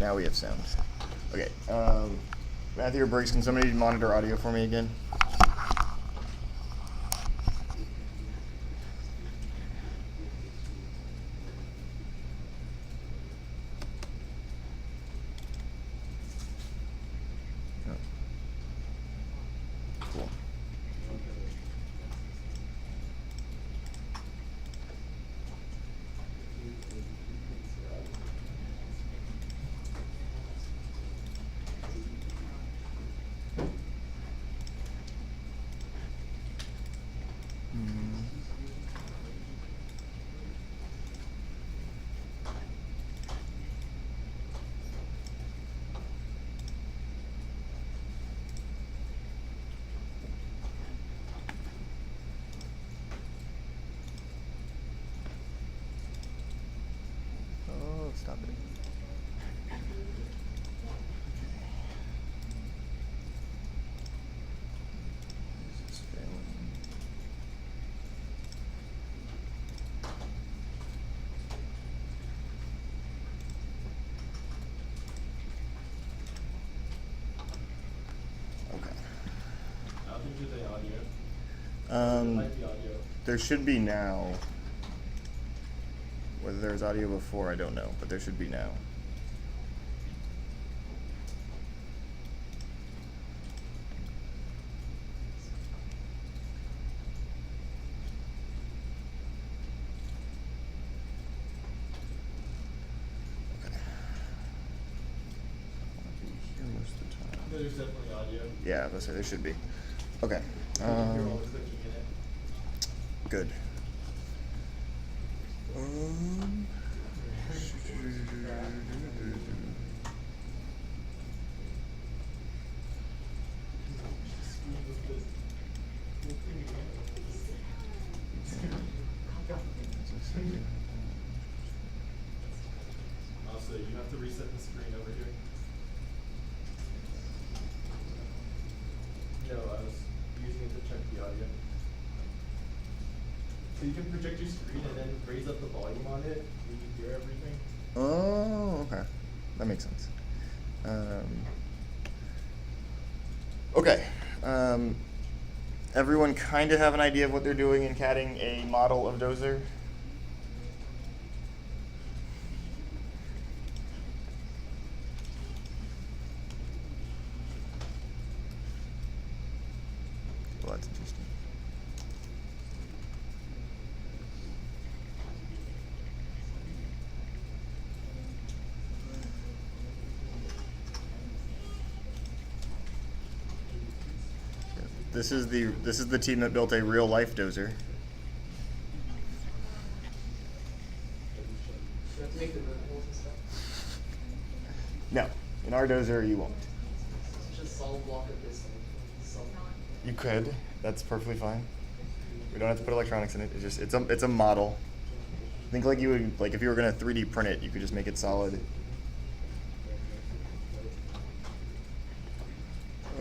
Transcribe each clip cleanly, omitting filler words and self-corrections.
now we have sound. Okay, Matthew or Briggs, can somebody monitor audio for me again? Cool. Oh, stop it. This is failing. Okay. I don't think there's any audio. There might be audio. There should be now. Whether there was audio before, I don't know, but there should be now. Okay. I'll be here most of the time. There's definitely audio. Yeah, let's say there should be. Okay. You can hear all the clicking in it. Good. Also, you have to reset the screen over here. No, I was using it to check the audio. So you can project your screen and then raise up the volume on it. You can hear everything. Oh, okay. That makes sense. Okay. Everyone kind of have an idea of what they're doing in CADing a model of Dozer? Well, that's interesting. This is the team that built a real life Dozer. You have to make the ripples and stuff. No, in our Dozer you won't. It's just solid block of this and You could. That's perfectly fine. We don't have to put electronics in it. It's a model. Think like you would if you were gonna 3D print it, you could just make it solid.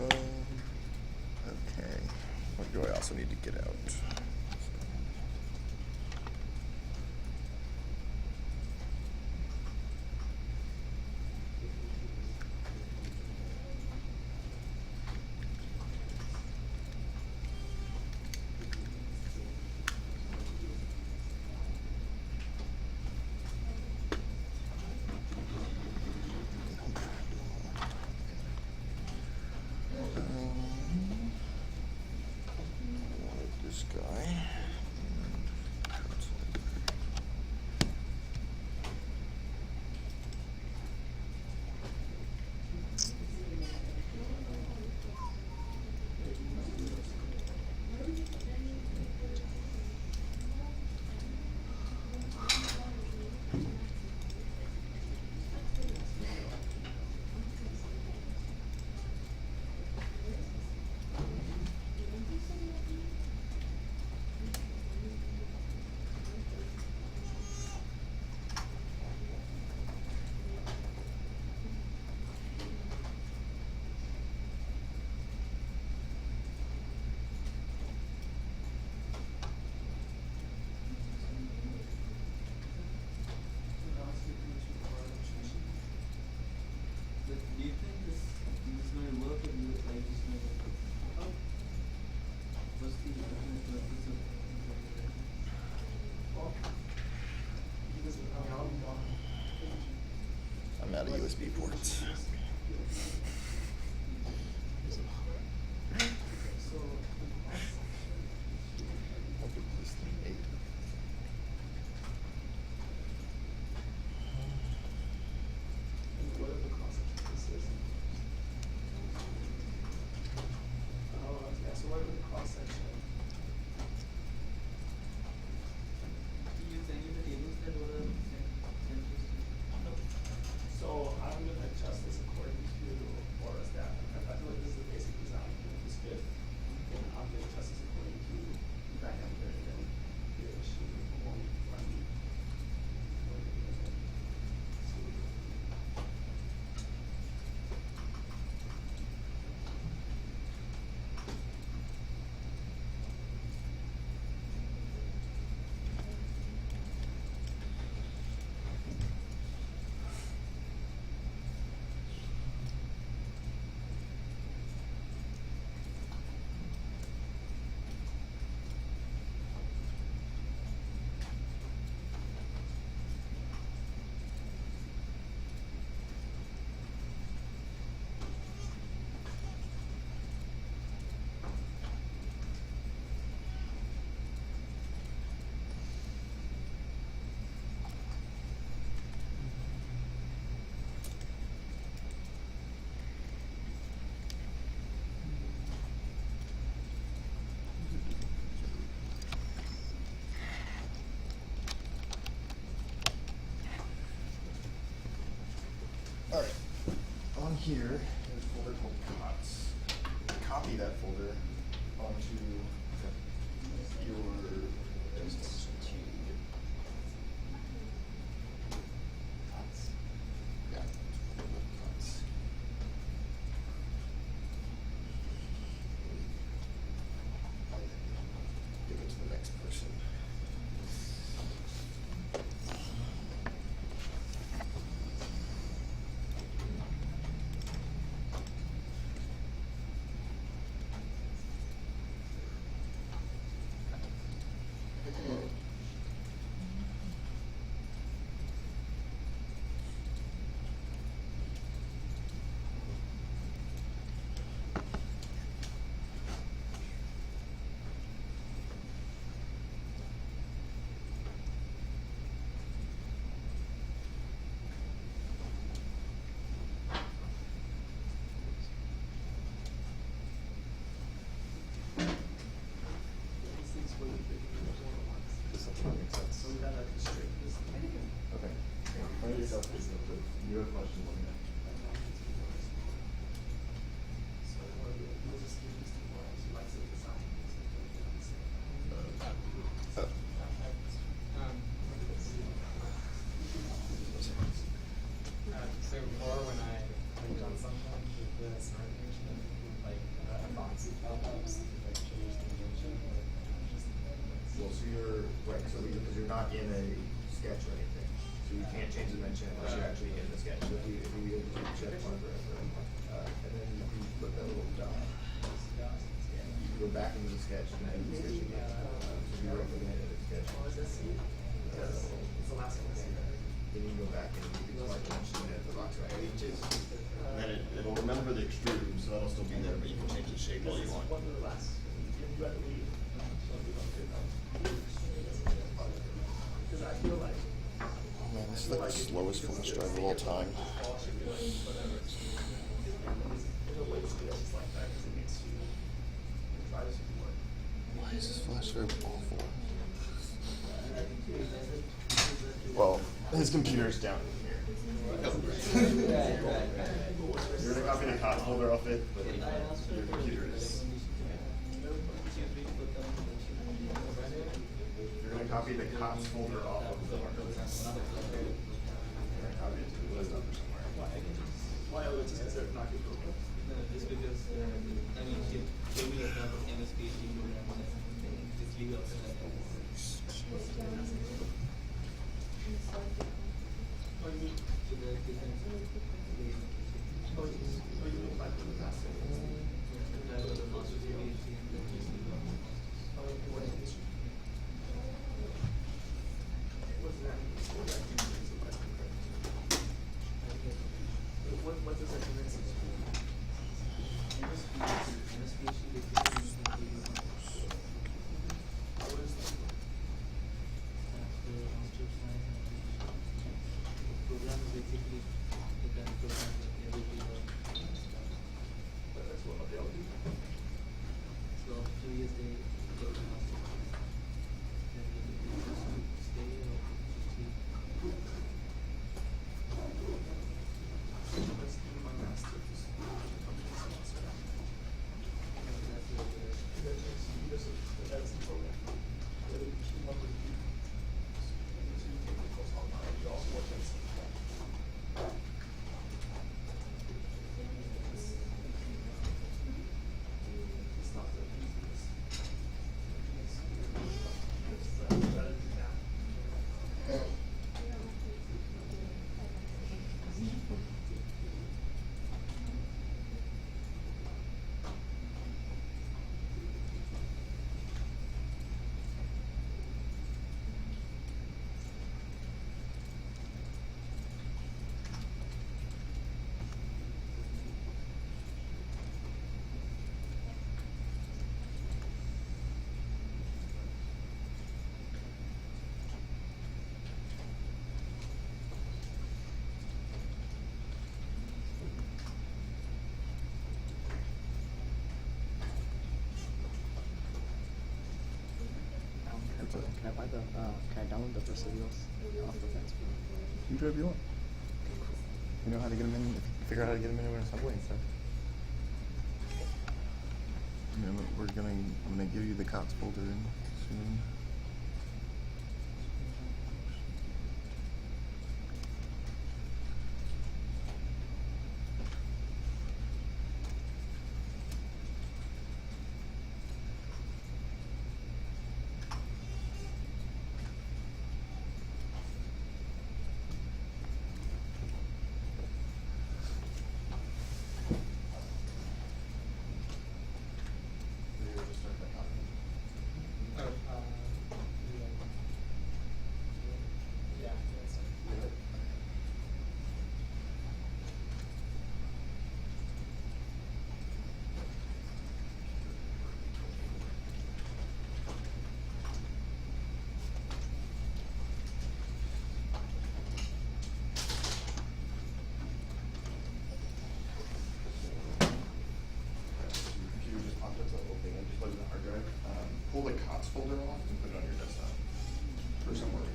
Okay. What do I also need to get out? This guy. here is a folder called COTS. Copy that folder onto your desktop. COTS. Yeah. COTS. Give it to the next person. So we gotta constrict this thing. Okay. Find yourself this real quick. You have questions, let me know. So we'll just give these two lines, you like to design. So before when I clicked on something with the smart function, like boxy pop-ups, like change the dimension, or just Well, so you're, right, so because you're not in a sketch or anything, so you can't change the dimension unless you're actually in the sketch. So if you check one forever, and then you put that little dot, you can go back into the sketch and edit the sketch again. So if you're right clicking edit the sketch. Oh, is that C? Yes, it's the last one. Then you can go back and you can smart dimension and edit the box right. And then it'll remember the extrude, so that'll still be there, but you can change the shape all you want. One of the last. You gotta leave. Because I feel like. Man, this is like the slowest flash drive of all time. Why is this flash drive awful? Well, his computer's down here. You're gonna copy the COD folder off it, but your computer is. You're gonna copy the COTS folder off of the hard drive. You're gonna copy it to the desktop or somewhere. Why are just because they're not good for it? No, just because, I mean, she gave me a lot of MSPHD programs and just leave it up to that. Oh, you mean, So the difference. oh, you mean like with the master? I got a master's PhD and then just leave it up to the master's. Oh, what is it? What's that? What does that mean? What does that mean? MSPHD, they just leave it up to the master's. What is that? After master's science and program is basically the kind of program that everything That's what they all do. so after 2 years they get the master's. Then they just stay or just leave. Let's do my master's. That's what That's the program. Whether you keep up with you. So you take the course online, you also watch it. It's not the easiest. It's better than that. Can I buy the, can I download the Presidios off the fence? You do whatever you want. You know how to get them in. figure out how to get them into an assembly and stuff. I mean, I'm gonna give you the COTS folder soon. Computer just popped up that little thing. I just plugged in the hard drive. Pull the COTS folder off and put it on your desktop for some work.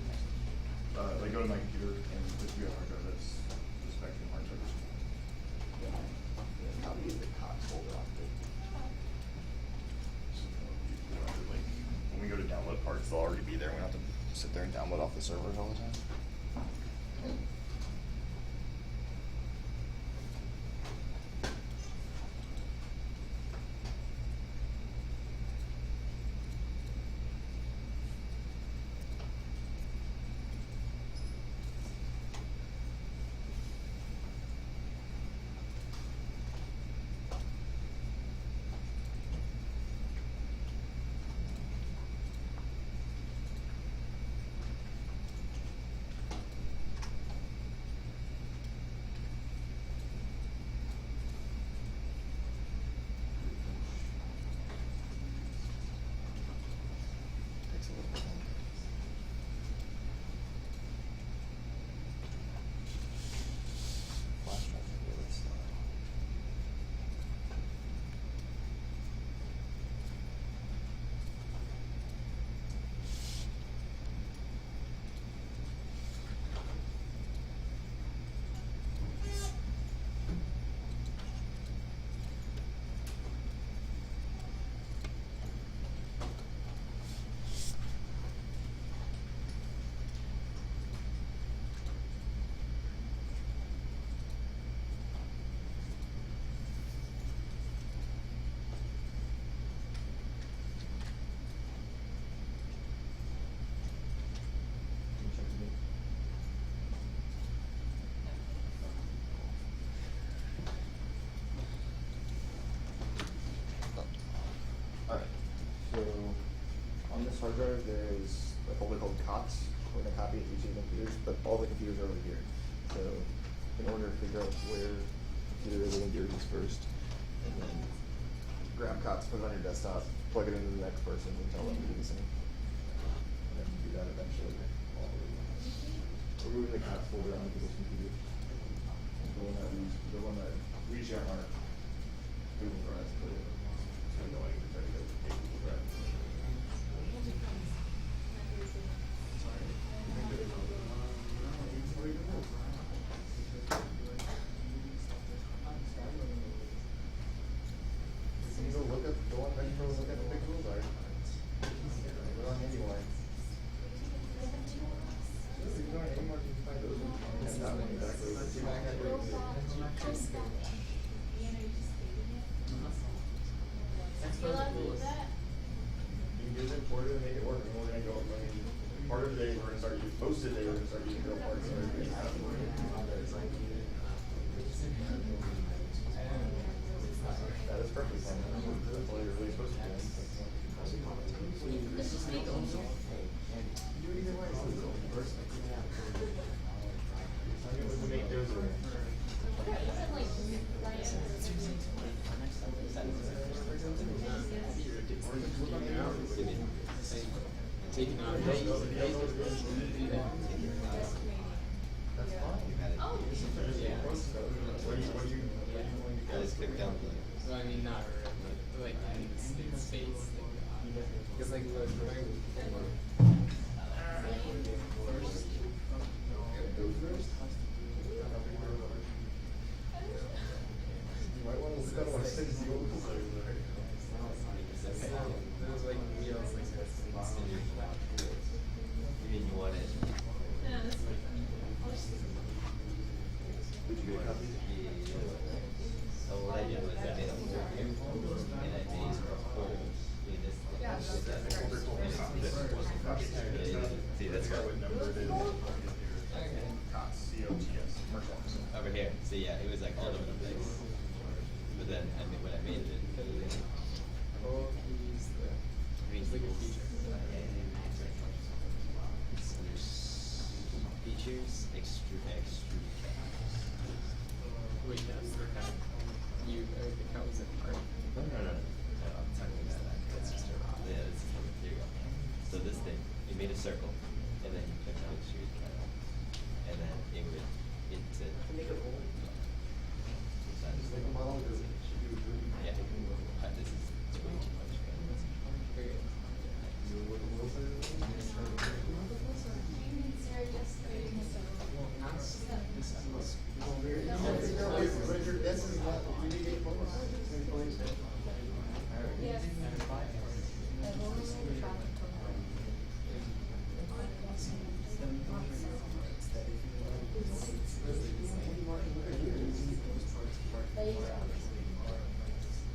Like go to my computer and put your hard drive that's the Spectrum hard drive. Yeah. Copy the COTS folder off of it. Like when we go to download parts, they'll already be there. We don't have to sit there and download off the servers all the time. Takes a little bit longer. Flash drive is really slow. Alright, so on this hard drive there is a folder called COTS. We're going to copy it to each of the computers, but all the computers are over here. So in order to figure out where the computer is, we're going to do this first. And then grab COTS, put it on your desktop, plug it into the next person, and tell them to do the same. And then do that eventually. We're moving the COTS folder onto people's computers. The one that we share on our Google Drive. So we know I can try to go to Google Drive. Can you go look at the one next door, look at the big rules are? We're on anyway. If you're going anymore, you can find those ones. And that one exactly. See back at it. You can use it for it and make it work, and we're gonna go, part of the day, we're gonna start using, most of the day, we're gonna start using real parts. So we're gonna have that is perfectly fine. That's all you're really supposed to do. Do it either way. We make those Taking out That's fine. Yeah. What do you So I mean, not really, like in space. Because like the drawing. where it is. COTS, C-O-T-S, commercial office. Over here. So yeah, it was like all over the place. But then I mean, when I made it, Oh, he's the. He's like a feature. features, extrude. Wait, that's the account. You, the account was in part. No, I'm talking about that. That's just a rod. Yeah, that's just a material. So this thing, you made a circle, and then you click on extrude cut, and then it would Make it roll. Yeah. This is way too much.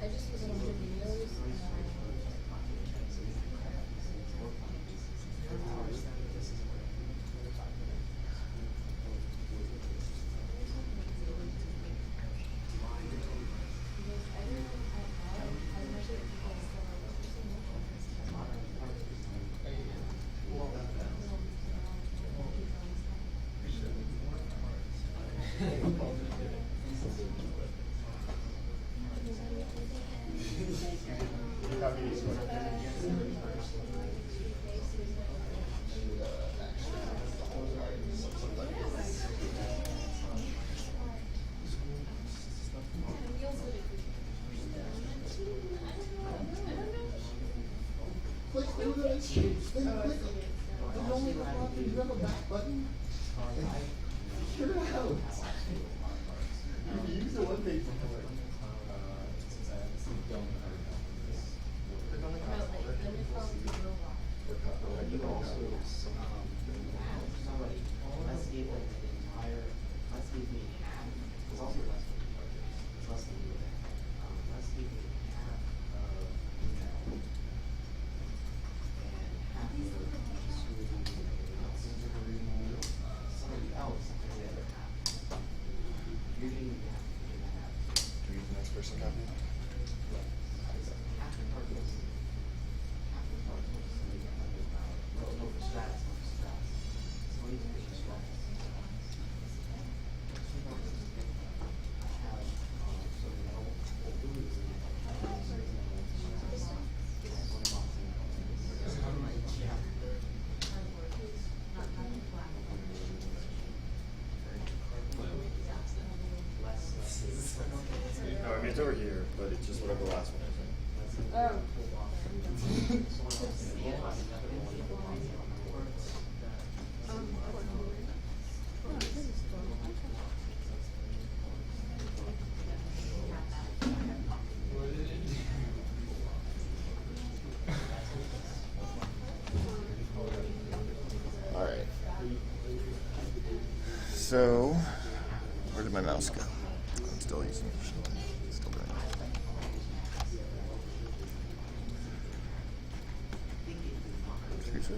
I just was looking at videos. Person copy. No, I mean, it's over here, but it's just whatever the last one is. All right. So, where did my mouse go? I'm still using it. Still doing it. Excuse me?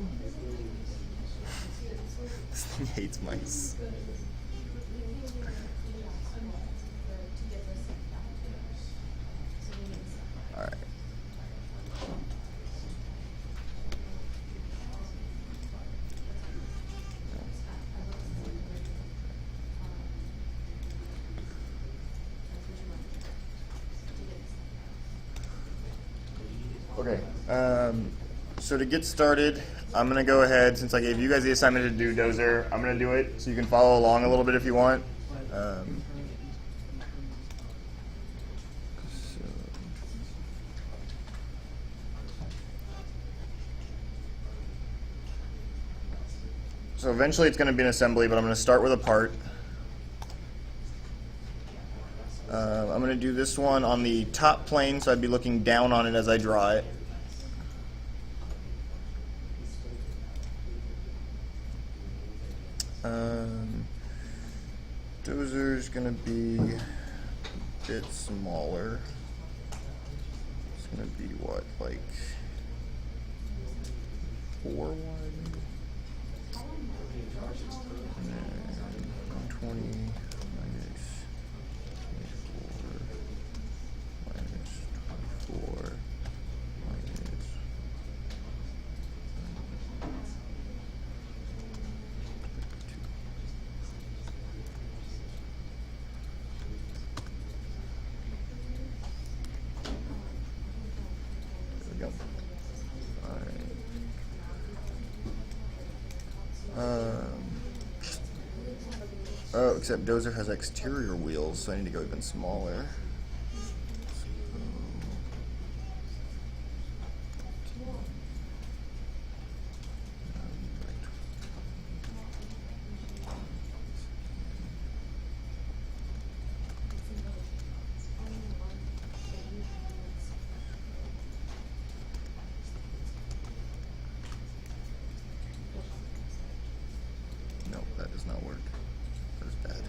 This thing hates mice. All right. Okay, so to get started, I'm going to go ahead, since I gave you guys the assignment to do Dozer, I'm going to do it so you can follow along a little bit if you want. So eventually it's going to be an assembly, but I'm going to start with a part. I'm going to do this one on the top plane, so I'd be looking down on it as I draw it. Dozer's going to be a bit smaller. It's going to be what, like 4 wide? Oh, except Dozer has exterior wheels, so I need to go even smaller. No, that does not work. That is bad.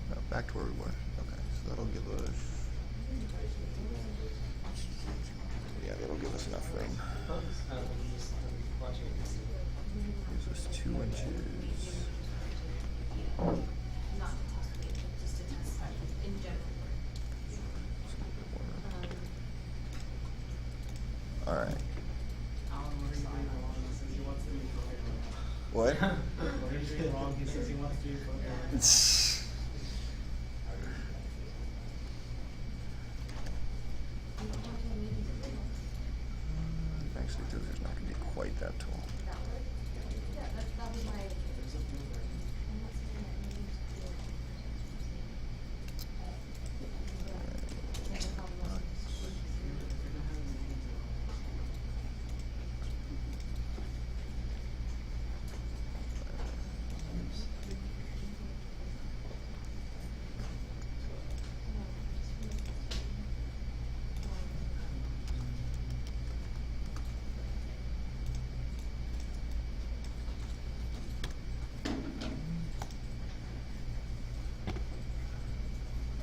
No, back to where we were. Okay, so that'll give us. Yeah, that'll give us enough room. Gives us 2 inches. Not just a test, in general. All right. Alan, what are you doing wrong? He says he wants to be programmer. What? What are you doing wrong? He says he wants to be programmer. Actually, Dozer's not going to be quite that tall. Yeah, that was my.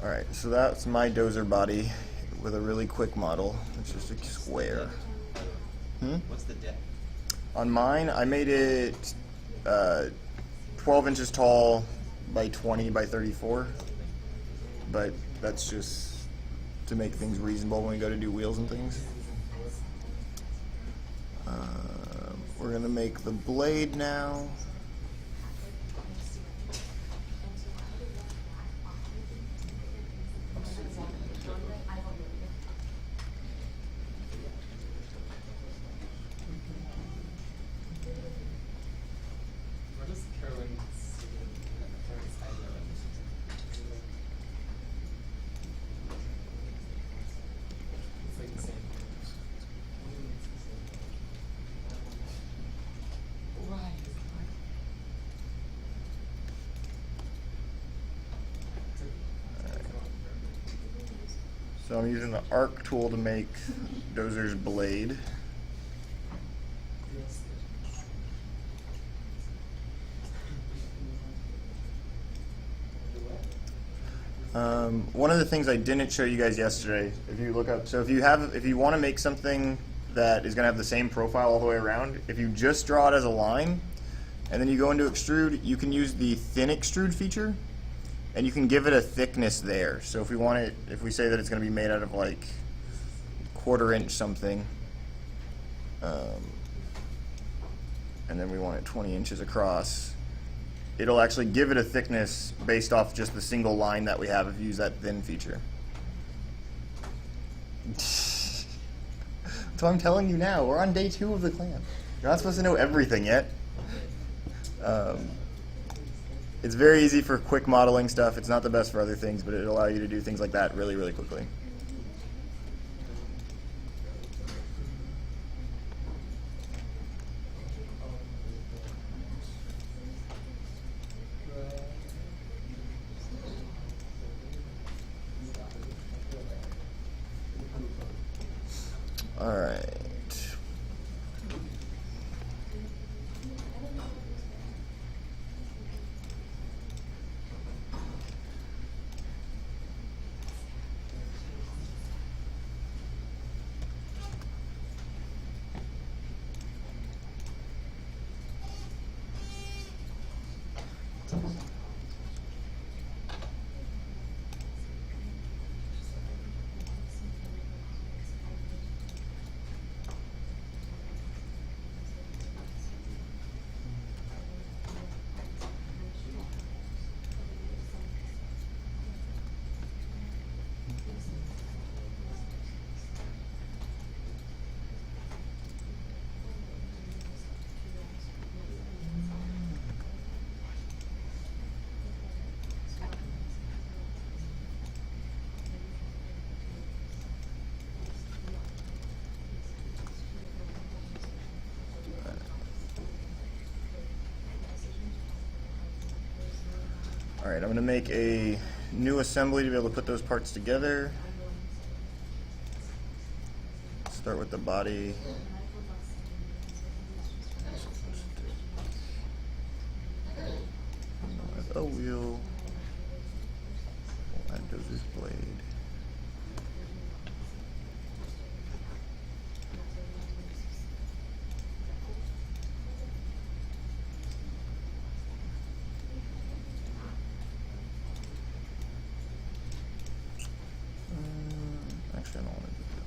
All right, so that's my Dozer body with a really quick model. It's just a square. What's the depth? On mine, I made it 12 inches tall by 20 by 34, but that's just to make things reasonable when we go to do wheels and things. We're gonna make the blade now. What does Carolyn see on the third side of it? It's like the same thing. Why? So I'm using the arc tool to make Dozer's blade. One of the things I didn't show you guys yesterday, if you look up, so if you want to make something that is going to have the same profile all the way around, if you just draw it as a line, and then you go into extrude, you can use the thin extrude feature, and you can give it a thickness there. So if we want it, if we say that it's going to be made out of like 1/4 inch something, and then we want it 20 inches across, it'll actually give it a thickness based off just the single line that we have if you use that thin feature. So I'm telling you now, we're on day 2 of the clan. You're not supposed to know everything yet. It's very easy for quick modeling stuff. It's not the best for other things, but it'll allow you to do things like that really, really quickly. All right. All right, I'm gonna make a new assembly to be able to put those parts together. Start with the body. With a wheel. We'll add Dozer's blade. Actually, I don't want to do that.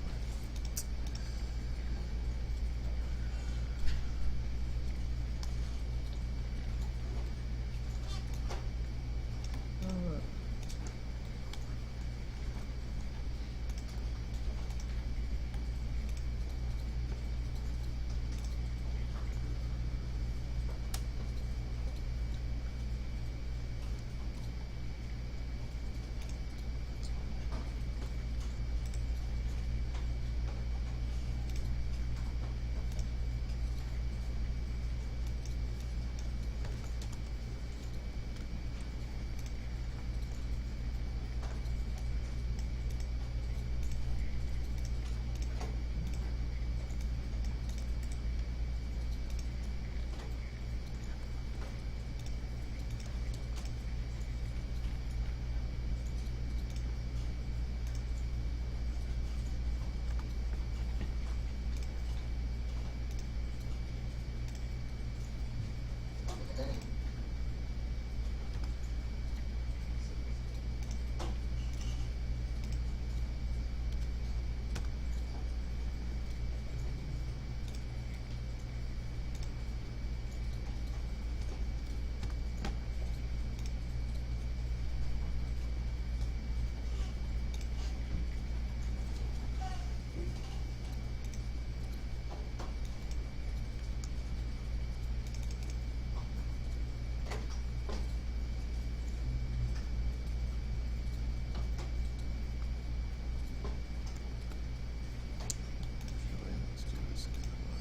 Let's do this the other way.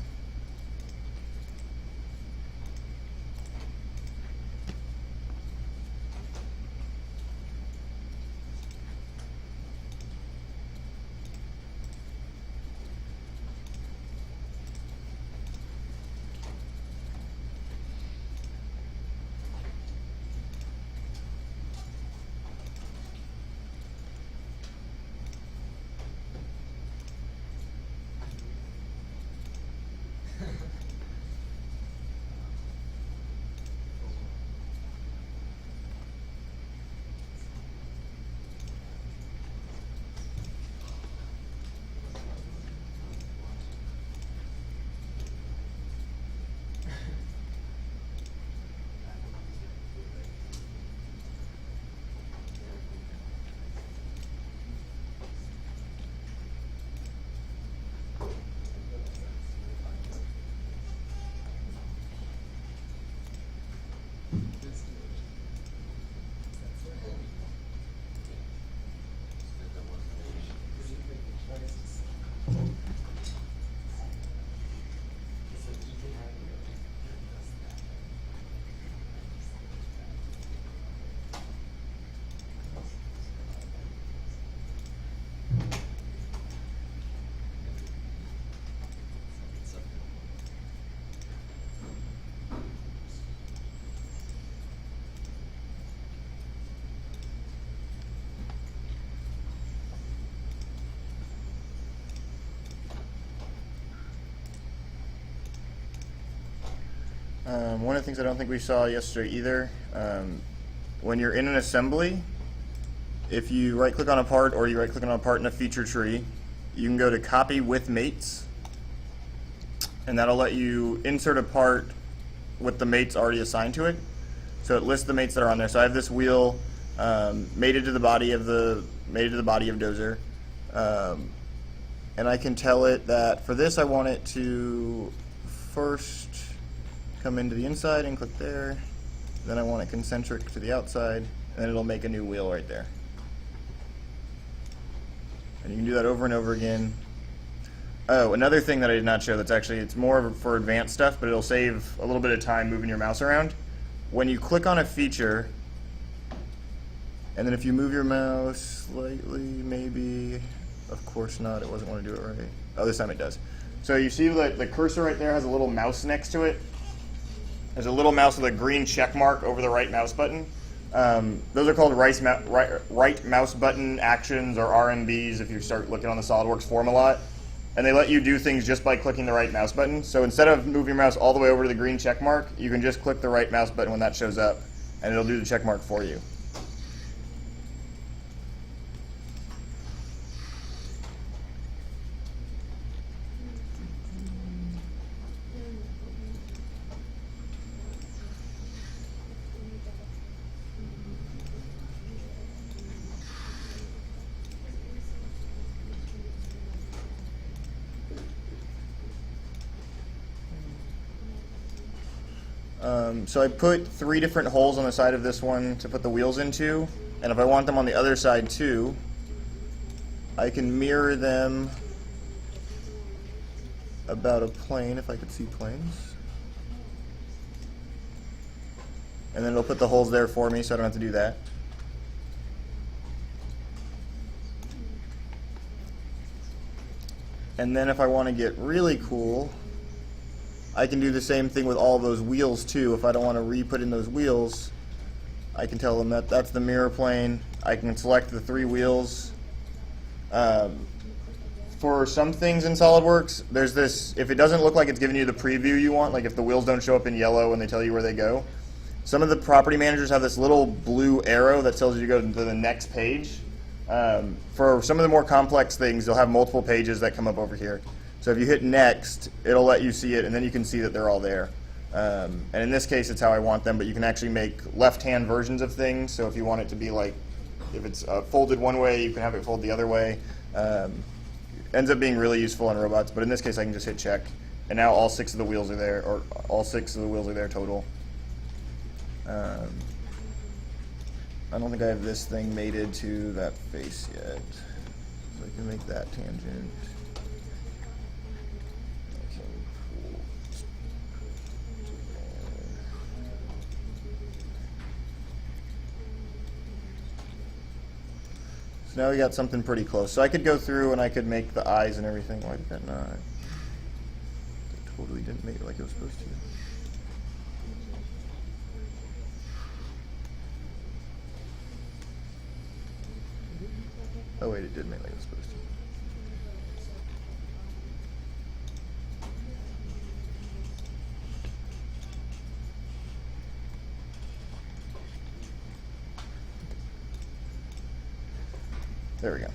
One of the things I don't think we saw yesterday either, when you're in an assembly, if you right click on a part or you right click on a part in a feature tree, you can go to copy with mates, and that'll let you insert a part with the mates already assigned to it. So it lists the mates that are on there. So I have this wheel mated to the body of Dozer, and I can tell it that for this I want it to first come into the inside and click there. Then I want it concentric to the outside, and then it'll make a new wheel right there. And you can do that over and over again. Oh, another thing that I did not show that's actually, it's more for advanced stuff, but it'll save a little bit of time moving your mouse around. When you click on a feature, And then if you move your mouse slightly, maybe, of course not, it wasn't want to do it right. Oh, this time it does. So you see that the cursor right there has a little mouse next to it. There's a little mouse with a green check mark over the right mouse button. Those are called right mouse button actions, or RMBs, if you start looking on the SolidWorks form a lot. And they let you do things just by clicking the right mouse button. So instead of moving your mouse all the way over to the green check mark, you can just click the right mouse button when that shows up, and it'll do the check mark for you. So I put 3 different holes on the side of this one to put the wheels into, and if I want them on the other side too, I can mirror them about a plane, if I could see planes. And then it'll put the holes there for me, so I don't have to do that. And then if I want to get really cool, I can do the same thing with all those wheels too. If I don't want to re-put in those wheels, I can tell them that that's the mirror plane. I can select the 3 wheels. For some things in SolidWorks, there's this, if it doesn't look like it's giving you the preview you want, like if the wheels don't show up in yellow and they tell you where they go, some of the property managers have this little blue arrow that tells you to go to the next page. For some of the more complex things, you'll have multiple pages that come up over here. So if you hit next, it'll let you see it, and then you can see that they're all there. And in this case, it's how I want them, but you can actually make left-hand versions of things. So if you want it to be like, if it's folded one way, you can have it fold the other way. Ends up being really useful on robots, but in this case, I can just hit check, and now all 6 of the wheels are there, or all 6 of the wheels are there total. I don't think I have this thing mated to that face yet, so I can make that tangent. So now we got something pretty close. So I could go through and I could make the eyes and everything. Why did that not? It totally didn't make it like it was supposed to. Oh wait, it did make like it was supposed to. There we go.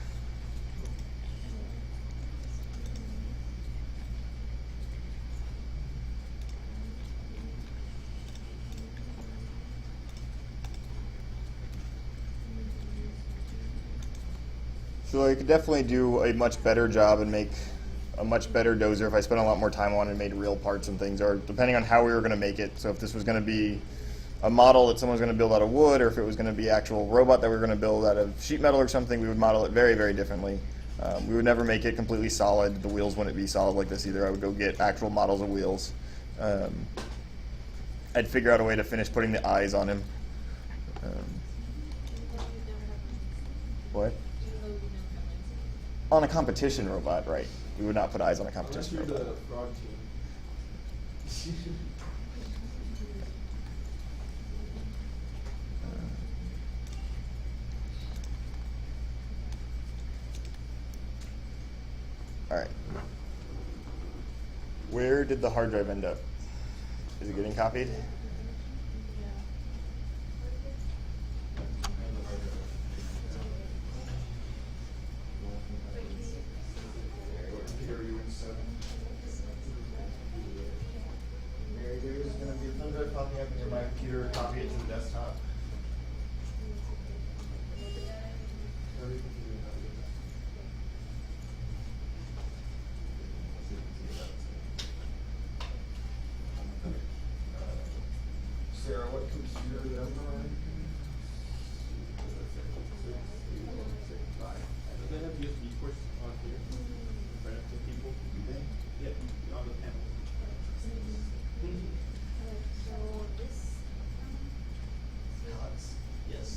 So I could definitely do a much better job and make a much better dozer if I spent a lot more time on it and made real parts and things, or depending on how we were going to make it. So if this was going to be a model that someone was going to build out of wood, or if it was going to be actual robot that we were going to build out of sheet metal or something, we would model it very, very differently. We would never make it completely solid. The wheels wouldn't be solid like this either. I would go get actual models of wheels. I'd figure out a way to finish putting the eyes on him. What? On a competition robot, right. We would not put eyes on a competition Unless you're robot. the frog team. All right. Where did the hard drive end up? Is it getting copied? Mary, there's going to be a thumb drive popping up in your my computer, copy it to the desktop. Sarah, what computer is that on? Do they have USB ports on here? Right up to people? Yeah, on the panel. Alex? Yes.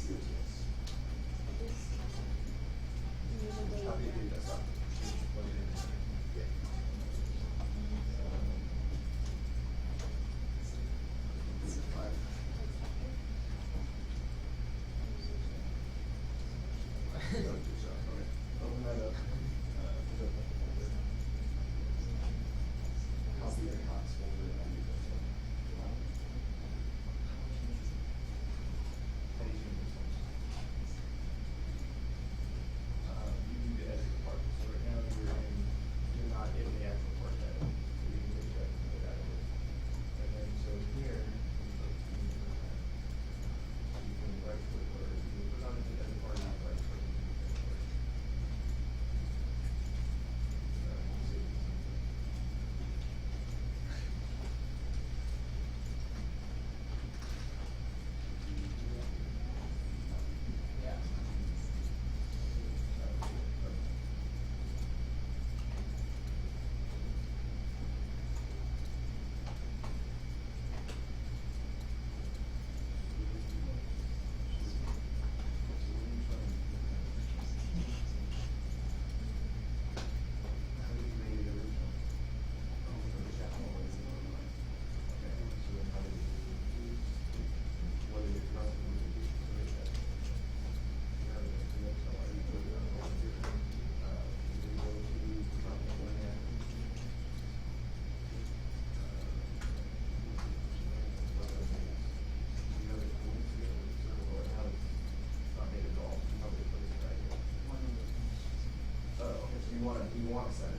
wanna set it.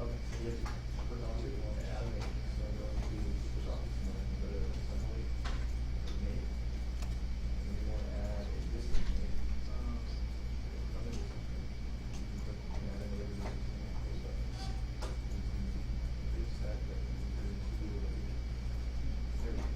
Okay, so you have to put on it, you want to add it, so I'm going to push off this one, go to assembly, name. And then you want to add a distance name. From the distance name. You can put, add another distance name, post up. It's that, that you can do it. There we go.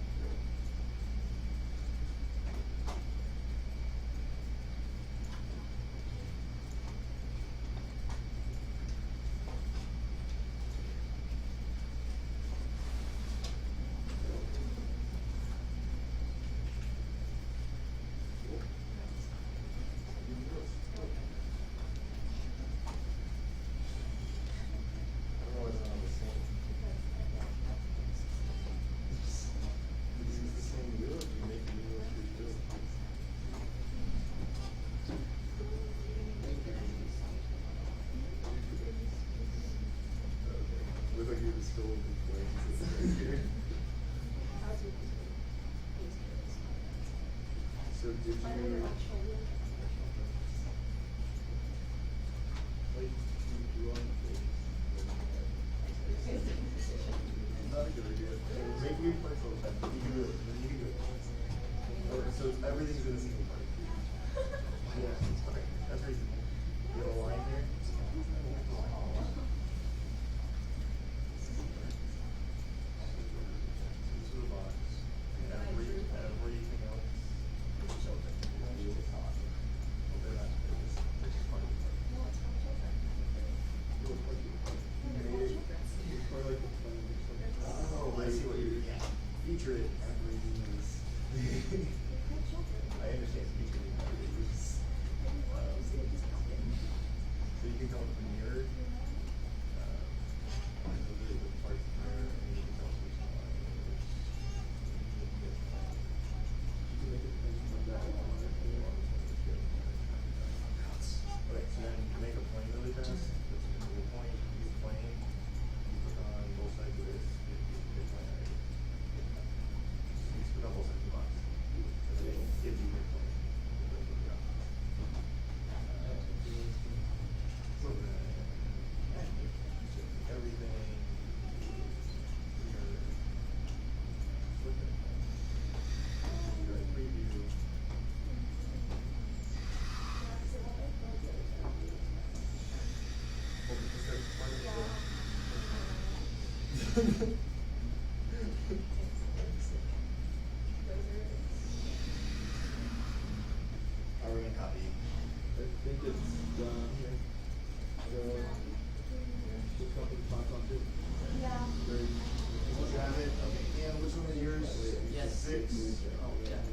Look like you're still in complaints. So did you? Like, you drew on the page. Not a good idea. Make me play all the time, but you can do it, then you can do it. Okay, so everything's in a single part. Yeah, okay, that's reasonable. You have a line here? This is a box. Everything else is open. You will talk. Open that. This is part of the part. You'll put it. It's part of like the plan or something. Oh, I see what you're, yeah. Feature it. Everything is. I understand feature it. Everything is. So you can come up with a mirror. The parts there, and you can tell which one. You can make it from that one. Okay, so then make a plane really fast. That's a good point. Use plane. You put on both sides of this. You put on both sides of the box. And then it gives you your plane. So then, everything. Preview. Well, because that's part of the. Are we gonna copy? I think it's done here. Just couple of spots on it. Yeah. Very. You have it? Okay, and which one is yours? Yes. 6. Oh, yeah.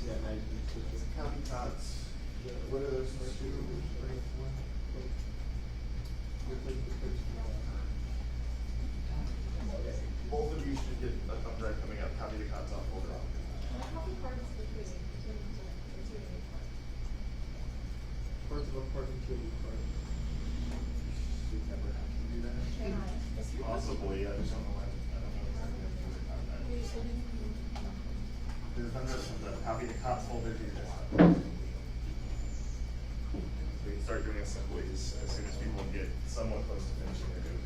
Yeah, now you can switch it. Copy tots. What are those 2, 3, 4? Okay. Both of you should get a thumb drive coming up. Copy the tots off, hold it off. Copy parts between, Parts of a parking kit part. Should never have to do that. Possibly, I just don't know why. I don't know exactly how to do it on that. There's a thumb drive comes up. Copy the tots folder to your desktop. So we can start doing assemblies as soon as people get somewhat close to finishing their dozers.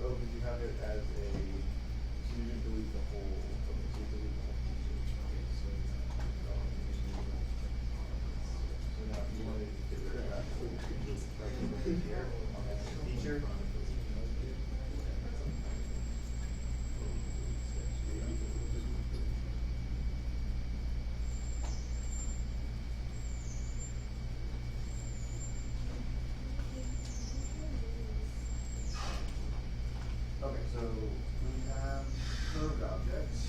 Oh, did you have it as a, so you didn't delete the whole, okay, so you delete the whole feature. Okay, so, so now if you want to get rid of that, so you could just right click here on that feature. Okay, so we have curved objects.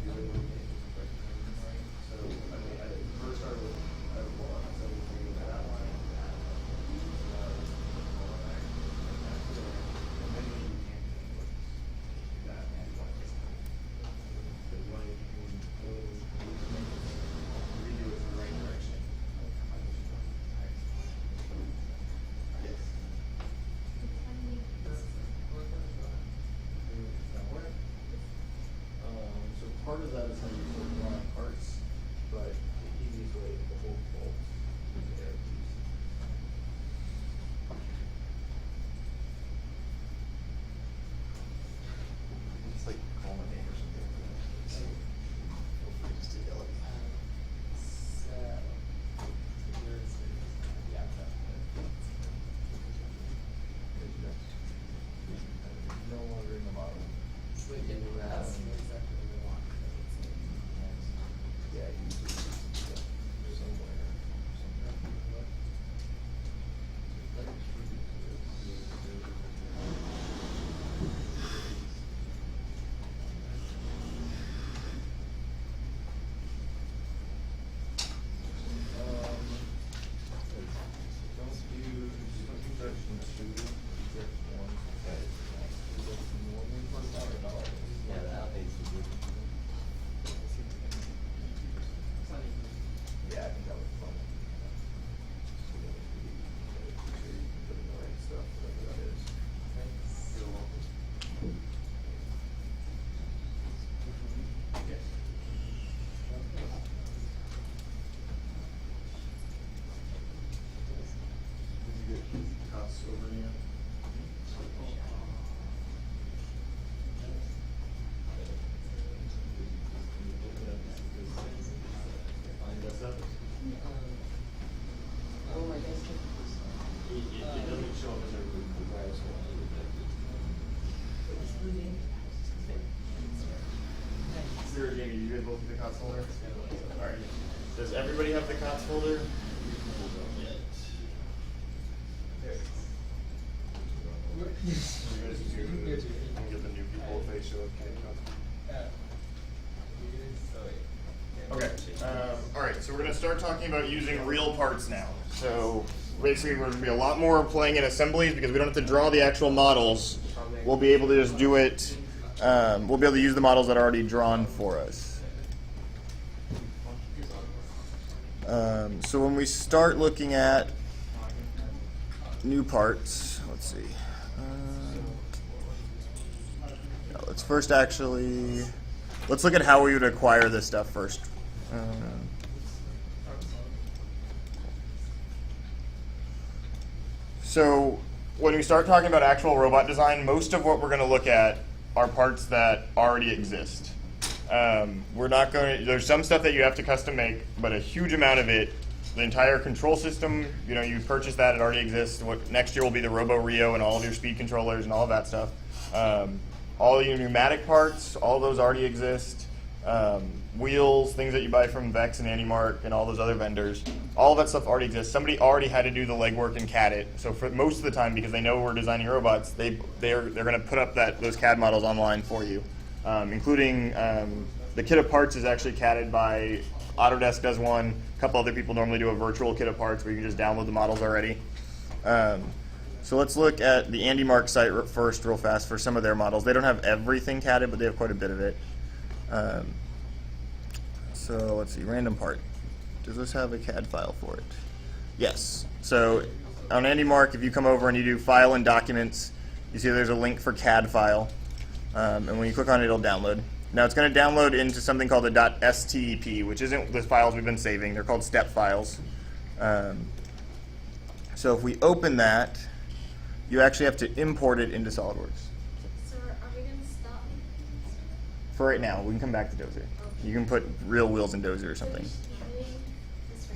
So, I mean, I first started with, I would pull up, so we can go that line. And then you can't do that. But one, you can go, redo it the right direction. Yes. So part of that is how you sort of draw parts, but the easiest way is the whole bolt is the air piece. It's like call my name or something. Feel free just to yell at me. No longer in the model. Yeah, you just somewhere. Don't use section 2, just 1. Yeah, that outdates the group. Yeah, I think that was fun. Put in the right stuff, whatever that is. You're welcome. Yes. Did you get costs over yet? Oh my gosh. It doesn't show up as a required Sarah, Jamie, you guys both have the COTS folder? Alright. Does everybody have the COTS folder? There. You guys do, give the new people if they show up. Okay, alright, so we're gonna start talking about using real parts now. So basically we're gonna be a lot more playing in assemblies because we don't have to draw the actual models. We'll be able to just do it, we'll be able to use the models that are already drawn for us. So when we start looking at new parts, let's see. Let's first actually, let's look at how we would acquire this stuff first. So when we start talking about actual robot design, most of what we're going to look at are parts that already exist. We're not going to, there's some stuff that you have to custom make, but a huge amount of it, the entire control system, you know, you purchase that, it already exists. What next year will be the Robo Rio and all of your speed controllers and all of that stuff. All your pneumatic parts, all those already exist. Wheels, things that you buy from Vex and AndyMark and all those other vendors, all of that stuff already exists. Somebody already had to do the legwork and CAD it. So for most of the time, because they know we're designing robots, they're going to put up those CAD models online for you, including the kit of parts is actually CADed by Autodesk does one. A couple other people normally do a virtual kit of parts where you can just download the models already. So let's look at the AndyMark site first real fast for some of their models. They don't have everything CADed, but they have quite a bit of it. So let's see, random part. Does this have a CAD file for it? Yes. So on AndyMark, if you come over and you do File and Documents, you see there's a link for CAD file. And when you click on it, it'll download. Now it's going to download into something called a .step, which isn't the files we've been saving. They're called step files. So if we open that, you actually have to import it into SolidWorks. So are we gonna stop? For right now, we can come back to Dozer. You can put real wheels in Dozer or something.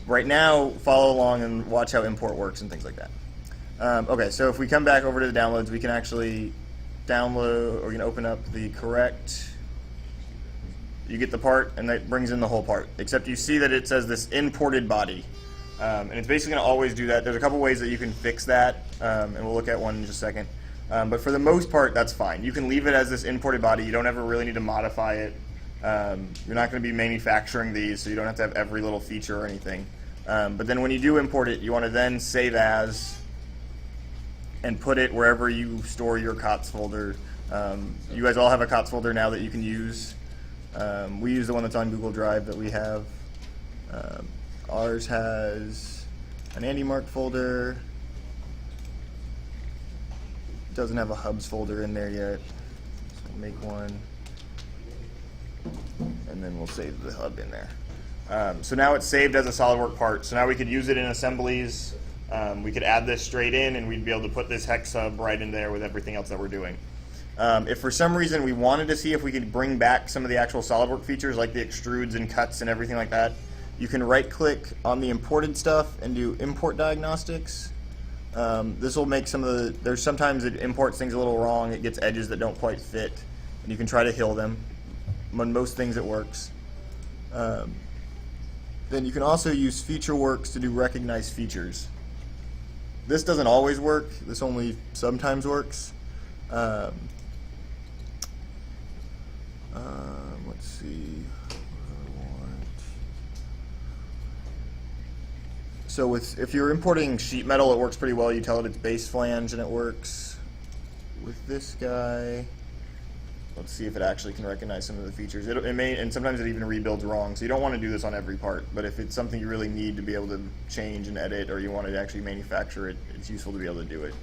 Right now, follow along and watch how import works and things like that. Okay, so if we come back over to the downloads, we can actually download, or we can open up the correct, you get the part, and that brings in the whole part. Except you see that it says this imported body. And it's basically going to always do that. There's a couple ways that you can fix that, and we'll look at one in just a second. But for the most part, that's fine. You can leave it as this imported body. You don't ever really need to modify it. You're not going to be manufacturing these, so you don't have to have every little feature or anything. But then when you do import it, you want to then save as and put it wherever you store your COTS folder. You guys all have a COTS folder now that you can use. We use the one that's on Google Drive that we have. Ours has an AndyMark folder. Doesn't have a hubs folder in there yet. So we'll make one. And then we'll save the hub in there. So now it's saved as a SolidWorks part. So now we could use it in assemblies. We could add this straight in, and we'd be able to put this hex hub right in there with everything else that we're doing. If for some reason we wanted to see if we could bring back some of the actual SolidWorks features, like the extrudes and cuts and everything like that, you can right-click on the imported stuff and do import diagnostics. This will make some of the, there's sometimes it imports things a little wrong, it gets edges that don't quite fit, and you can try to heal them. On most things it works. Then you can also use FeatureWorks to do recognized features. This doesn't always work, this only sometimes works. Let's see. So if you're importing sheet metal, it works pretty well. You tell it it's base flange and it works. With this guy, let's see if it actually can recognize some of the features. It may, and sometimes it even rebuilds wrong. So you don't want to do this on every part, but if it's something you really need to be able to change and edit, or you want to actually manufacture it, it's useful to be able to do it.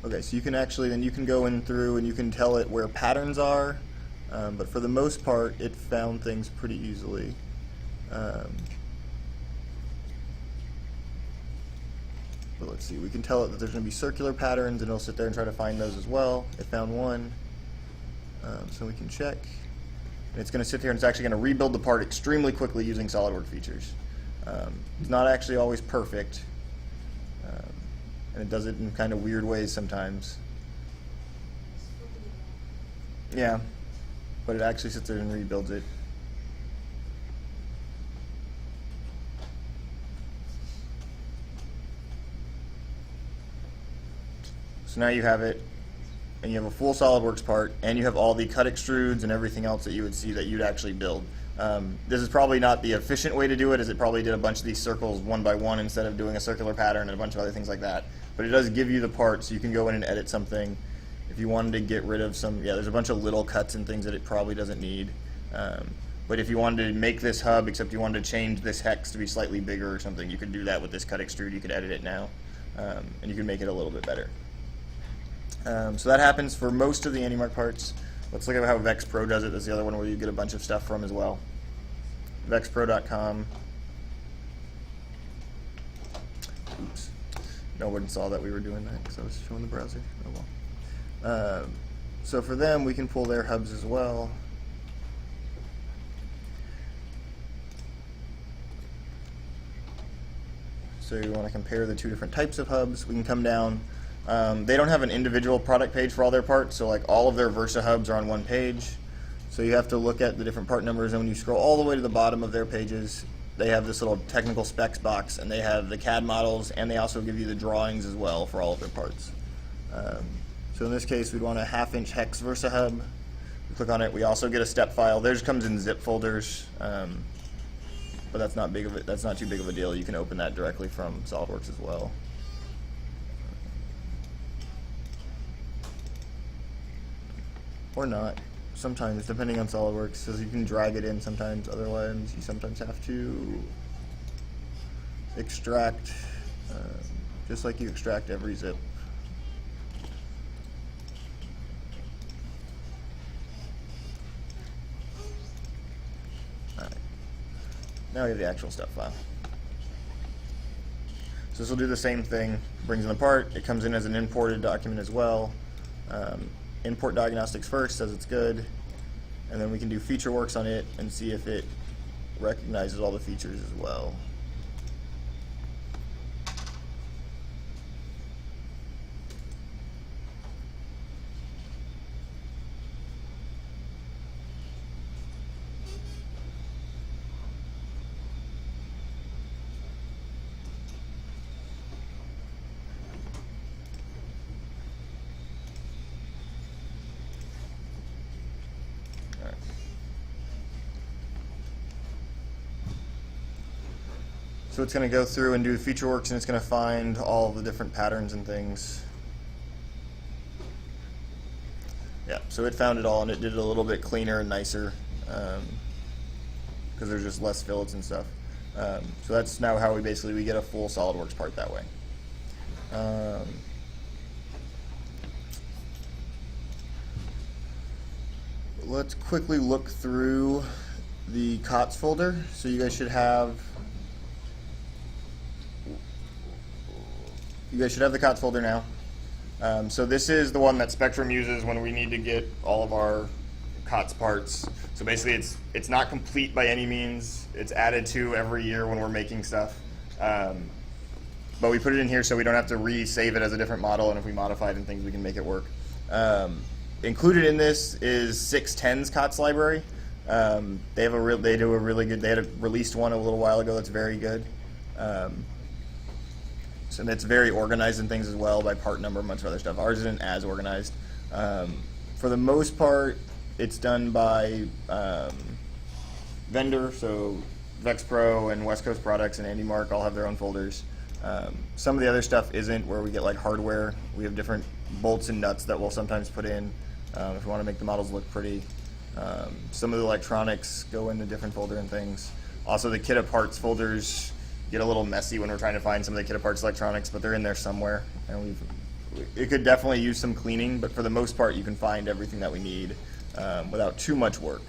Okay, so you can actually, then you can go in through and you can tell it where patterns are, but for the most part, it found things pretty easily. But let's see, we can tell it that there's going to be circular patterns, and it'll sit there and try to find those as well. It found one, so we can check. And it's going to sit here and it's actually going to rebuild the part extremely quickly using SolidWorks features. It's not actually always perfect. And it does it in kind of weird ways sometimes. Yeah, but it actually sits there and rebuilds it. So now you have it, and you have a full SolidWorks part, and you have all the cut extrudes and everything else that you would see that you'd actually build. This is probably not the efficient way to do it, as it probably did a bunch of these circles one by one instead of doing a circular pattern and a bunch of other things like that. But it does give you the part, so you can go in and edit something. If you wanted to get rid of some, yeah, there's a bunch of little cuts and things that it probably doesn't need. But if you wanted to make this hub, except you wanted to change this hex to be slightly bigger or something, you could do that with this cut extrude. You could edit it now, and you can make it a little bit better. So that happens for most of the AndyMark parts. Let's look at how Vex Pro does it. That's the other one where you get a bunch of stuff from as well. VexPro.com. Oops. No one saw that we were doing that because I was showing the browser. Oh well. So for them, we can pull their hubs as well. So you want to compare the two different types of hubs. We can come down. They don't have an individual product page for all their parts, so like all of their Versa hubs are on one page. So you have to look at the different part numbers, and when you scroll all the way to the bottom of their pages, they have this little technical specs box, and they have the CAD models, and they also give you the drawings as well for all of their parts. So in this case, we'd want a 1/2-inch hex Versa hub. We click on it. We also get a step file. Theirs comes in zip folders, but that's not big of that's not too big of a deal. You can open that directly from SolidWorks as well. Or not. Sometimes, depending on SolidWorks, because you can drag it in sometimes. Otherwise, you sometimes have to extract, just like you extract every zip. Alright. Now we have the actual step file. So this will do the same thing. Brings in the part. It comes in as an imported document as well. Import diagnostics first, says it's good, and then we can do FeatureWorks on it and see if it recognizes all the features as well. So it's going to go through and do FeatureWorks, and it's going to find all the different patterns and things. Yeah, so it found it all, and it did it a little bit cleaner and nicer because there's just less fillets and stuff. So that's now how we get a full SolidWorks part that way. Let's quickly look through the COTS folder. So you guys should have the COTS folder now. So this is the one that Spectrum uses when we need to get all of our COTS parts. So basically it's not complete by any means. It's added to every year when we're making stuff. But we put it in here so we don't have to re-save it as a different model, and if we modify it and things, we can make it work. Included in this is 610's COTS library. They had released one a little while ago that's very good. So it's very organized in things as well by part number, a bunch of other stuff. Ours isn't as organized. For the most part, it's done by vendor, so VexPro and West Coast Products and AndyMark all have their own folders. Some of the other stuff isn't, where we get like hardware. We have different bolts and nuts that we'll sometimes put in if we want to make the models look pretty. Some of the electronics go in a different folder and things. Also, the kit of parts folders get a little messy when we're trying to find some of the kit of parts electronics, but they're in there somewhere, and it could definitely use some cleaning, but for the most part you can find everything that we need without too much work.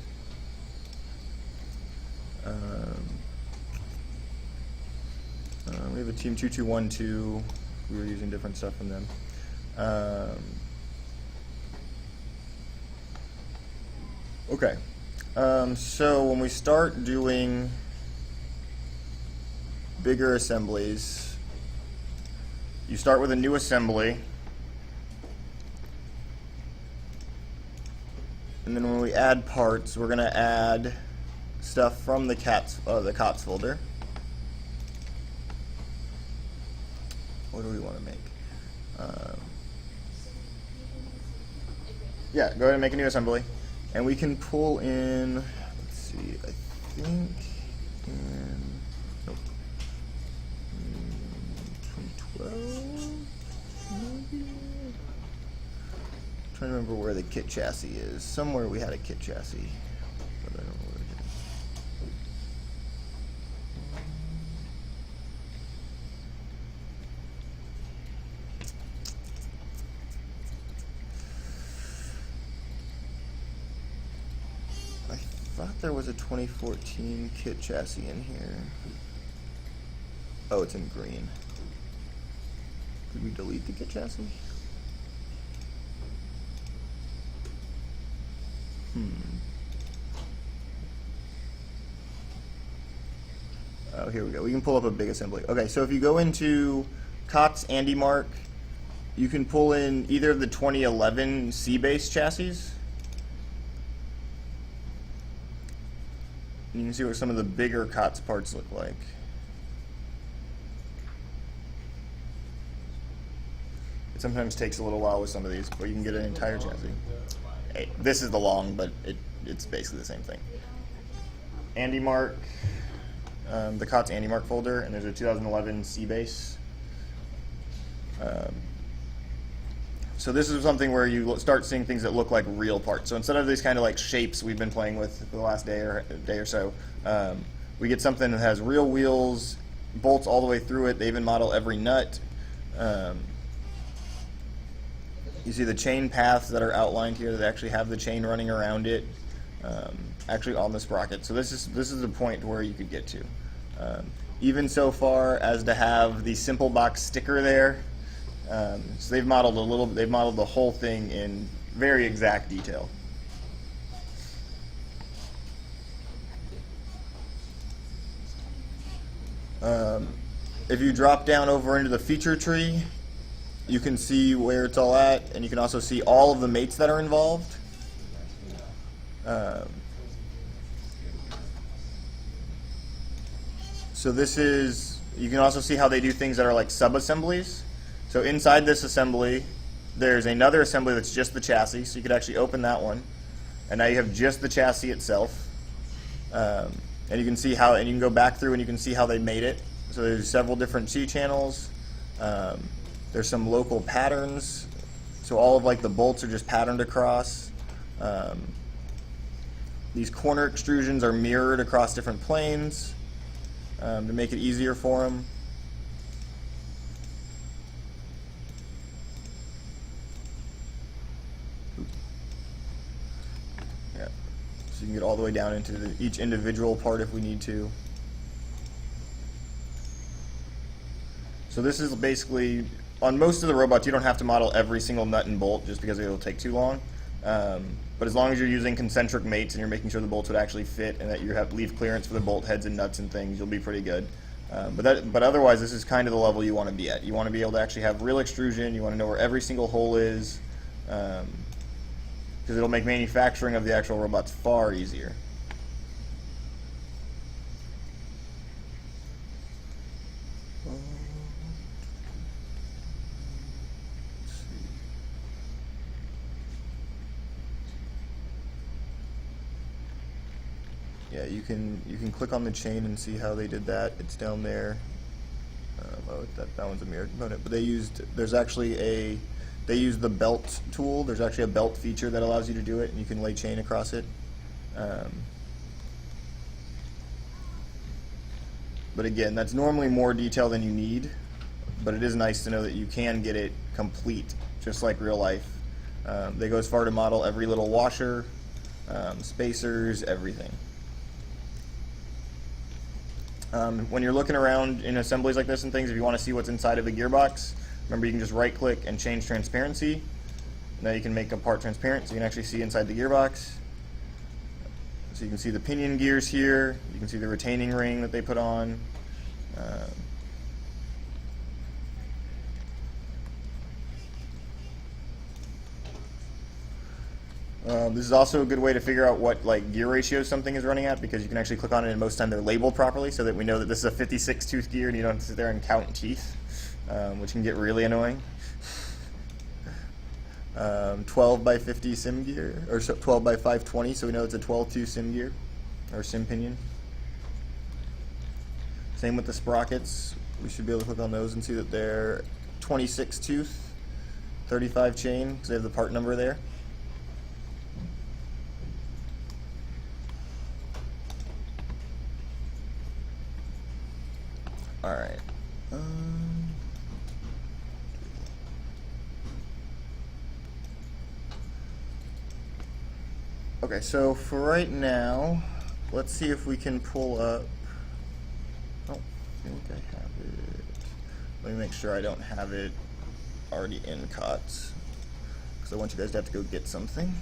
We have a team 2212. We were using different stuff from them. Okay, so when we start doing bigger assemblies, you start with a new assembly, and then when we add parts, we're going to add stuff from the COTS folder. What do we want to make? Yeah, go ahead and make a new assembly, and we can pull in, let's see, I think in, nope, 2012, maybe? I'm trying to remember where the kit chassis is. Somewhere we had a kit chassis, but I don't know where it is. I thought there was a 2014 kit chassis in here. Oh, it's in green. Did we delete the kit chassis? Oh, here we go. We can pull up a big assembly. Okay, so if you go into COTS AndyMark, you can pull in either of the 2011 C-base chassis. You can see what some of the bigger COTS parts look like. It sometimes takes a little while with some of these, but you can get an entire chassis. Hey, this is the long, but it's basically the same thing. AndyMark, the COTS AndyMark folder, and there's a 2011 C-base. So this is something where you start seeing things that look like real parts. So instead of these kind of like shapes we've been playing with for the last day or so, we get something that has real wheels, bolts all the way through it. They even model every nut. You see the chain paths that are outlined here that actually have the chain running around it, actually on the sprocket. So this is the point where you could get to. Even so far as to have the simple box sticker there. So they've modeled the whole thing in very exact detail. If you drop down over into the feature tree, you can see where it's all at, and you can also see all of the mates that are involved. So this is, you can also see how they do things that are like sub-assemblies. So inside this assembly, there's another assembly that's just the chassis, so you could actually open that one. And now you have just the chassis itself. And you can see how, and you can go back through and you can see how they made it. So there's several different C channels. There's some local patterns. So all of like the bolts are just patterned across. These corner extrusions are mirrored across different planes to make it easier for them. Yeah. So you can get all the way down into each individual part if we need to. So this is basically, on most of the robots, you don't have to model every single nut and bolt just because it'll take too long. But as long as you're using concentric mates and you're making sure the bolts would actually fit and that you leave clearance for the bolt heads and nuts and things, you'll be pretty good. But otherwise, this is kind of the level you want to be at. You want to be able to actually have real extrusion. You want to know where every single hole is, because it'll make manufacturing of the actual robots far easier. Yeah, you can click on the chain and see how they did that. It's down there. Oh, that one's a mirror component. But they used the belt tool. There's actually a belt feature that allows you to do it, and you can lay chain across it. But again, that's normally more detail than you need. But it is nice to know that you can get it complete, just like real life. They go as far to model every little washer, spacers, everything. When you're looking around in assemblies like this and things, if you want to see what's inside of the gearbox, remember you can just right click and change transparency. Now you can make a part transparent so you can actually see inside the gearbox. So you can see the pinion gears here, you can see the retaining ring that they put on. This is also a good way to figure out what like gear ratio something is running at, because you can actually click on it and most of the time they're labeled properly so that we know that this is a 56 tooth gear and you don't have to sit there and count teeth, which can get really annoying. 12 by 50 sim gear, or 12 by 520, so we know it's a 12-2 sim gear, or sim pinion. Same with the sprockets. We should be able to click on those and see that they're 26 tooth, 35 chain, because they have the part number there. All right. Okay, so for right now, let's see if we can pull up. Oh, I think I have it. Let me make sure I don't have it already in COTS, because I want you guys to have to go get something.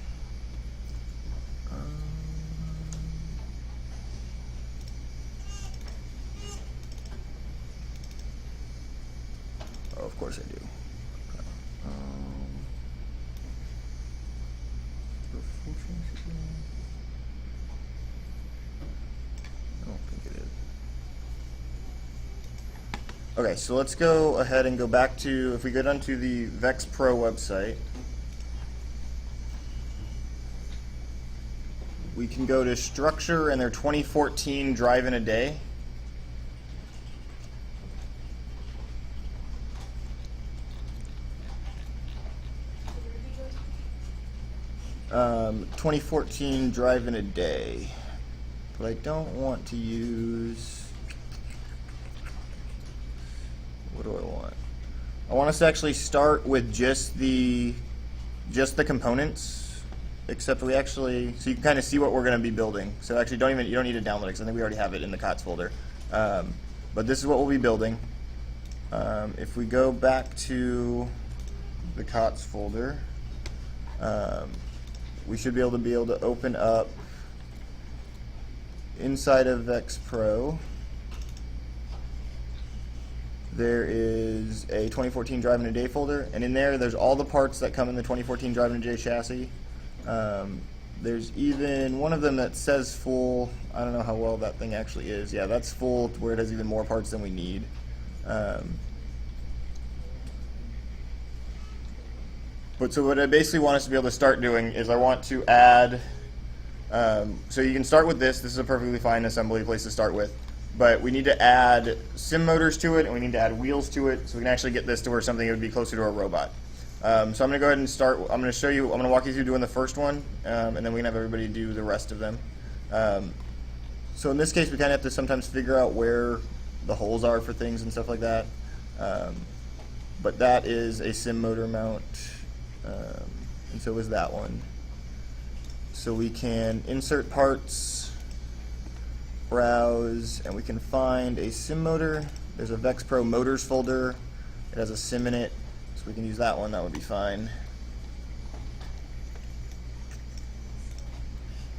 Oh, of course I do. I don't think it is. Okay, so let's go ahead and go back to, if we go down to the Vex Pro website, we can go to Structure and their 2014 Drive in a Day. 2014 Drive in a Day, but I don't want to use, what do I want? I want us to actually start with just the components, except we actually, so you can kind of see what we're going to be building. So actually you don't need to download it, because I think we already have it in the COTS folder. But this is what we'll be building. If we go back to the COTS folder, we should be able to open up inside of Vex Pro. There is a 2014 Drive in a Day folder, and in there's all the parts that come in the 2014 Drive in a Day chassis. There's even one of them that says full. I don't know how well that thing actually is. Yeah, that's full, where it has even more parts than we need. But so what I basically want us to be able to start doing is I want to add, so you can start with this. This is a perfectly fine assembly place to start with. but we need to add sim motors to it, and we need to add wheels to it, so we can actually get this to where something would be closer to a robot. So I'm going to go ahead and start. I'm going to show you. I'm going to walk you through doing the first one, and then we can have everybody do the rest of them. So in this case, we kind of have to sometimes figure out where the holes are for things and stuff like that. But that is a sim motor mount, and so is that one. So we can insert parts, browse, and we can find a sim motor. There's a VexPro motors folder. It has a sim in it, so we can use that one. That would be fine.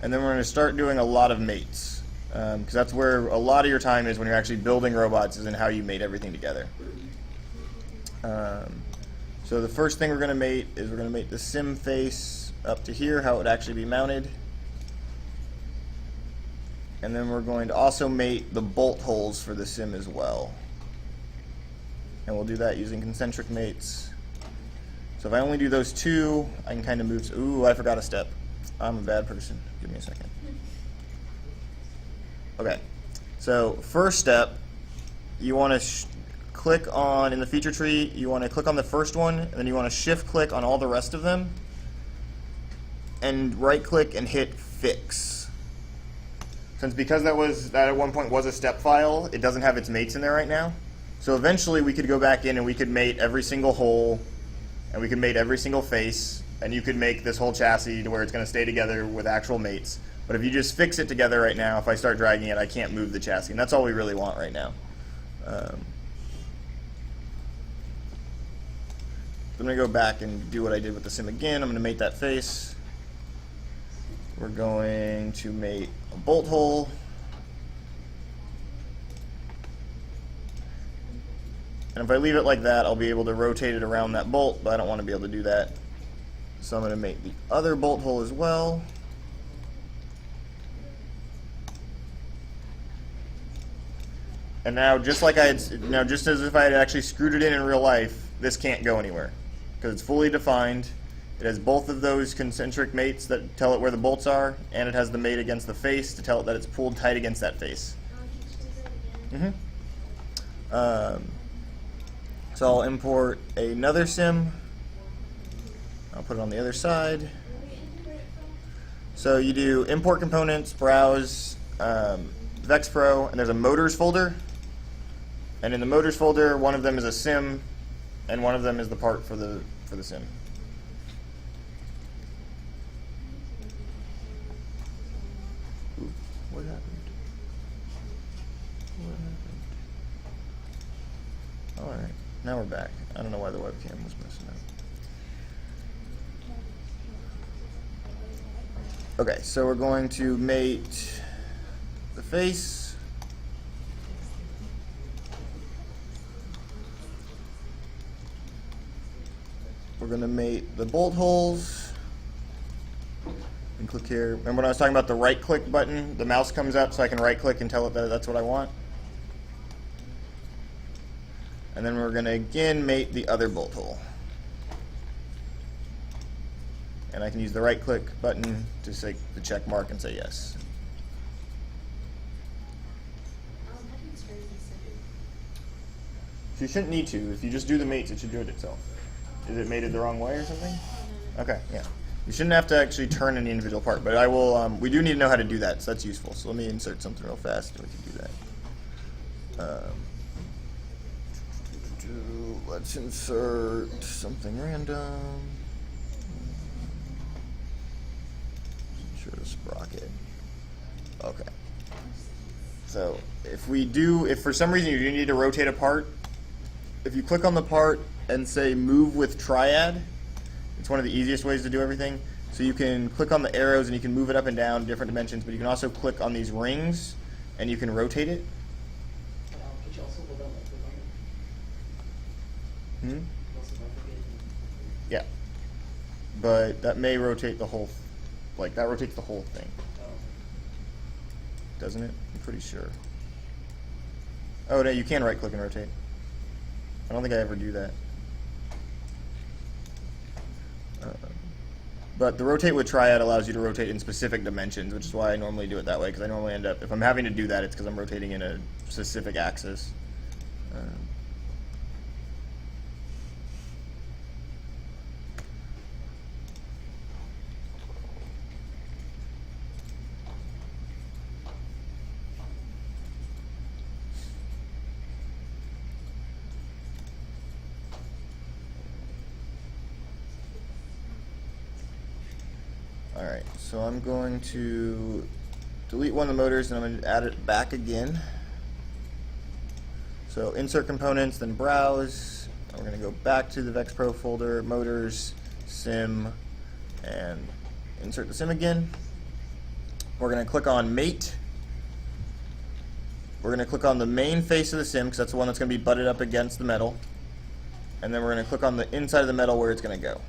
And then we're going to start doing a lot of mates, because that's where a lot of your time is when you're actually building robots, is in how you mate everything together. So the first thing we're going to mate is we're going to mate the sim face up to here, how it would actually be mounted. And then we're going to also mate the bolt holes for the sim as well. And we'll do that using concentric mates. So if I only do those two, I can kind of move. Ooh, I forgot a step. I'm a bad person. Give me a second. Okay, so first step, you want to click on, in the feature tree, you want to click on the first one, and then you want to shift click on all the rest of them, and right click and hit fix. Because that at one point was a step file, it doesn't have its mates in there right now. So eventually we could go back in and we could mate every single hole, and we could mate every single face, and you could make this whole chassis to where it's going to stay together with actual mates. But if you just fix it together right now, if I start dragging it, I can't move the chassis, and that's all we really want right now. I'm going to go back and do what I did with the sim again. I'm going to mate that face. We're going to mate a bolt hole. And if I leave it like that, I'll be able to rotate it around that bolt, but I don't want to be able to do that. So I'm going to mate the other bolt hole as well. And now, just as if I had actually screwed it in real life, this can't go anywhere because it's fully defined. It has both of those concentric mates that tell it where the bolts are, and it has the mate against the face to tell it that it's pulled tight against that face. So I'll import another sim. I'll put it on the other side. So you do import components, browse, VexPro, and there's a motors folder. And in the motors folder, one of them is a sim, and one of them is the part for the sim. Ooh, what happened? All right, now we're back. I don't know why the webcam was messing up. Okay, so we're going to mate the face. We're going to mate the bolt holes. And click here. Remember when I was talking about the right click button? The mouse comes up so I can right click and tell it that that's what I want. And then we're going to again mate the other bolt hole. And I can use the right click button to say the check mark and say yes. So you shouldn't need to. If you just do the mates, it should do it itself. Is it mated the wrong way or something? Okay, yeah. You shouldn't have to actually turn any individual part, but I will. We do need to know how to do that, so that's useful. So let me insert something real fast, and we can do that. Let's insert something random. Insert a sprocket. Okay. So if for some reason you do need to rotate a part, if you click on the part and say move with triad, it's one of the easiest ways to do everything. So you can click on the arrows and you can move it up and down different dimensions, but you can also click on these rings and you can rotate it. Could you also hold on like the line? Yeah. But that may rotate the whole, that rotates the whole thing. Doesn't it? I'm pretty sure. Oh, no, you can right click and rotate. I don't think I ever do that. But the rotate with triad allows you to rotate in specific dimensions, which is why I normally do it that way, because I normally end up, if I'm having to do that, it's because I'm rotating in a specific axis. Alright, so I'm going to delete one of the motors and I'm going to add it back again. So insert components, then browse. We're going to go back to the VexPro folder, motors, sim, and insert the sim again. We're going to click on mate. We're going to click on the main face of the sim because that's the one that's going to be butted up against the metal. And then we're going to click on the inside of the metal where it's going to go.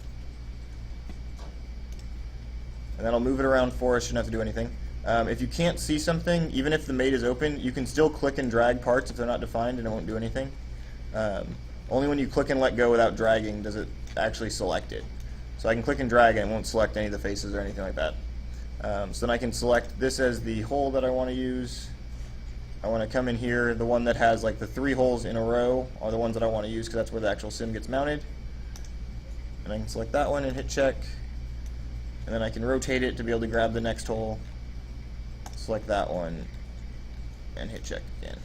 And that'll move it around for us, shouldn't have to do anything. If you can't see something, even if the mate is open, you can still click and drag parts if they're not defined and it won't do anything. Only when you click and let go without dragging does it actually select it. So I can click and drag and it won't select any of the faces or anything like that. So then I can select this as the hole that I want to use. I want to come in here, the one that has like the 3 holes in a row are the ones that I want to use because that's where the actual sim gets mounted. And I can select that one and hit check. And then I can rotate it to be able to grab the next hole, select that one, and hit check again.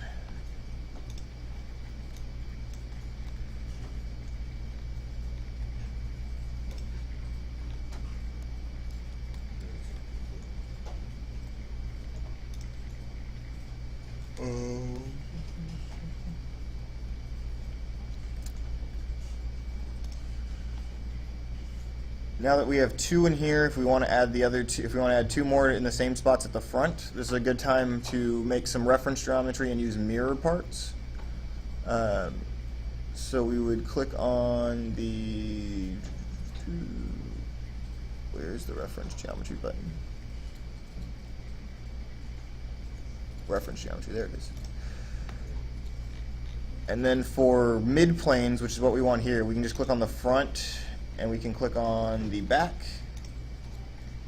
Now that we have 2 in here, if we want to add the other 2, if we want to add 2 more in the same spots at the front, this is a good time to make some reference geometry and use mirror parts. So we would click on the, where's the reference geometry button? Reference geometry, there it is. And then for mid planes, which is what we want here, we can just click on the front and we can click on the back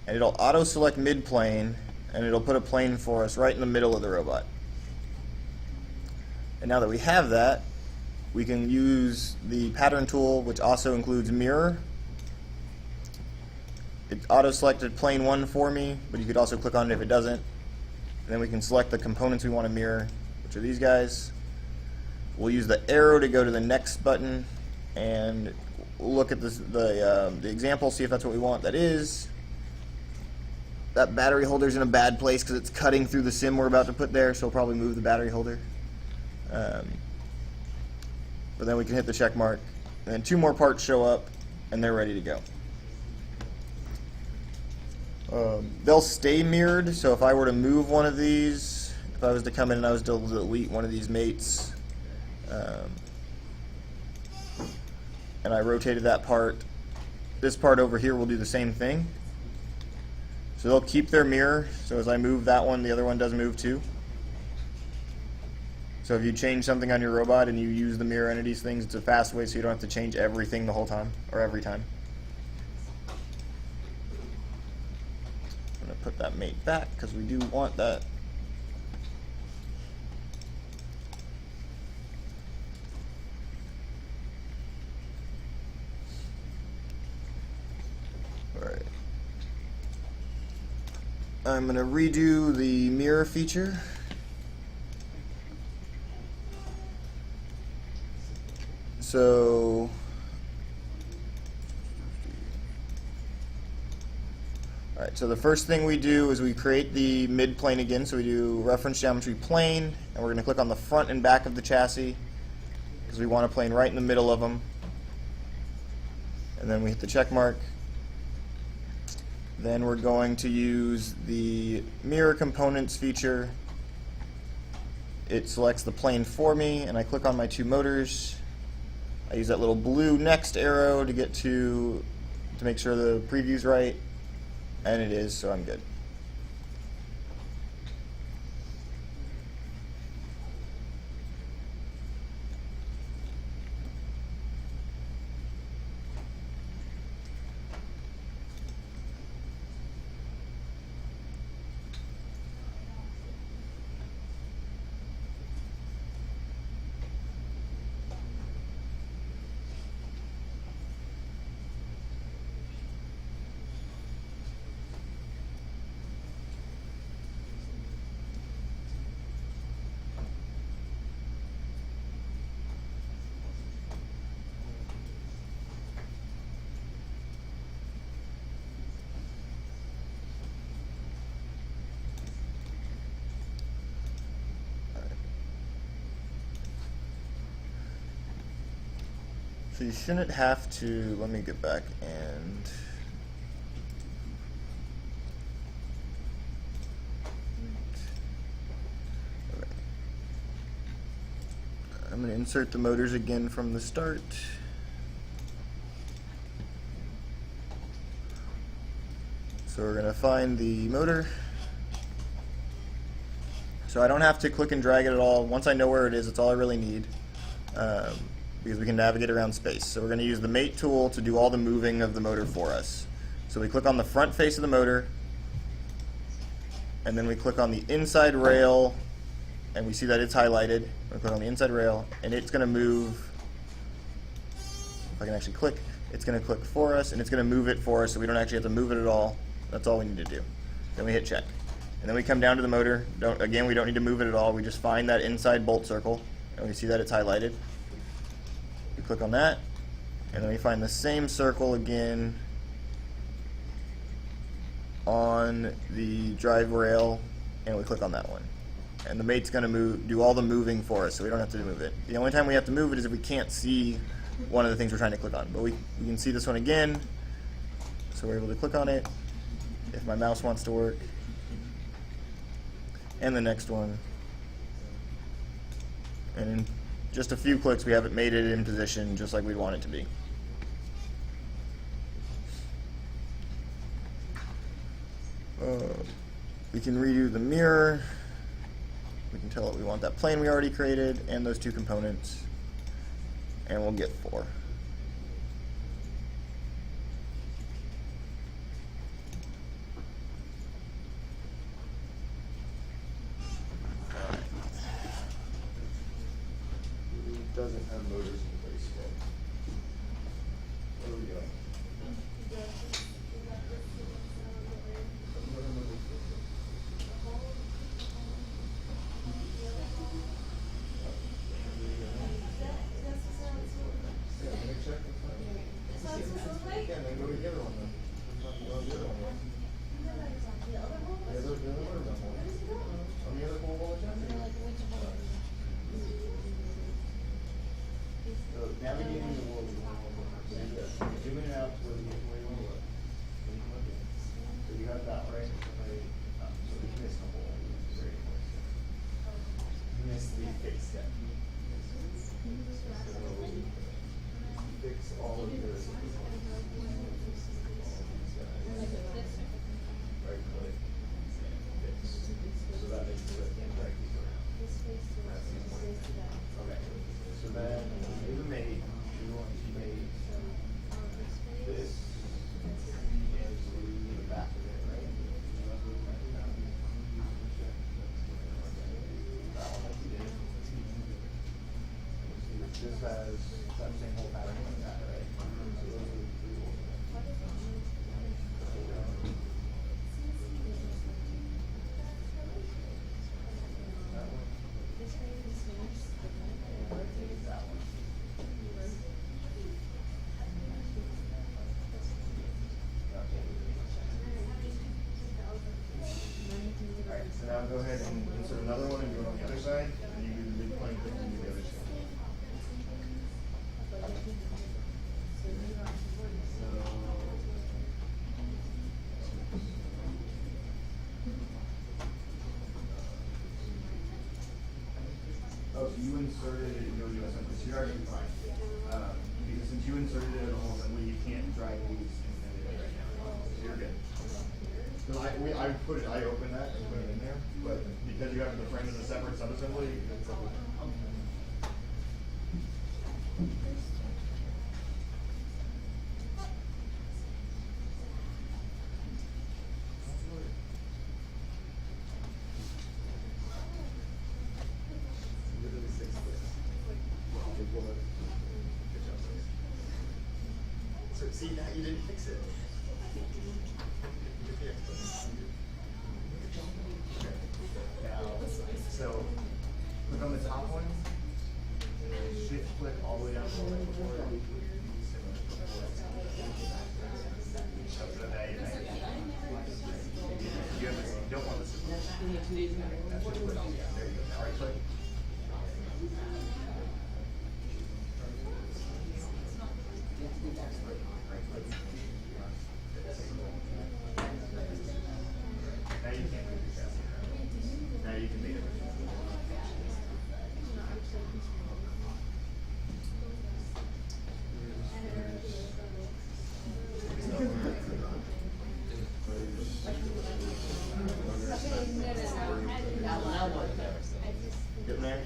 and it'll auto select mid plane and it'll put a plane for us right in the middle of the robot. And now that we have that, we can use the pattern tool, which also includes mirror. It auto selected plane 1 for me, but you could also click on it if it doesn't. And then we can select the components we want to mirror, which are these guys. We'll use the arrow to go to the next button and we'll look at this, the example, see if that's what we want. That is. That battery holder's in a bad place because it's cutting through the sim we're about to put there, so we'll probably move the battery holder. But then we can hit the check mark, and then 2 more parts show up, and they're ready to go. They'll stay mirrored, so if I were to move one of these, if I was to come in and I was to delete one of these mates, and I rotated that part, this part over here will do the same thing. So they'll keep their mirror, so as I move that one, the other one does move too. So if you change something on your robot and you use the mirror entities things, it's a fast way so you don't have to change everything the whole time, or every time. I'm going to put that mate back because we do want that. Alright. I'm going to redo the mirror feature. So, alright, so the first thing we do is we create the mid plane again. So we do reference geometry plane, and we're going to click on the front and back of the chassis because we want a plane right in the middle of them. And then we hit the check mark. Then we're going to use the mirror components feature. It selects the plane for me, and I click on my 2 motors. I use that little blue next arrow to get to make sure the preview's right, and it is, so I'm good. So you shouldn't have to, let me get back and okay. I'm going to insert the motors again from the start. So we're going to find the motor. So I don't have to click and drag it at all. Once I know where it is, it's all I really need, because we can navigate around space. So we're going to use the mate tool to do all the moving of the motor for us. So we click on the front face of the motor, and then we click on the inside rail, and we see that it's highlighted. We click on the inside rail, and it's going to move. If I can actually click, it's going to click for us, and it's going to move it for us, so we don't actually have to move it at all. That's all we need to do. Then we hit check. And then we come down to the motor. Again, we don't need to move it at all. We just find that inside bolt circle, and we see that it's highlighted. We click on that, and then we find the same circle again on the drive rail, and we click on that one. And the mate's going to do all the moving for us, so we don't have to move it. The only time we have to move it is if we can't see one of the things we're trying to click on. But we can see this one again, so we're able to click on it if my mouse wants to work. And the next one. And in just a few clicks, we have it mated in position just like we want it to be. We can redo the mirror. We can tell it we want that plane we already created and those two components. And we'll get 4. Doesn't have motors in place yet. What are we doing? Yeah, then go to the other one then. Go to the other one then. The other one. On the other pole wall, so navigating the world is one more. Zoom in and out to where you want to look. So you have that right. So we missed the whole. Very close. You missed the fix step. So fix all of your. Right click. Fix. So that makes it right keep around. That's the point. Okay. So then you made this into the back of it, right? That one like you did. This has that same whole pattern like that, right? So those are the 3 holes. That one. That one. Alright, so now go ahead and insert another one and do it on the other side, and you do the big plane click and do the other side. Oh, so you inserted it, you're doing something, so you're already fine. Because since you inserted it in a whole assembly, you can't drag these independently right now. So you're good. Because I opened that and put it in there, but because you have the frame as a separate subassembly, it's okay. Literally 6 clicks. So see, now you didn't fix it. Now, so click on the top one, shift click all the way down to the right before it. You don't want this. There you go. Now right click. Getting there?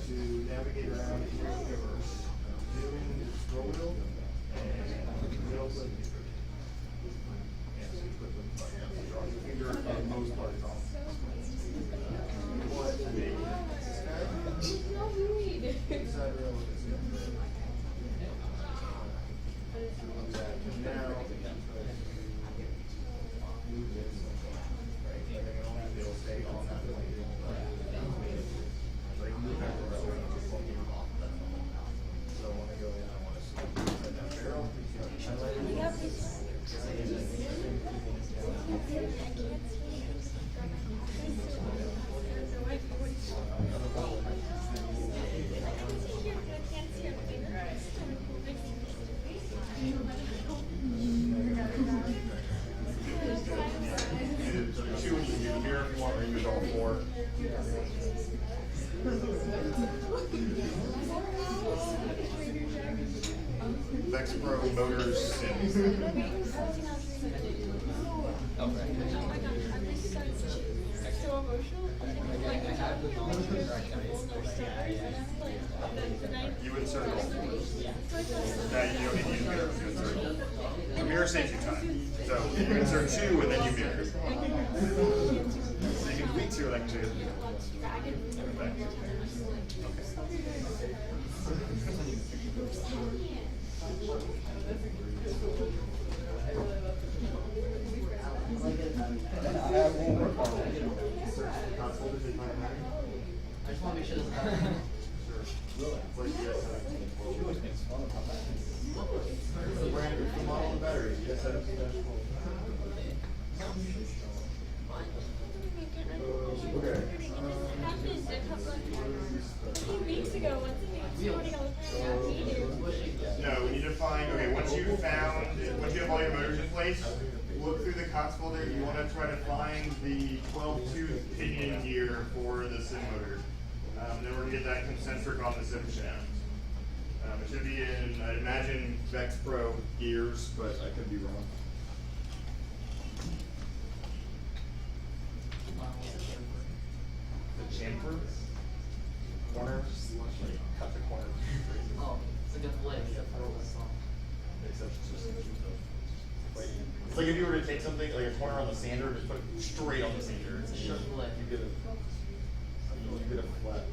To navigate around here, we're doing the scroll wheel and middle click. Yeah, so you put the draw your finger on most parts off. What inside rail is now move this, right? And then it'll stay on that way. Like move that around. So when I go in, I want to see that barrel. Two, you can do here if you want, or you can do all four. Vex Pro motors Sims. Oh, right. So emotional. I have the knowledge of You insert all. Now you don't need to use mirror, you insert all. The mirror saves you time. So you insert two and then you mirror. So you can delete two and I can show you. I just wanna make sure this is The brand, the model of the battery, yes, that is. Okay. Happened a couple of few weeks ago. Once a morning, I was very No, we need to find, okay, once you have all your motors in place, look through the COTS folder. You want to try to find the 12-tooth pinion gear for the sim motor. Then we're going to get that concentric on the sim shaft. It should be in, I imagine, Vex Pro gears, but I could be wrong. The chamfer? Corner? Like, cut the corner. Oh, it's a good play. It's like if you were to take something, like a corner on the sander, just put it straight on the sander. It's a sharp play. You get a flat.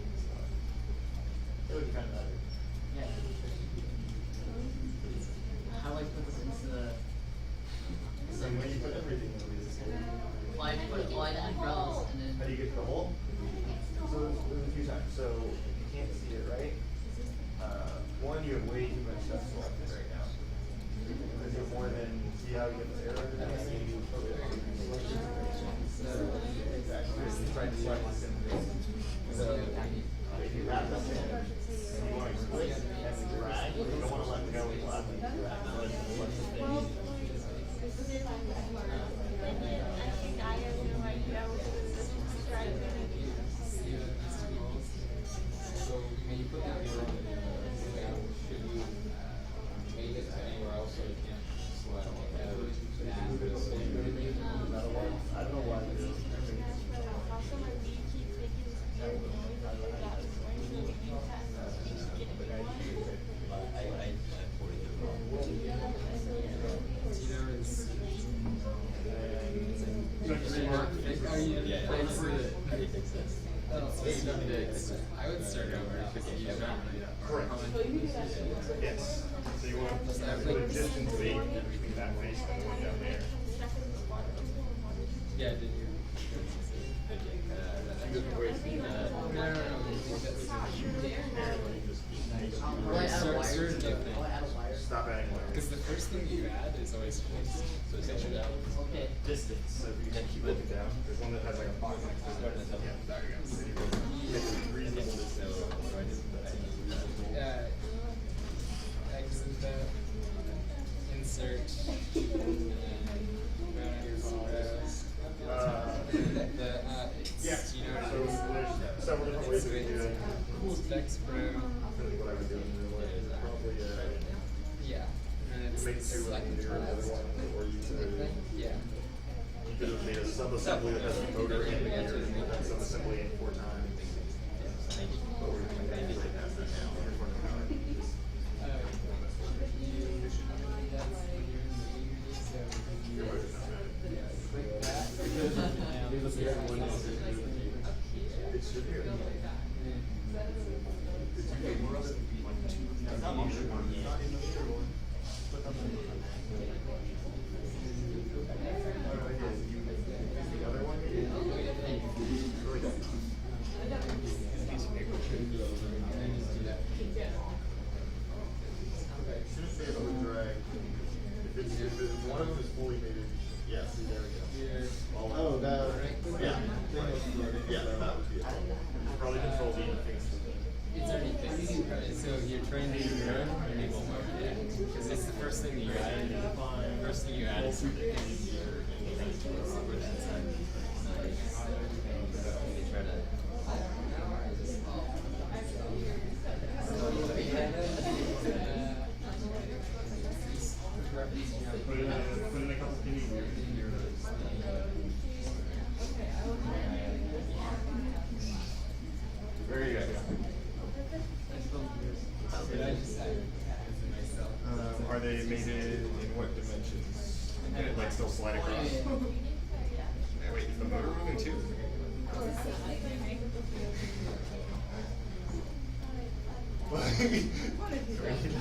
It would kind of matter. Yeah. How do I put this into the? So when you put everything in the Well, I put it like umbrellas and then. how do you get to the hole? So there's a few times. So if you can't see it right, one, you have way too much stuff selected right now. Because you have more than, see how you get this error? Exactly. Try to select the sim. So if you have this in, and you want to click and drag, you don't want to let go and left and drag. So when you put that mirror on the layout, should you make it anywhere else so you can't slide on it? I don't know why they do. I ported it wrong. Either it's. Are you Yeah, Wait for it. how do you fix this? I would start over because you don't really. Correct. Yes. So you want to put a distance weight between that face and the one down there. Yeah, did you? Stop adding wires. Because the first thing you add is always fixed, so it should add. Okay. distance, so if you can keep looking down, there's one that has like a box next to it. Yeah, there you go. So you make it reasonable distance. Exit that, insert, Yeah, you know so what it is. there's several different ways we can do it. Specs Pro, I think what I would do in real life is probably yeah, and it's make two and then do another one, or you could, yeah. you could have made a sub-assembly that has a motor in the gear, and then sub-assembly in 4 times. But we're doing that right past that now. Here's one of the Your motor's not bad. It's your gear. It's your gear. The other one, really don't. Shouldn't be able to drag. If one of them is fully mated, yeah, see, there we go. Oh, that. Yeah. Yeah, that would be it. Probably control V and fix it. It's already fixed. So you're trying to do your own, yeah, because it's the first thing that you add. First thing you add is something. Over that side. They try to. Put in a couple pennies here. There you go. Are they mated in what dimensions? Can it like still slide across? Hey, wait, is the motor moving too?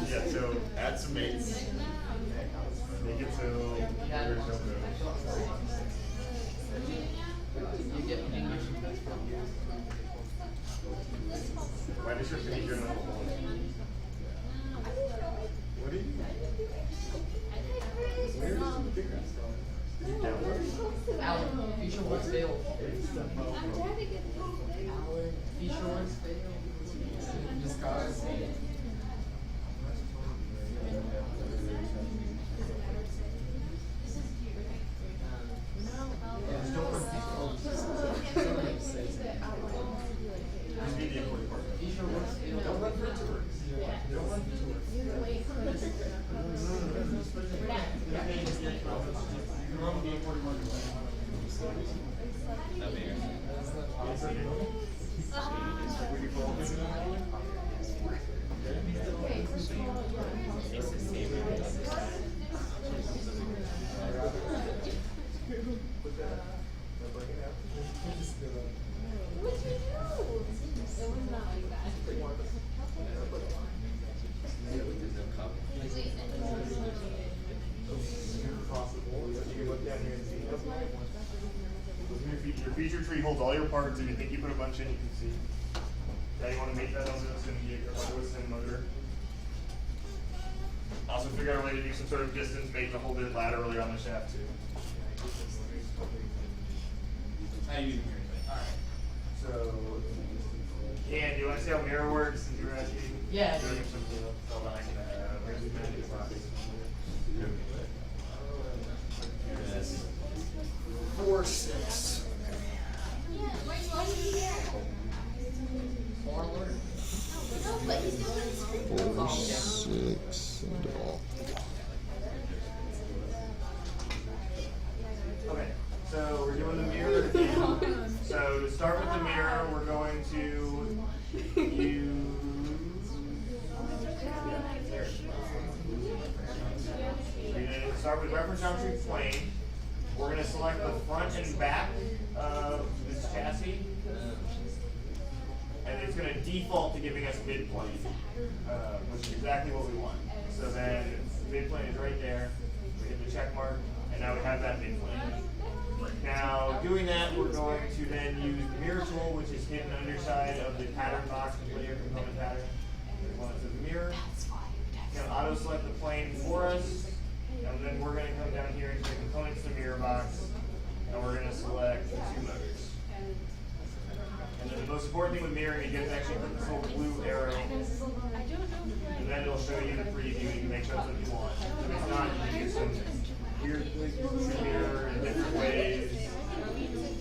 Yeah, so add some mates. Make it so motors don't move. Why does your finger not hold? What do you do? Where is the bigger from? Is it downward? Alan, feature once failed. I'm trying to get the whole thing. Alan, feature once failed. Just cause. Just need the important part. Feature once failed. Don't run for it to work. Don't run for it to work. That'd be good. What'd you do? It was not like that. Possible. You can look down here and see. Your feature tree holds all your parts. If you think you put a bunch in, you can see. Now you want to make that onto a sim motor. Also figure out a way to do some sort of distance mate to hold it laterally on the shaft too. How you using here? Alright. So, Ian, do you want to see how mirror works? Since you were asking? Yeah. Hold on, I can, where's the magic box? Yes. 4, 6. Yeah, why you want to be here? Forward. No, but he's still on the screen. 6 and all. Okay, so we're doing the mirror again. So to start with the mirror, we're going to use. We're going to start with reference geometry plane. We're going to select the front and back of this chassis. And it's going to default to giving us midplane, which is exactly what we want. So then midplane is right there. We hit the check mark, and now we have that midplane. Now, doing that, we're going to then use the mirror tool, which is hidden underside of the pattern box, the linear component pattern. There's one that says mirror. It's going to auto select the plane for us, and then we're going to come down here into the components to mirror box, and we're gonna select the 2 motors. And then the most important thing with mirroring, you get to actually put this little blue arrow, and then it'll show you the preview. You can make sure that's what you want. If it's not, you can use some weird things to mirror in different ways.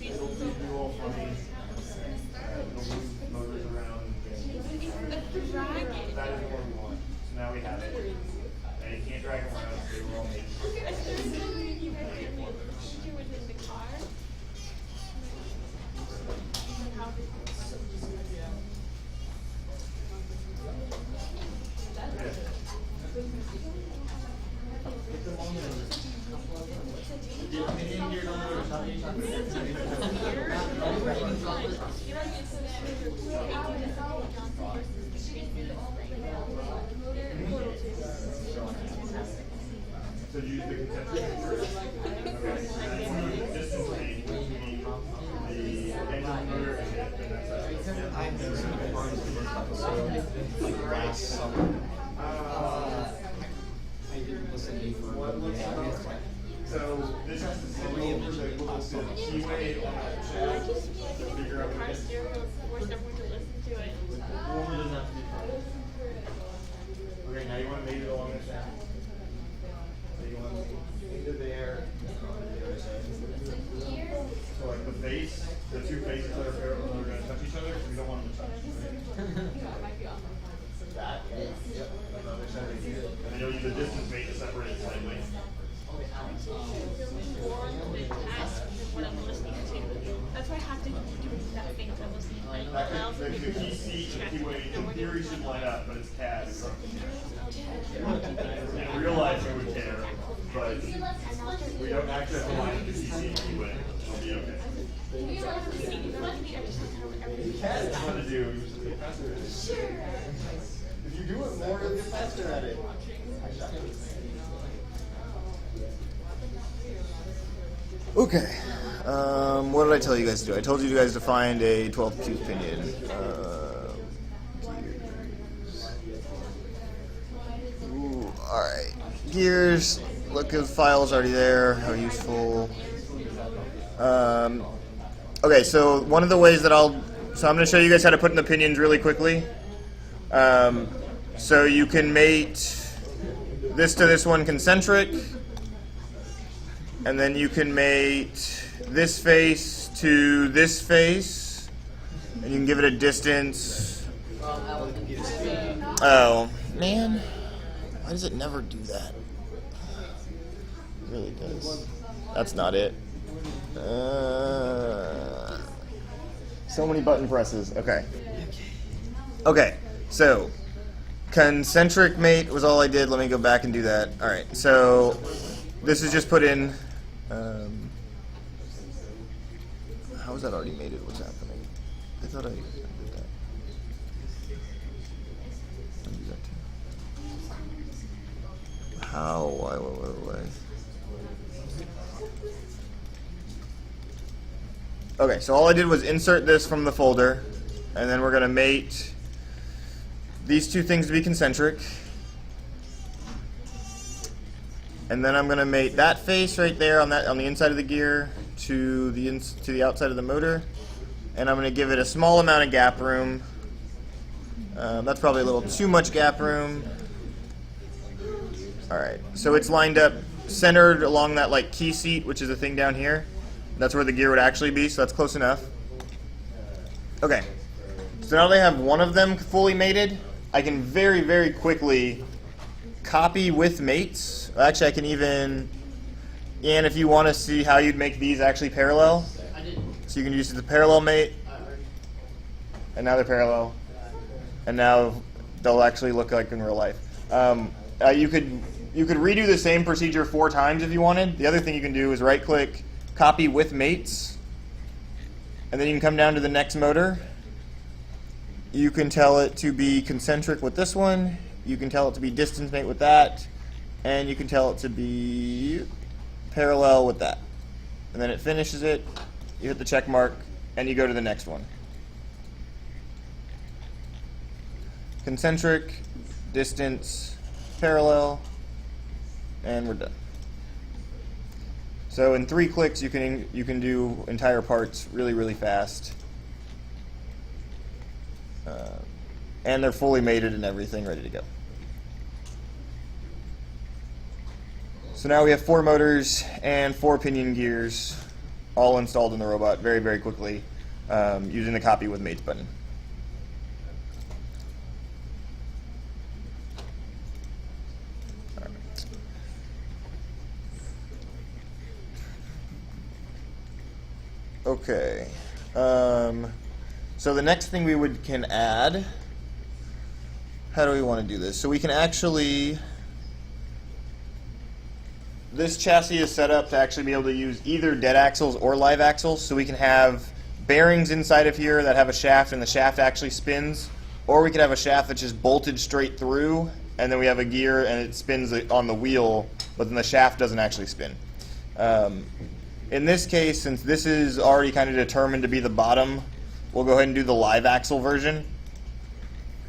It'll be all funny. It'll move motors around. That is what we want. So now we have it. And you can't drag them around, so they were all made. So you use the concentric first. Okay. And then you use the distance range between the engine motor and that side. I know some of the parts of this episode, like last summer. I didn't listen to you for So this has to sit over the keyway on that shaft to figure out what it is. Woman doesn't have to be part. Okay, now you want to mate it along the shaft. So you want into there. So like the face, the 2 faces that are parallel are going to touch each other, so we don't want them to touch. Right? That? Yep. Another side right here. And then you'll use a distance mate to separate it slightly. That's why I have to do that thing that I'm listening to. That could, the key seat and the keyway in theory should line up, but it's CAD. In real life, we would care, but we don't actually have to line up the key seat and keyway. It'll be okay. CAD is fun to do. You just get faster at it. If you do it more, you'll get faster at it. Okay. What did I tell you guys to do? I told you guys to find a 12th tooth pinion. Ooh, alright. Gears. Look at the files already there. How useful. Okay, so one of the ways that I'm going to show you guys how to put in the pinions really quickly. So you can mate this to this one concentric. And then you can mate this face to this face, and you can give it a distance. Oh, man. Why does it never do that? It really does. That's not it. So many button presses. Okay. Okay, so concentric mate was all I did. Let me go back and do that. All right, so this is just put in. How is that already mated? What's happening? I thought I did that. I'll do that too. How? Why? Okay, so all I did was insert this from the folder, and then we're going to mate these 2 things to be concentric. And then I'm going to mate that face right there on the inside of the gear to the outside of the motor, and I'm going to give it a small amount of gap room. That's probably a little too much gap room. All right, so it's lined up centered along that like key seat, which is a thing down here. That's where the gear would actually be, so that's close enough. Okay, so now they have one of them fully mated. I can very, very quickly copy with mates. Actually, I can even, and if you want to see how you'd make these actually parallel, so you can use the parallel mate, and now they're parallel, and now they'll actually look like in real life. You could redo the same procedure 4 times if you wanted. The other thing you can do is right-click, copy with mates, and then you can come down to the next motor. You can tell it to be concentric with this one. You can tell it to be distance mate with that, and you can tell it to be parallel with that. And then it finishes it, you hit the check mark, and you go to the next one. Concentric, distance, parallel, and we're done. So in 3 clicks, you can do entire parts really, really fast. And they're fully mated and everything, ready to go. So now we have 4 motors and 4 pinion gears all installed in the robot very, very quickly using the copy with mates button. Okay. So the next thing we can add, how do we want to do this? So we can actually, this chassis is set up to actually be able to use either dead axles or live axles. So we can have bearings inside of here that have a shaft and the shaft actually spins, or we could have a shaft that's just bolted straight through and then we have a gear and it spins on the wheel, but then the shaft doesn't actually spin. In this case, since this is already kind of determined to be the bottom, we'll go ahead and do the live axle version.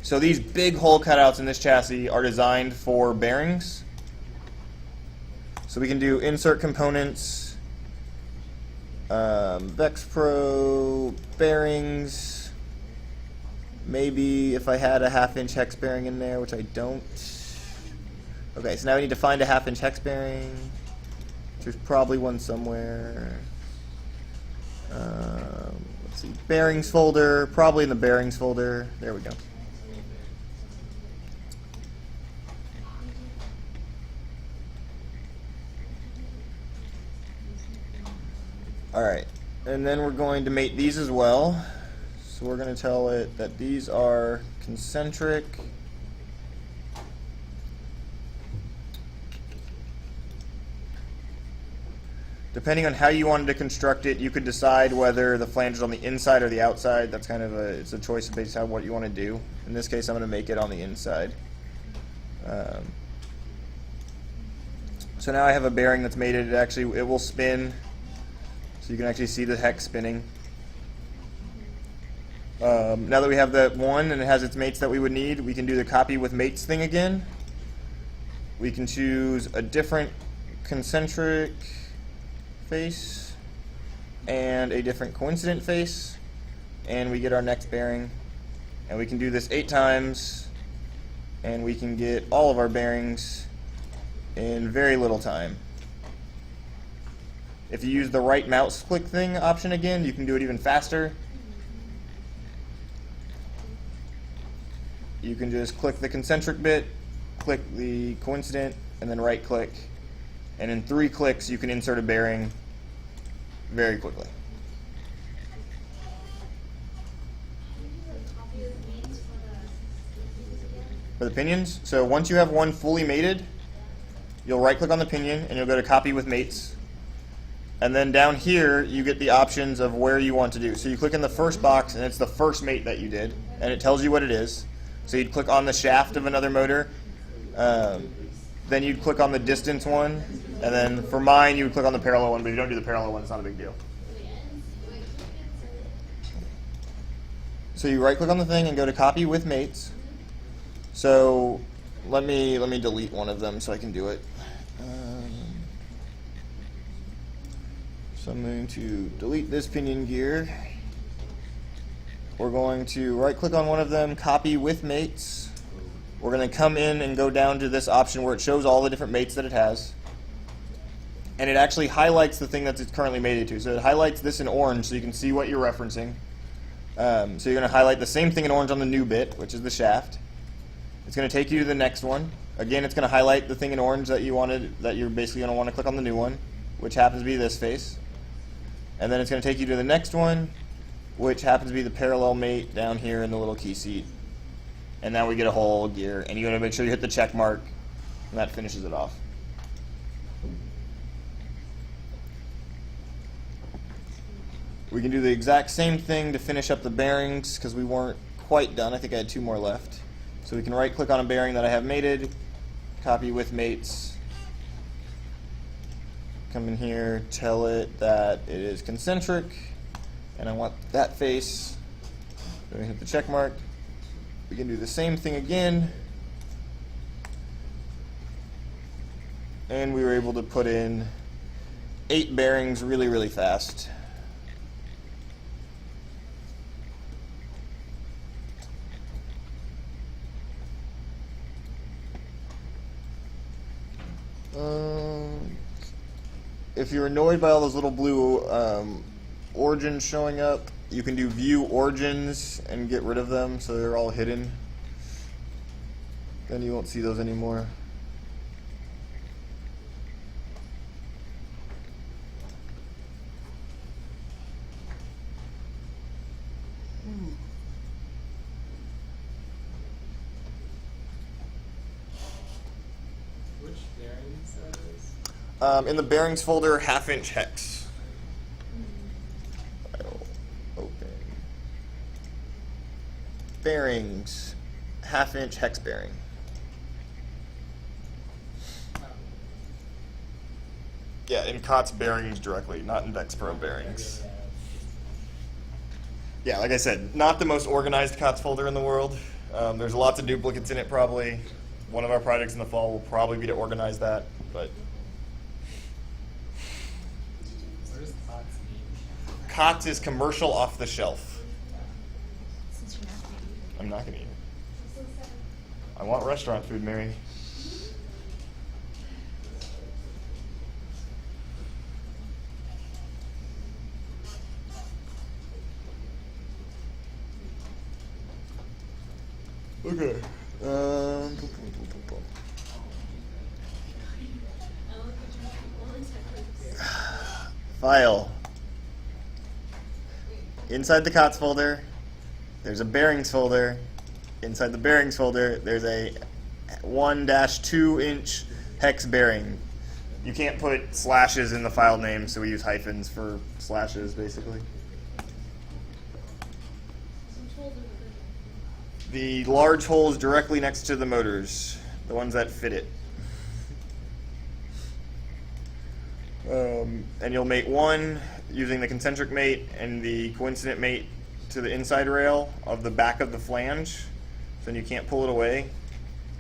So these big hole cutouts in this chassis are designed for bearings. So we can do insert components, VexPro bearings, maybe if I had a 1/2-inch hex bearing in there, which I don't. Okay, so now we need to find a 1/2-inch hex bearing. There's probably one somewhere. Let's see, bearings folder, probably in the bearings folder. There we go. All right, and then we're going to mate these as well. So we're going to tell it that these are concentric. Depending on how you wanted to construct it, you could decide whether the flange is on the inside or the outside. That's kind of it's a choice based on what you want to do. In this case, I'm going to make it on the inside. So now I have a bearing that's mated. It will spin, so you can actually see the hex spinning. Now that we have that one and it has its mates that we would need, we can do the copy with mates thing again. We can choose a different concentric face and a different coincident face, and we get our next bearing, and we can do this 8 times and we can get all of our bearings in very little time. If you use the right mouse click thing option again, you can do it even faster. You can just click the concentric bit, click the coincident, and then right click, and in 3 clicks you can insert a bearing very quickly. For the pinions, so once you have one fully mated, you'll right click on the pinion and you'll go to copy with mates, and then down here you get the options of where you want to do. So you click in the first box and it's the first mate that you did and it tells you what it is. So you'd click on the shaft of another motor, then you'd click on the distance one, and then for mine you would click on the parallel one, but if you don't do the parallel one, it's not a big deal. So you right click on the thing and go to copy with mates. So let me delete one of them so I can do it. So I'm going to delete this pinion gear. We're going to right click on one of them, copy with mates. We're going to come in and go down to this option where it shows all the different mates that it has. And it actually highlights the thing that it's currently mated to. So it highlights this in orange so you can see what you're referencing. So you're going to highlight the same thing in orange on the new bit, which is the shaft. It's going to take you to the next one. Again, it's going to highlight the thing in orange that you wanted, that you're basically going to want to click on the new one, which happens to be this face. And then it's going to take you to the next one, which happens to be the parallel mate down here in the little key seat. And now we get a whole gear, and you want to make sure you hit the check mark, and that finishes it off. We can do the exact same thing to finish up the bearings because we weren't quite done. I think I had 2 more left. So we can right click on a bearing that I have mated, copy with mates, come in here, tell it that it is concentric, and I want that face. So we hit the check mark. We can do the same thing again, and we were able to put in 8 bearings really, really fast. If you're annoyed by all those little blue origins showing up, you can do view origins and get rid of them so they're all hidden. Then you won't see those anymore. Which bearings are those? In the bearings folder, 1/2" hex. File open. Bearings, 1/2" hex bearing. Yeah, in COTS bearings directly, not in Vexpro bearings. Yeah, like I said, not the most organized COTS folder in the world. There's lots of duplicates in it probably. One of our projects in the fall will probably be to organize that, but What does COTS mean? COTS is commercial off the shelf. Since you're not gonna eat. I'm not gonna eat it. I want restaurant food, Mary. Okay. File. Inside the COTS folder, there's a bearings folder. Inside the bearings folder, there's a 1-2" hex bearing. You can't put slashes in the file name, so we use hyphens for slashes, basically. The large holes directly next to the motors, the ones that fit it. And you'll mate one using the concentric mate and the coincident mate to the inside rail of the back of the flange, so then you can't pull it away.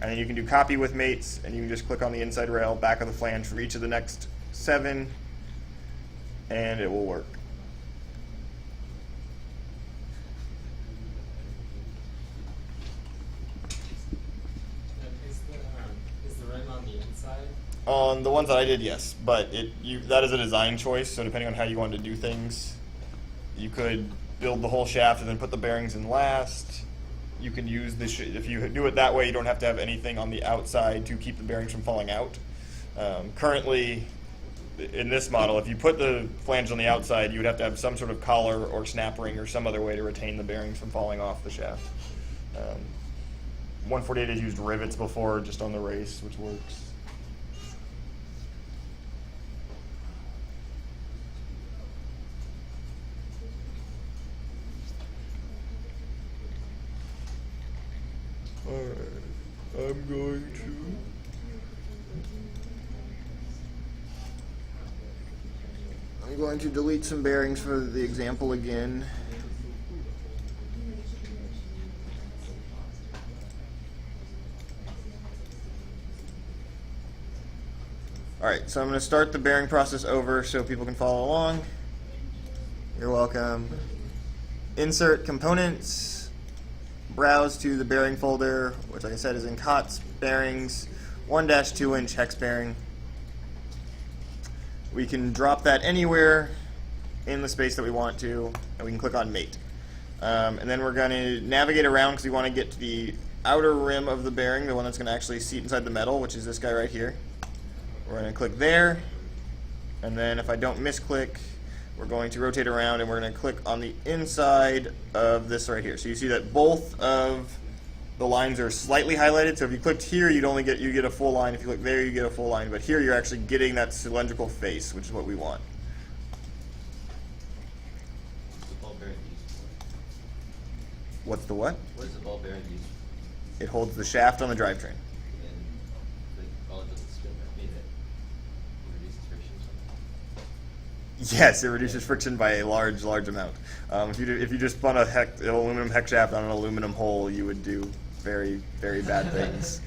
And then you can do copy with mates, and you can just click on the inside rail, back of the flange for each of the next 7, and it will work. Is the rim on the inside? On the ones that I did, yes, but that is a design choice, so depending on how you want to do things, you could build the whole shaft and then put the bearings in last. You can use this, if you do it that way, you don't have to have anything on the outside to keep the bearings from falling out. Currently, in this model, if you put the flange on the outside, you would have to have some sort of collar or snap ring or some other way to retain the bearings from falling off the shaft. 148 has used rivets before, just on the race, which works. Alright, I'm going to delete some bearings for the example again. Alright, so I'm going to start the bearing process over so people can follow along. You're welcome. Insert components. Browse to the bearing folder, which like I said is in COTS bearings, 1-2" hex bearing. We can drop that anywhere in the space that we want to, and we can click on mate. And then we're going to navigate around because we want to get to the outer rim of the bearing, the one that's going to actually seat inside the metal, which is this guy right here. We're going to click there, and then if I don't misclick, we're going to rotate around and we're going to click on the inside of this right here. So you see that both of the lines are slightly highlighted. So if you clicked here, you get a full line. If you click there, you get a full line. But here, you're actually getting that cylindrical face, which is what we want. What's the ball bearing used for? What's the what? What is the ball bearing used for? It holds the shaft on the drivetrain. And the ball doesn't spin, that means it reduces friction or something? Yes, it reduces friction by a large amount. If you just spun an aluminum hex shaft on an aluminum hole, you would do very, very bad things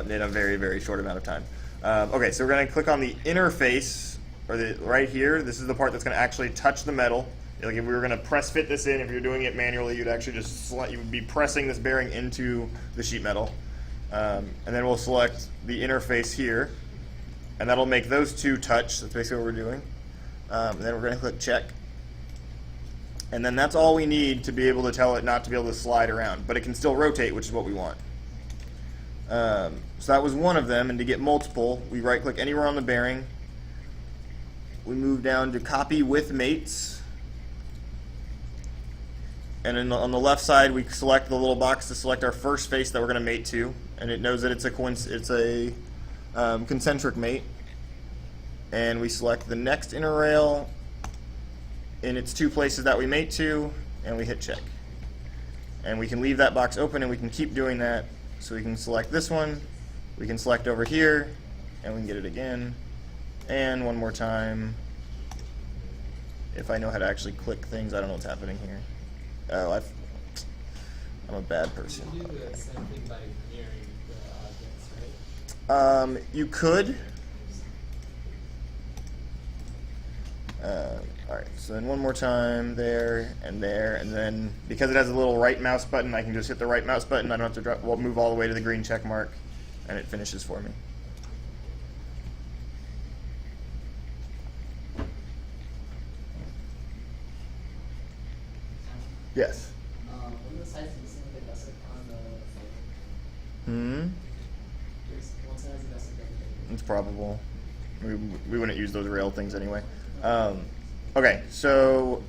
in a very, very short amount of time. Okay, so we're going to click on the inner face or right here, this is the part that's going to actually touch the metal. Like if we were going to press fit this in, if you're doing it manually, you'd actually just you would be pressing this bearing into the sheet metal. And then we'll select the interface here, and that'll make those two touch. That's basically what we're doing. And then we're going to click check. And then that's all we need to be able to tell it not to be able to slide around, but it can still rotate, which is what we want. So that was one of them, and to get multiple, we right click anywhere on the bearing. We move down to copy with mates. And on the left side, we select the little box to select our first face that we're going to mate to, and it knows that it's a concentric mate. And we select the next inner rail in its two places that we mate to, and we hit check. And we can leave that box open, and we can keep doing that. So we can select this one, we can select over here, and we can get it again. And one more time. If I know how to actually click things, I don't know what's happening here. Oh, I'm a bad person. You can do the same thing by mirroring the objects, right? You could. Alright, so then one more time, there, and then because it has a little right mouse button, I can just hit the right mouse button. I don't have to move all the way to the green check mark, and it finishes for me. Yes? One of the sites is the gusset on the There's one side has a gusset everything. It's probable. We wouldn't use those rail things anyway. Okay, so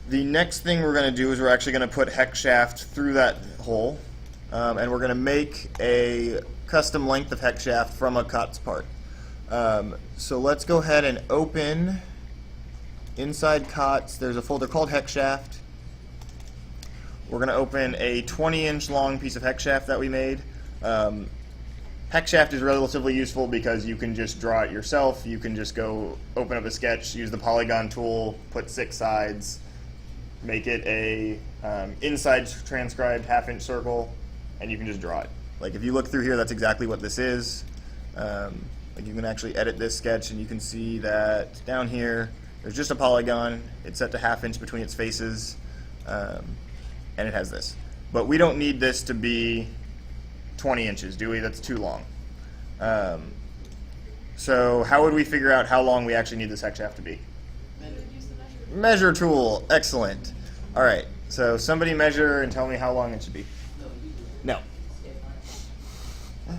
the next thing we're going to do is we're actually going to put hex shaft through that hole, and we're going to make a custom length of hex shaft from a COTS part. So let's go ahead and open inside COTS. There's a folder called hex shaft. We're going to open a 20-inch long piece of hex shaft that we made. Hex shaft is relatively useful because you can just draw it yourself. You can just go open up a sketch, use the polygon tool, put 6 sides, make it a inside transcribed half-inch circle, and you can just draw it. Like if you look through here, that's exactly what this is. Like you can actually edit this sketch, and you can see that down here there's just a polygon. It's set to half-inch between its faces, and it has this. But we don't need this to be 20 inches, do we? That's too long. So how would we figure out how long we actually need this hex shaft to be? Measure tool. Excellent. All right. So somebody measure and tell me how long it should be. No.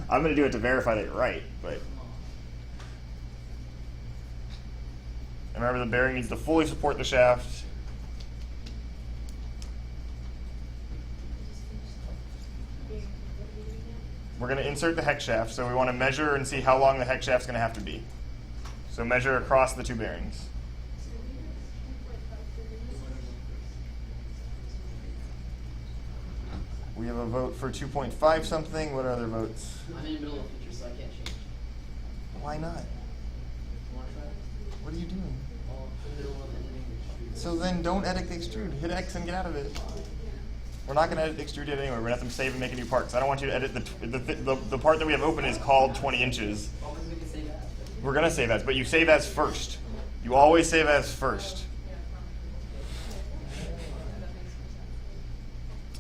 I'm going to do it to verify that you're right, but and remember the bearing needs to fully support the shaft. We're going to insert the hex shaft, so we want to measure and see how long the hex shaft's going to have to be. So measure across the two bearings. We have a vote for 2.5 something. What are other votes? I'm in the middle of a feature, so I can't change. Why not? Want to try? What are you doing? Well, in the middle of editing. So then don't edit the extrude. Hit X and get out of it. We're not going to edit the extrude yet anyway. We're going to have to save and make a new part. So I don't want you to edit the part that we have open is called 20 inches. Well, we can save that. We're going to save as, but you save as first. You always save as first.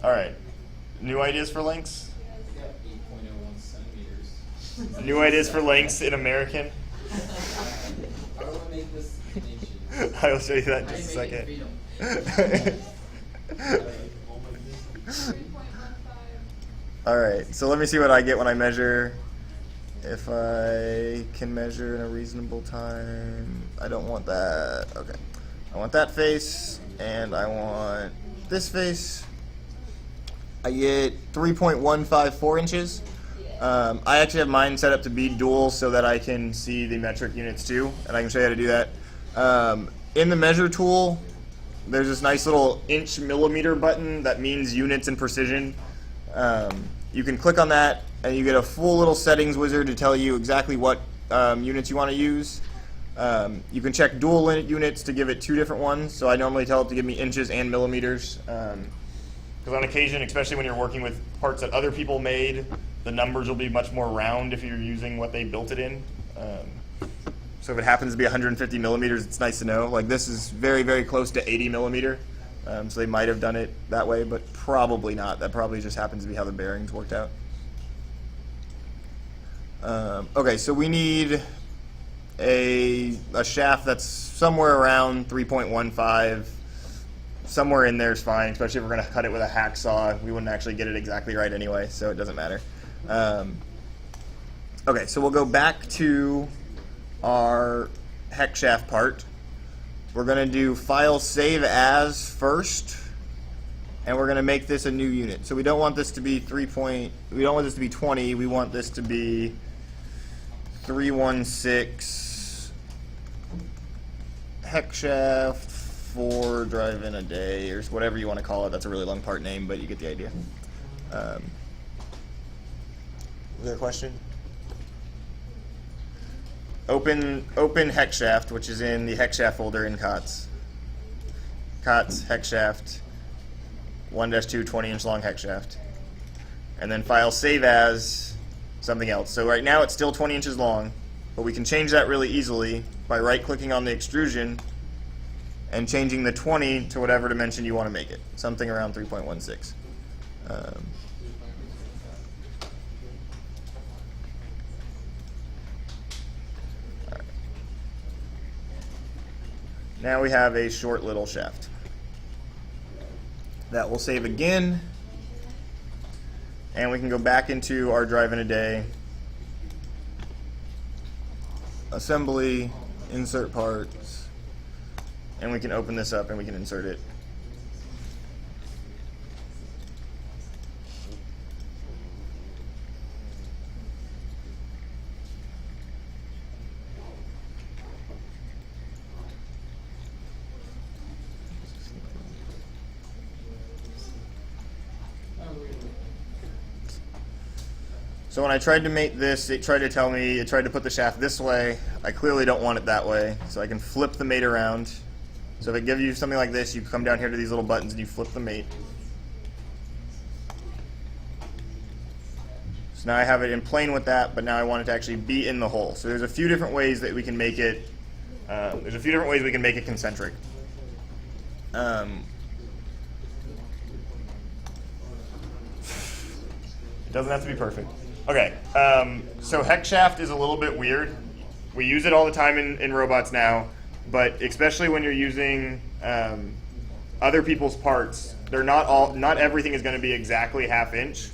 All right. New ideas for lengths? 8.01 centimeters. New ideas for lengths in American? I don't want to make this in inches. I will show you that in just a second. All right, so let me see what I get when I measure. If I can measure in a reasonable time. I don't want that. Okay. I want that face, and I want this face. I get 3.154 inches. I actually have mine set up to be dual so that I can see the metric units too, and I can show you how to do that. In the measure tool, there's this nice little inch millimeter button that means units and precision. You can click on that, and you get a full little settings wizard to tell you exactly what units you want to use. You can check dual units to give it 2 different ones, so I normally tell it to give me inches and millimeters. Because on occasion, especially when you're working with parts that other people made, the numbers will be much more round if you're using what they built it in. So if it happens to be 150 millimeters, it's nice to know. Like this is very, very close to 80 millimeter. So they might have done it that way, but probably not. That probably just happens to be how the bearings worked out. Okay, so we need a shaft that's somewhere around 3.15. Somewhere in there is fine, especially if we're going to cut it with a hacksaw. We wouldn't actually get it exactly right anyway, so it doesn't matter. Okay, so we'll go back to our hex shaft part. We're going to do file save as first, and we're going to make this a new unit. So we don't want this to be we don't want this to be 20. We want this to be 316 hex shaft for drive-in a day, or whatever you want to call it. That's a really long part name, but you get the idea. Was there a question? Open hex shaft, which is in the hex shaft folder in COTS. COTS hex shaft 1-2 20-inch long hex shaft, and then file save as something else. So right now it's still 20 inches long, but we can change that really easily by right-clicking on the extrusion and changing the 20 to whatever dimension you want to make it, something around 3.16. Now we have a short little shaft. That will save again, and we can go back into our drive-in a day, assembly, insert parts, and we can open this up and we can insert it. So when I tried to make this, it tried to put the shaft this way. I clearly don't want it that way, so I can flip the mate around. So if it gives you something like this, you come down here to these little buttons and you flip the mate. So now I have it in plane with that, but now I want it to actually be in the hole. So there's a few different ways that we can make it. Concentric. It doesn't have to be perfect. Okay, so hex shaft is a little bit weird. We use it all the time in robots now, but especially when you're using other people's parts, not everything is going to be exactly ½ inch.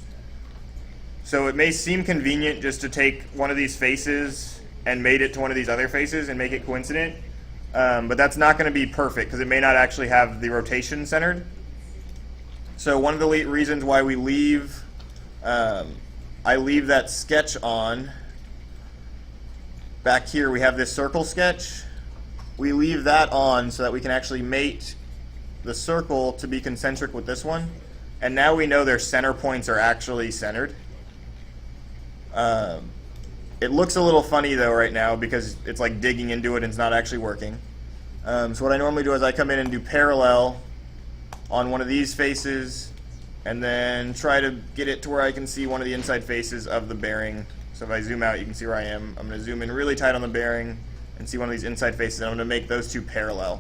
So it may seem convenient just to take one of these faces and mate it to one of these other faces and make it coincident, but that's not going to be perfect because it may not actually have the rotation centered. So one of the reasons why we leave I leave that sketch on. Back here we have this circle sketch. We leave that on so that we can actually mate the circle to be concentric with this one. And now we know their center points are actually centered. It looks a little funny though right now because it's like digging into it and it's not actually working. So what I normally do is I come in and do parallel on one of these faces, and then try to get it to where I can see one of the inside faces of the bearing. So if I zoom out, you can see where I am. I'm going to zoom in really tight on the bearing and see one of these inside faces, and I'm going to make those two parallel.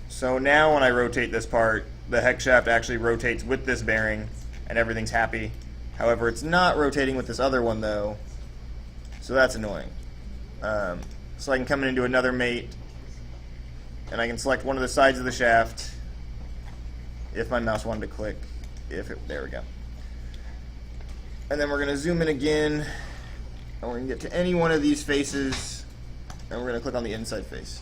So now when I rotate this part, the hex shaft actually rotates with this bearing, and everything's happy. However, it's not rotating with this other one, though, so that's annoying. So I can come in and do another mate, and I can select one of the sides of the shaft if my mouse wanted to click. There we go. And then we're going to zoom in again, and we're going to get to any one of these faces, and we're going to click on the inside face.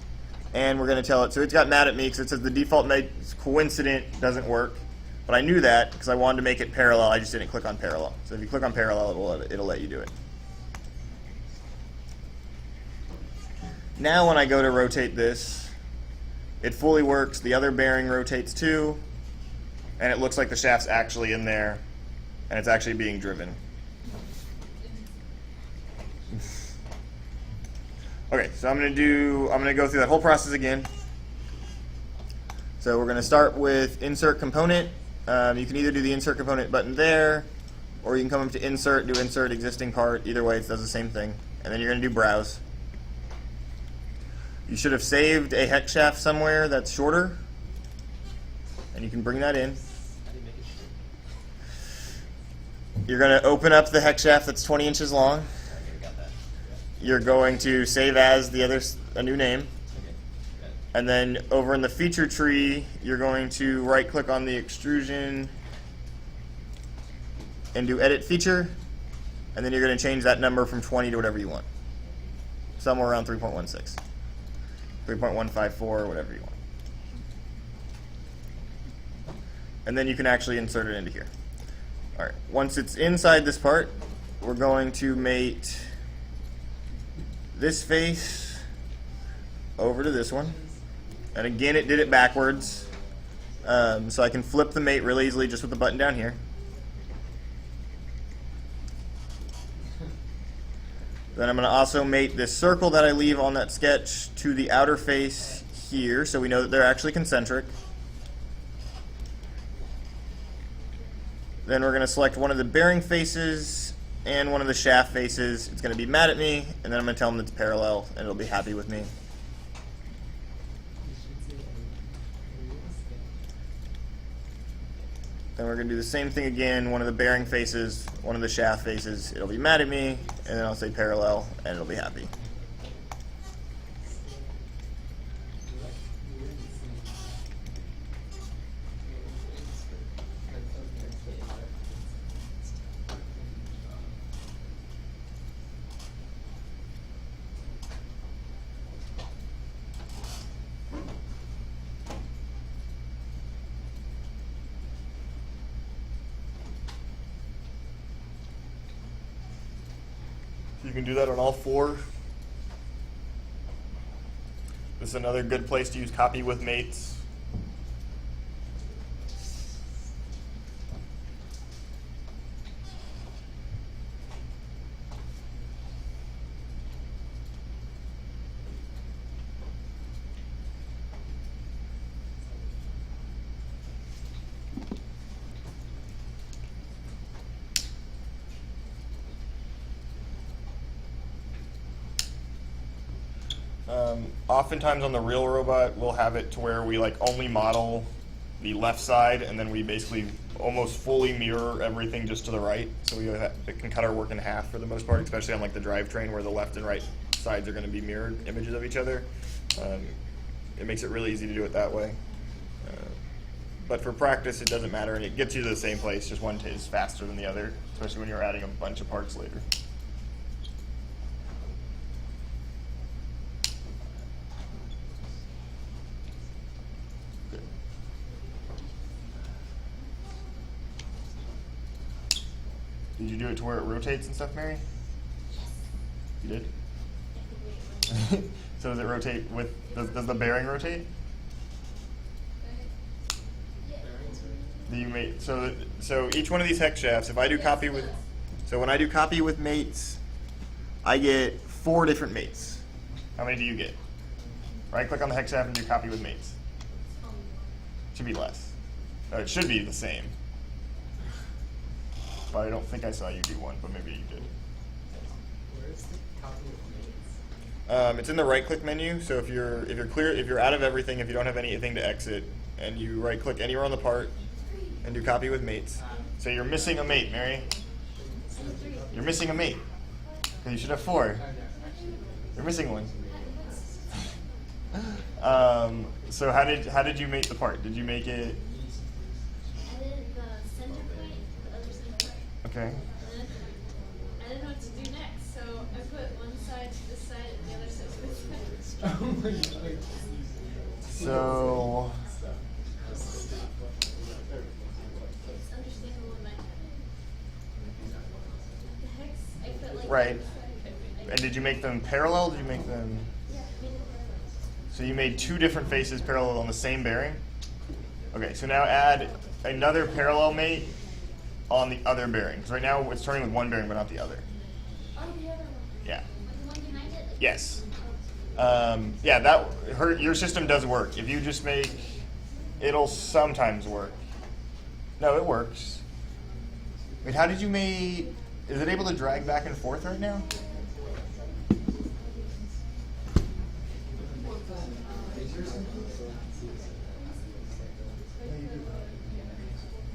And we're going to tell it, so it's got mad at me because it says the default mate is coincident, doesn't work. But I knew that because I wanted to make it parallel, I just didn't click on parallel. So if you click on parallel, it'll let you do it. Now when I go to rotate this, it fully works. The other bearing rotates too, and it looks like the shaft's actually in there, and it's actually being driven. Okay, so I'm gonna go through that whole process again. So we're gonna start with insert component. You can either do the insert component button there, or you can come up to insert, do insert existing part. Either way, it does the same thing. And then you're going to do browse. You should have saved a hex shaft somewhere that's shorter, and you can bring that in. How do you make it short? You're going to open up the hex shaft that's 20 inches long. Okay, we got that. You're going to save as a new name. Okay, got it. And then over in the feature tree, you're going to right click on the extrusion and do edit feature. And then you're going to change that number from 20 to whatever you want. Somewhere around 3.16, 3.154, or whatever you want. And then you can actually insert it into here. All right, once it's inside this part, we're going to mate this face over to this one. And again, it did it backwards. So I can flip the mate really easily just with the button down here. Then I'm going to also mate this circle that I leave on that sketch to the outer face here, so we know that they're actually concentric. Then we're going to select one of the bearing faces and one of the shaft faces. It's going to be mad at me, and then I'm going to tell them it's parallel, and it'll be happy with me. Then we're going to do the same thing again, one of the bearing faces, one of the shaft faces. It'll be mad at me, and then I'll say parallel, and it'll be happy. You can do that on all four. This is another good place to use copy with mates. Oftentimes on the real robot, we'll have it to where we like only model the left side, and then we basically almost fully mirror everything just to the right. So it can cut our work in half for the most part, especially on like the drivetrain where the left and right sides are going to be mirrored images of each other. It makes it really easy to do it that way. But for practice, it doesn't matter, and it gets you to the same place. Just one is faster than the other, especially when you're adding a bunch of parts later. Did you do it to where it rotates and stuff, Mary? You did? So does it rotate with, does the bearing rotate? Do you mate, so each one of these hex shafts, if I do copy with, so when I do copy with mates, I get 4 different mates. How many do you get? Right click on the hex shaft and do copy with mates. Should be less. Or it should be the same. But I don't think I saw you do one, but maybe you did. Where's the copy of mates? It's in the right-click menu. So if you're out of everything, if you don't have anything to exit, and you right-click anywhere on the part, and do copy with mates. So you're missing a mate, Mary. You're missing a mate. You should have 4. You're missing one. So how did you make the part? Did you make it? I did the center point, the other center point. Okay. And then I didn't know what to do next, so I put one side to this side and the other side to this side. Oh my god. So It's understandable in my head. The hex, I felt like. right. And did you make them parallel? Did you make them? Yeah, I made it parallel. So you made 2 different faces parallel on the same bearing? Okay, so now add another parallel mate on the other bearing. Because right now it's turning with one bearing but not the other. Oh, the other one. Yeah. Like the one behind it? Like Yes. Yeah, your system does work. If you just it'll sometimes work. No, it works. Wait, how did you make? Is it able to drag back and forth right now?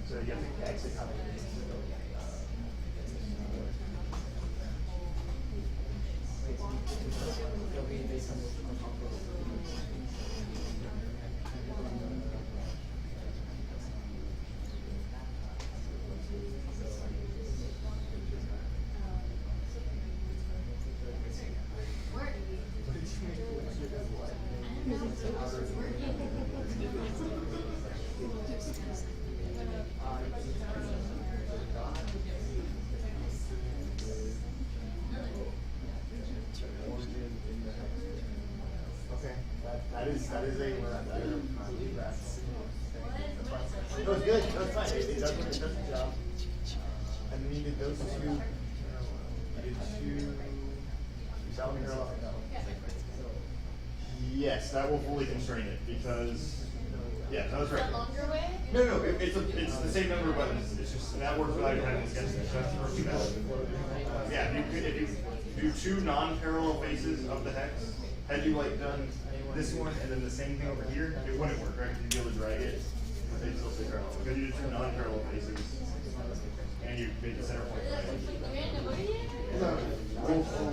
So you have to exit how Okay, that is a that's no, it's good. No, it's fine. It does the job. And then you did those two. You did two. Salad parallel. Yes, that will fully constrain it because. Yeah, that was right. Longer way? No, it's the same number of buttons. It's just that works without even having to sketch it. So that's the first two buttons. Yeah, if you do two non-parallel faces of the hex, had you like done this one and then the same thing over here, it wouldn't work, right? Because you'd be able to drag it, but they'd still stay parallel. Because you did two non-parallel faces, and you made the center point. Random, oh yeah.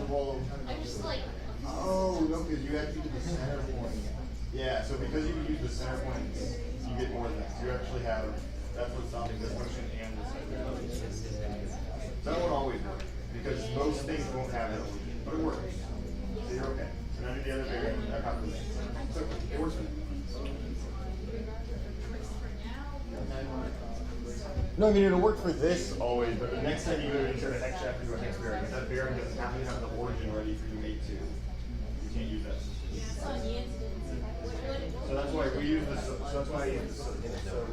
Well, I'm just like. oh no, because you actually did the center point. Yeah, so because you use the center points, you get more than that. So you actually have, that's what's stopping this motion and this motion. That won't always work, because most things won't have it, but it works. So you're okay. So now do the other variant, that happens. So it works for No, I mean it'll work for this always, but the next time you go to insert a hex shaft into a hex bearing, if that bearing doesn't happen to have the origin ready for you to make two, you can't use that. So that's why we use this. So that's why I use this circle. So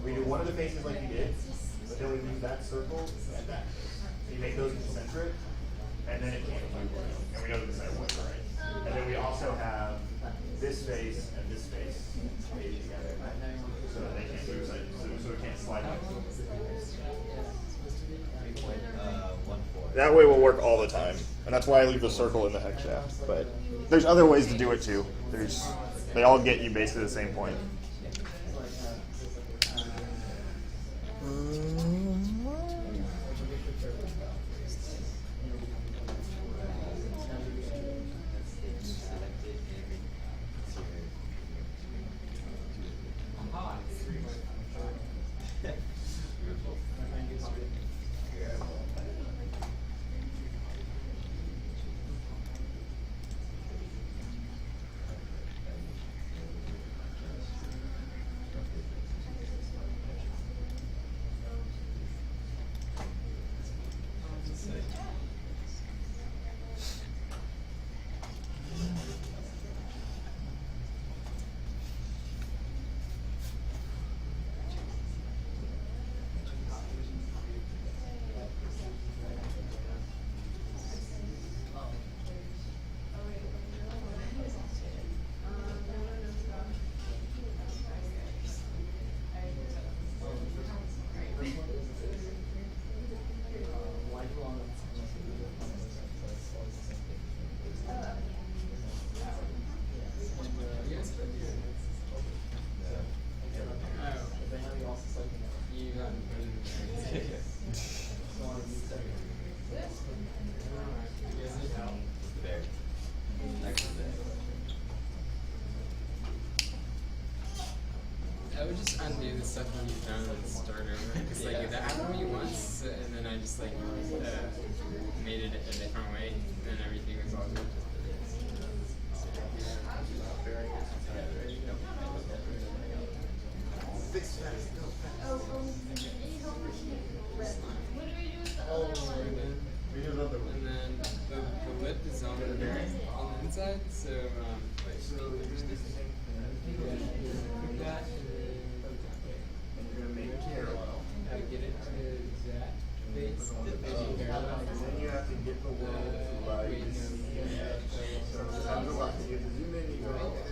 we do one of the faces like you did, but then we use that circle and that. So you make those concentric, and then it can't move right. And we know that the center points are right. And then we also have this face and this face made together, so that they can't move, so it can't slide out. 3.14. That way will work all the time, and that's why I leave the circle in the hex shaft. But there's other ways to do it too. They all get you basically the same point. I would just undo the stuff that you've done and start over. Because like that happened to me once, and then I just like made it a different way, and everything was all good. And then the lip is on the inside, so that get it to that face, parallel. And then you have to get the world to right. So that's a lot. You have to zoom in, you go, okay.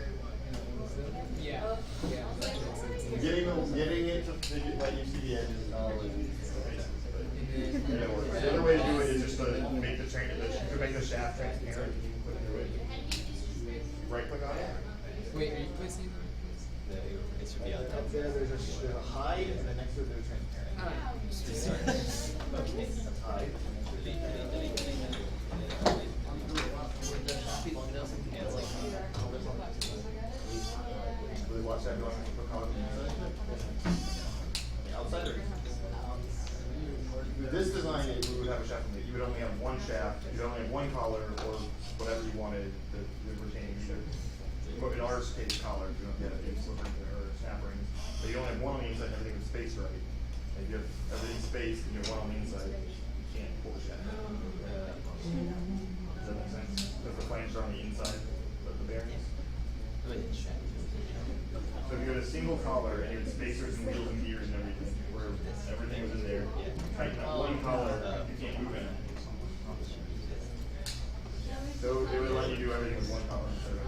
Yeah. That makes sense. Getting it to let you see the edges is not always easy. there, you can click through it. Right click on it. Wait, are you placing it in the right place? No, it should be on top. Up there, there's a hide, and then next to it there's transparent. Just Sorry. restart. Okay. That's hide. Delete, delete, delete, delete, delete. Really watch that going for color. Outside or this design, we would have a shaft. You would only have one shaft. You'd only have one collar or whatever you wanted the retaining either. But in our case, collars, you don't get a big slip ring or snap rings. But you only have one on the inside and everything is spaced right. If you have everything spaced and you have one on the inside, you can't pull the shaft. Does that make sense? Because the flanges are on the inside of the bearings. So if you had a single collar and you had spacers and wheels and gears and everything, where everything was in there, tighten up one collar, you can't move it. So they would let you do everything with one collar instead of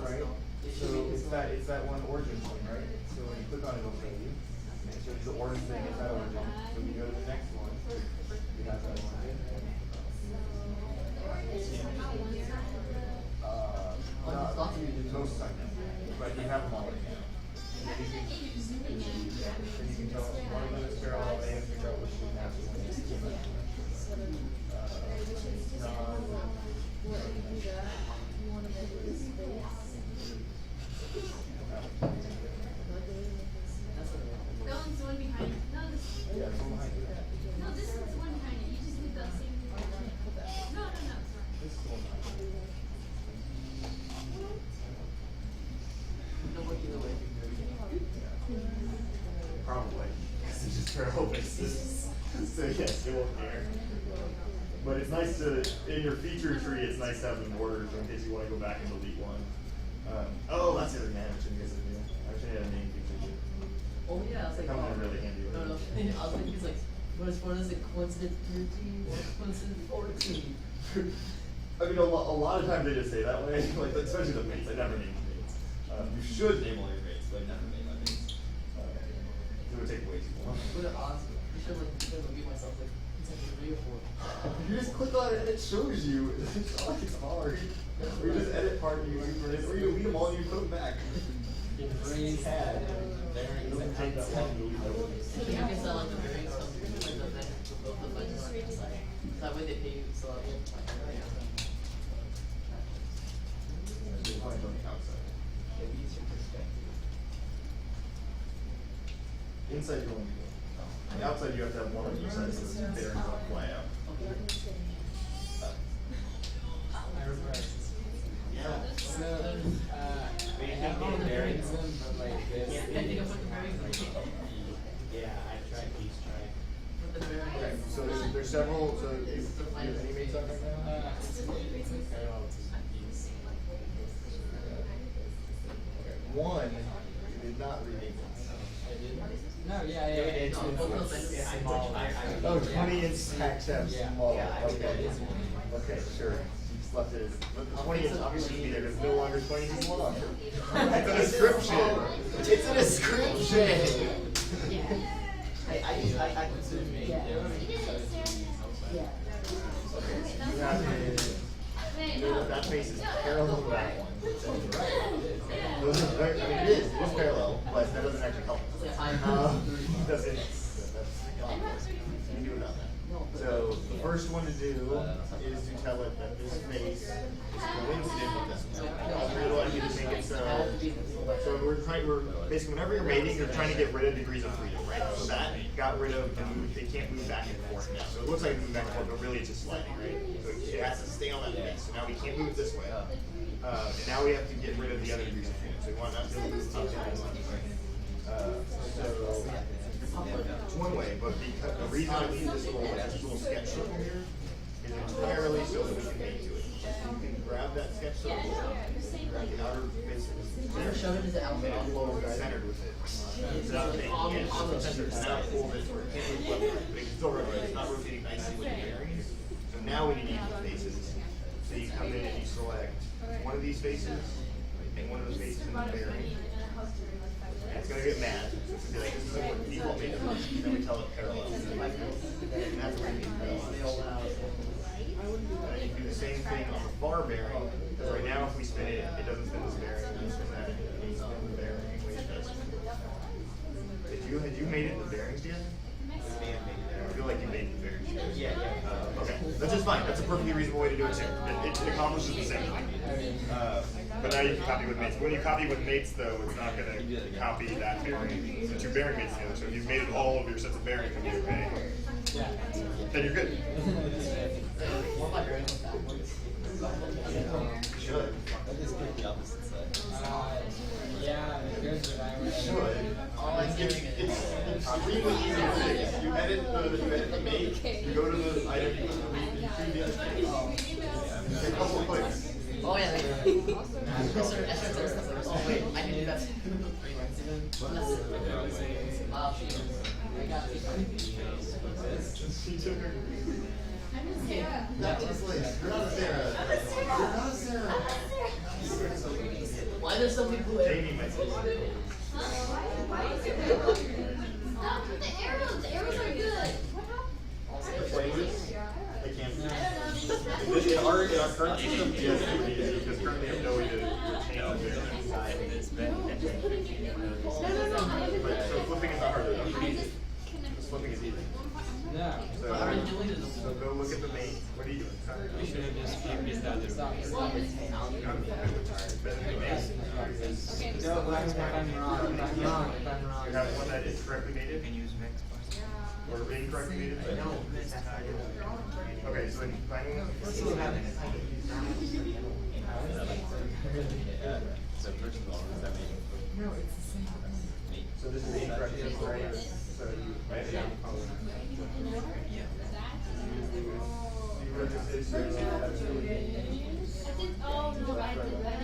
right? So it's that one origin thing, right? So when you click on it, it'll show you. And it shows you the origin thing, it's that origin. So when you go to the next one, you have that one. Most time, but you have them all right now. And you can tell one of them is parallel, and you figure out which one has one. That one's the one behind it. No, this. Yeah, it's one behind you. No, this is the one behind it. You just did the same thing. No, no, no. This is the one behind you. Probably. Because it's just parallel bases. So yes, it won't care. But it's nice to, in your feature tree, it's nice to have them ordered in case you want to go back and delete one. Oh, that's the other thing I haven't shown you guys a deal. I should have a name feature. Oh yeah, I was like, Come in really handy with no, no. it. I was thinking it's like, what is it? Coincident 13 or coincident 14? I mean, a lot of times they just say that way, like especially the mates. I never name the mates. You should name all your mates, but I never name my mates. It would take way too long. What an awesome. I should like give myself like it's like 3 or 4. You just click on it and it shows you. It's not like it's hard. Or you just edit part and you for it, or you delete them all and you put them back. Raise CAD. It doesn't take that long to delete those. I think I can sell like the various stuff, like the budget on the side. That way they pay you so I'll get It's probably on the outside. Inside you only do one. On the outside you have to have one on each side so the bearings don't fly out. Yeah. So, I have all the bearings in, but like this. I think I put the bearings in. Yeah, I tried these trying. Put the bearings. Okay, so there's several, so you have any mates on right now? It's in parallel to these. Okay, one, you did not rename it. I did. No, yeah. No, both of those Yeah, I small. switched. Oh, 20-inch stacks have Yeah. small, Yeah, I think that okay. is one. Okay, sure. You just left it as, but the 20 inch obviously should be there, because it's no longer 20 inches long. It's a description. It's a description. I consider me. Yeah. Okay, so you have it, you know that face is parallel to that one. Those are very, I mean, it is parallel, but that doesn't actually help. Doesn't, that's, you can do without that. So the first one to do is to tell it that this face is coincident with this one. We want you to make it so we're basically whenever you're mating, you're trying to get rid of degrees of freedom, right? So that got rid of the move, they can't move back and forth now. So it looks like it's moving back and forth, but really it's just sliding, right? So it has to stay on that face. So now we can't move it this way. And now we have to get rid of the other degrees of freedom. So we want not to move up and down. So it's one way, but because the reason I leave this little sketch circle here is entirely so that we can make to it. So you can grab that sketch circle, grab the outer base of Never showed it as an and alpha. then go centered with it. Without making it centered. It's not pulled it or can't move left, right, but it can still rotate. It's not rotating nicely with the bearings. So now we need equal faces. So you come in and you select one of these faces and one of those faces in the bearing. And it's gonna get mad. So it's gonna be like, this isn't what default makes it. And then we tell it parallel. And that's where you need to go. And you do the same thing on the bar bearing, because right now if we spin it, it doesn't spin this bearing, it doesn't spin that, it doesn't spin the bearing, wait, it does. Had you made it in the bearings yet? I feel like you made the bearings. Yeah, yeah. Okay, that's just fine, that's a perfectly reasonable way to do it too. It accomplishes the same thing. But now you can copy with mates. When you copy with mates though, it's not gonna copy that bearing, since your bearing mates together. So if you've made it all of your sets of bearings and you're paying, then you're good. What about bearings backwards? You should. The opposite side. Yeah, good, but I would. Should. All I'm doing is. It's really easy to fix. You edit the mate, you go to the item, you put the mate, and you choose the other thing. It's a couple of clicks. Oh yeah, oh wait, I didn't do that. I got That was like, you're not Sarah. You're not Sarah. Why there's so many blue Jamie might say Stop with the arrows. The arrows are good. They can't. In our current system, yes, it would be easy, because currently I have no way to change the bearing. But so flipping is not hard enough. Just flipping is easy. No. So go look at the mate. What are you doing? We should have just used that as Better than mates. No, but if I'm wrong. You have one that is correctly mated? Or incorrectly mated? Okay, so then finding one. So first of all, does that mean? So this is the incorrect answer, right? So you write it down. You wrote this is, so that's really. I did. Oh no, I did that.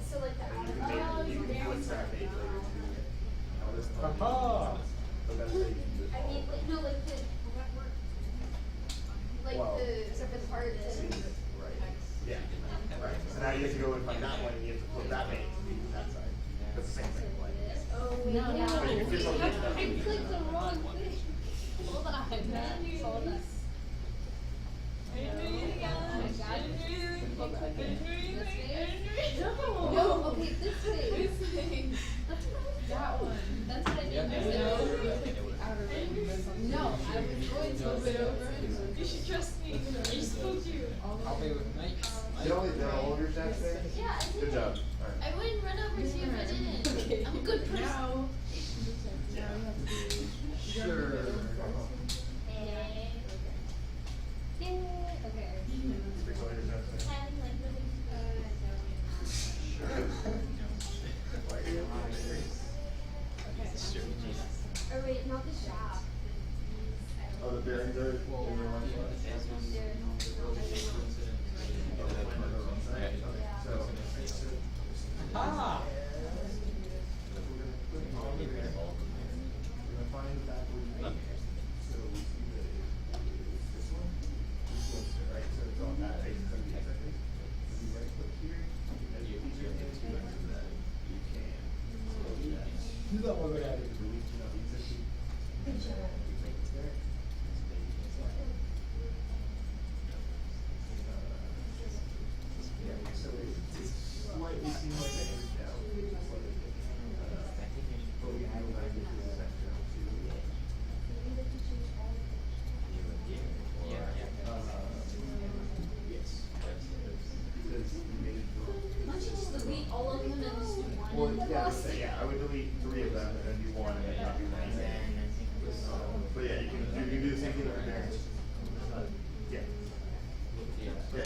So like the outer. You can put stack mate later too. Aha! But that's how you can do it. I mean, like no, like the Wow. separate part. Right. Yeah. Right. So now you have to go and find that one, and you have to flip that mate to be that side. That's the same thing. Oh wait, yeah. So you can fit something I down. clicked the wrong thing. Hold on. Hold on. No, okay, this way. That one. That's what I did. No, I was going to move it over. You should trust me. I just told you. I'll be with mates. Did all of your stats there? Yeah, I did. Good job. Alright. I wouldn't run over to you if I didn't. I'm a good person. Sure. Okay. Fix all your stats there. Or wait, not the shaft. Oh, the bearings are in the wrong So. Ah! We're gonna find the backward mate. So we see that it's this one. This one's right, so it's on that face, it's gonna be that face. If you right click here, and you can do that, you can. You got one good at it. Delete, you know, the existing. It's there. Yeah, so it's slightly seems like it is now. But we can go back into the section yes. Because we made it wrong. Why don't you just delete all of them and just do one? Well, yeah, I would delete 3 of them and then do 1 and then not do 1. But yeah, you can do the same thing with the bearings. Yeah. Yeah.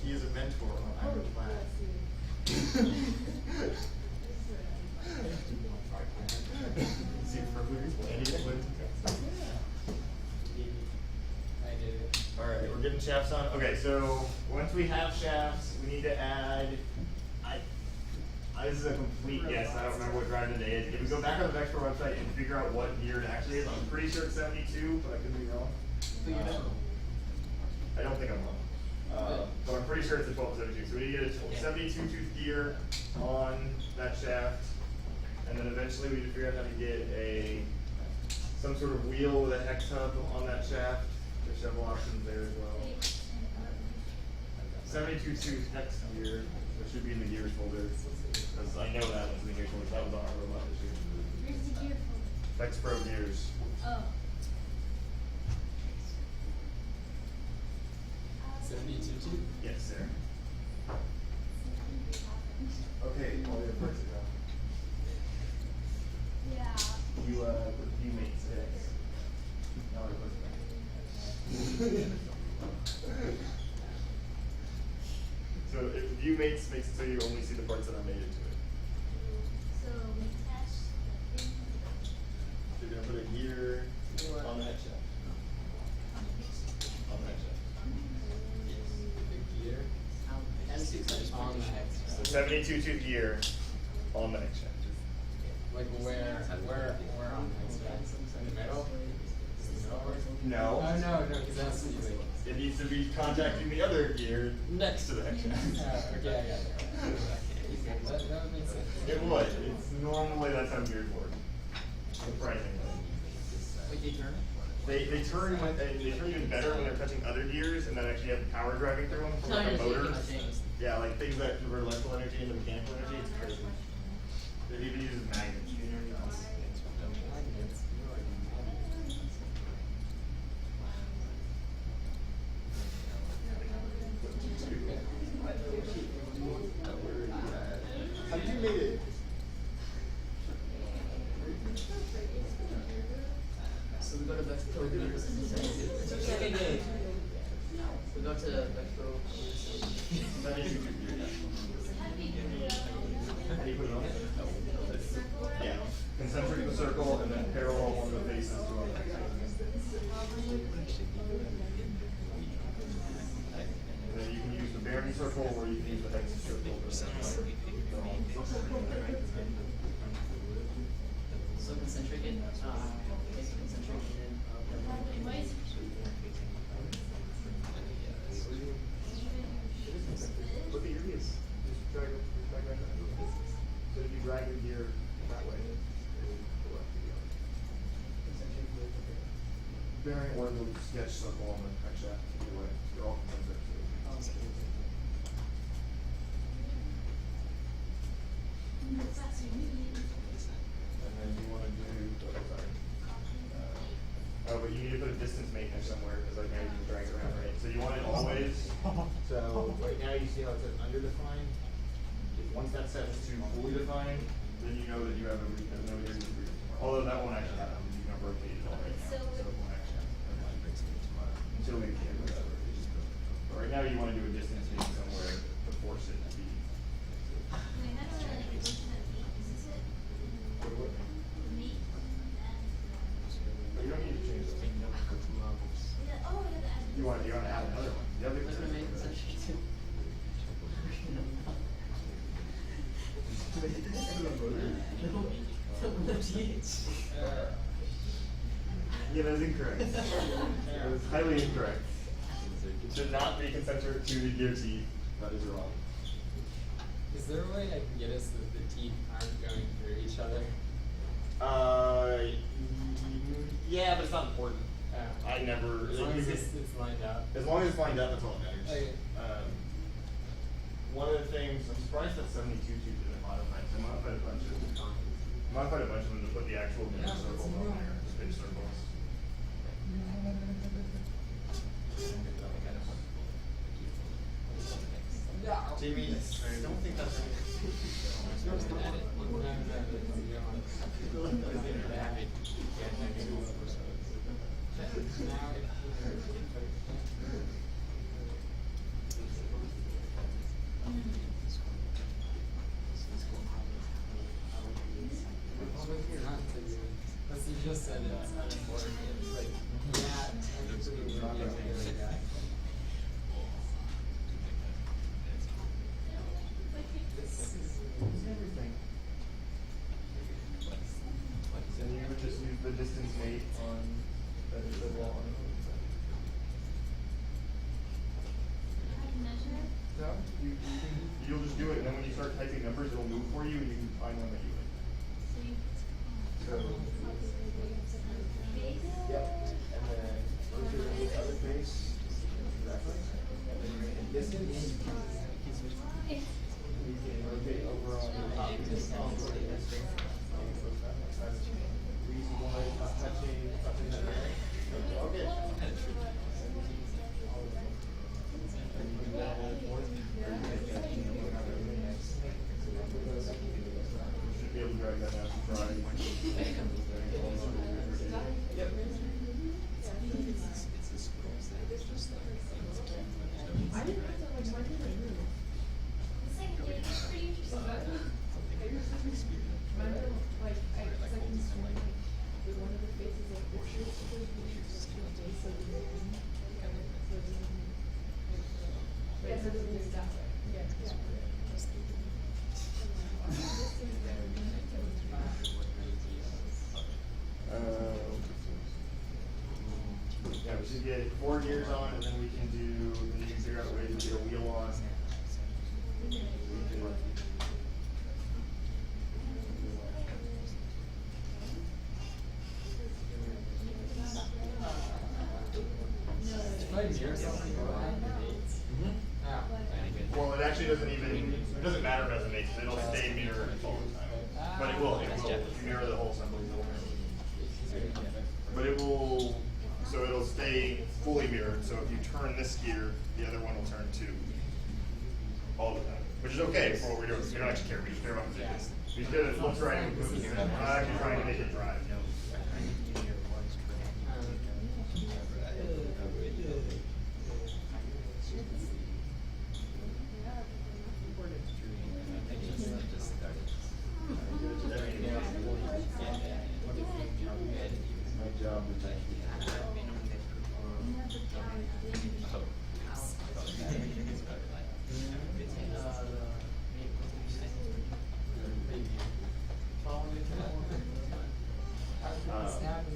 He is a mentor on our planet. See, for and he flipped. I did it. Alright, we're getting shafts on. Okay, so once we have shafts, we need to add. This is a complete guess. I don't remember what drive today is. If we go back on the Vexpro website and figure out what year it actually is, I'm pretty sure it's 72, but I could be wrong. So you know. I don't think I'm wrong. but I'm pretty sure it's a 1272. So we get a 72 tooth gear on that shaft, and then eventually we figure out how to get some sort of wheel with a hex hub on that shaft. There's several options there as well. 72 tooth hex gear, which should be in the gears folder, because I know that was in the gears folder. That was on our robot this year. Where's the gear folder? Hex Pro gears. Oh. 72 too? Yes, sir. Okay, all your parts are gone. Yeah. You put a few mates six. Now I put it back. So if view mates makes it so you only see the parts that are made into it. So we test the thing. So you're gonna put a gear on the head shaft. On the head shaft. The gear? On the hex. So 72 tooth gear on the head shaft. Like where on the hex? In the middle? No. Oh no, because that's like. It needs to be contacting the other gear next to the head shaft. Okay, I got it. That would make sense. It would. It's normally that's how gears work. Surprisingly. Like they turn? They turn even better when they're touching other gears and then actually have power driving through them from No, like a you're motor. thinking of things. Yeah, like things that convert electrical energy into mechanical energy. It's crazy. It even uses magnets. Have you made it? So we go to Vexpro gears. Second game. We go to Vexpro. That makes you good. How do you put it on? Yeah. Concentric the circle and then parallel one of the faces to one. And then you can use the bearing circle or you can use the hex circle. So concentric and concentric and Look at your gears. Just drag that. So if you drag your gear that way, it will go up to the other. Bearing or the sketch circle on the hex shaft, either way. They're all concentric. And then you want to do, but you need to put a distance maintenance somewhere because like now you can drag it around, right? So you want it always. So right now you see how it says underdefined. Once that sets to fully defined, then you know that you have a no reason to read. Although that won't actually happen. You can rotate it all right now, so it won't actually happen. Until we can whatever. But right now you want to do a distance maintenance somewhere to force it to be. But you don't need to change those. You want to add another one. The other We're gonna make concentric too. Yeah, that is incorrect. That is highly incorrect. It should not be concentric to the gear teeth. That is wrong. Is there a way I can get us that the teeth aren't going through each other? Yeah, but it's not important. I never. As long as it's lined up. As long as it's lined up, that's all that matters. Okay. One of the things, I'm surprised that 72 tooth isn't modified. So I modified a bunch of them to put the actual minute circles on there, the pinch circles. Jamie, I don't think that's You just said it's not important. It's like, yeah, technically we're not going to do that. everything. So you would just use the distance mate on the wall. Measure numbers, it'll move for you, and you can find one that you like. So, yep, and then rotate the other face. Exactly. And then you're in distance. You can rotate over on the top of this. That's reasonable height, not touching the air. Okay. Should be able to drag that out to try. Yep. Yeah, we should get 4 gears on, and then we can do, then you can figure out ways to get a wheel on. Well, it actually doesn't even, it doesn't matter if it doesn't make it, it'll stay mirrored all the time. But it will, if you mirror the whole assembly, it'll mirror. But it will, so it'll stay fully mirrored, so if you turn this gear, the other one will turn too. All the time. Which is okay for what we're doing, we don't actually care, we just care about the distance. Because it looks right, it moves, we're not actually trying to make it drive.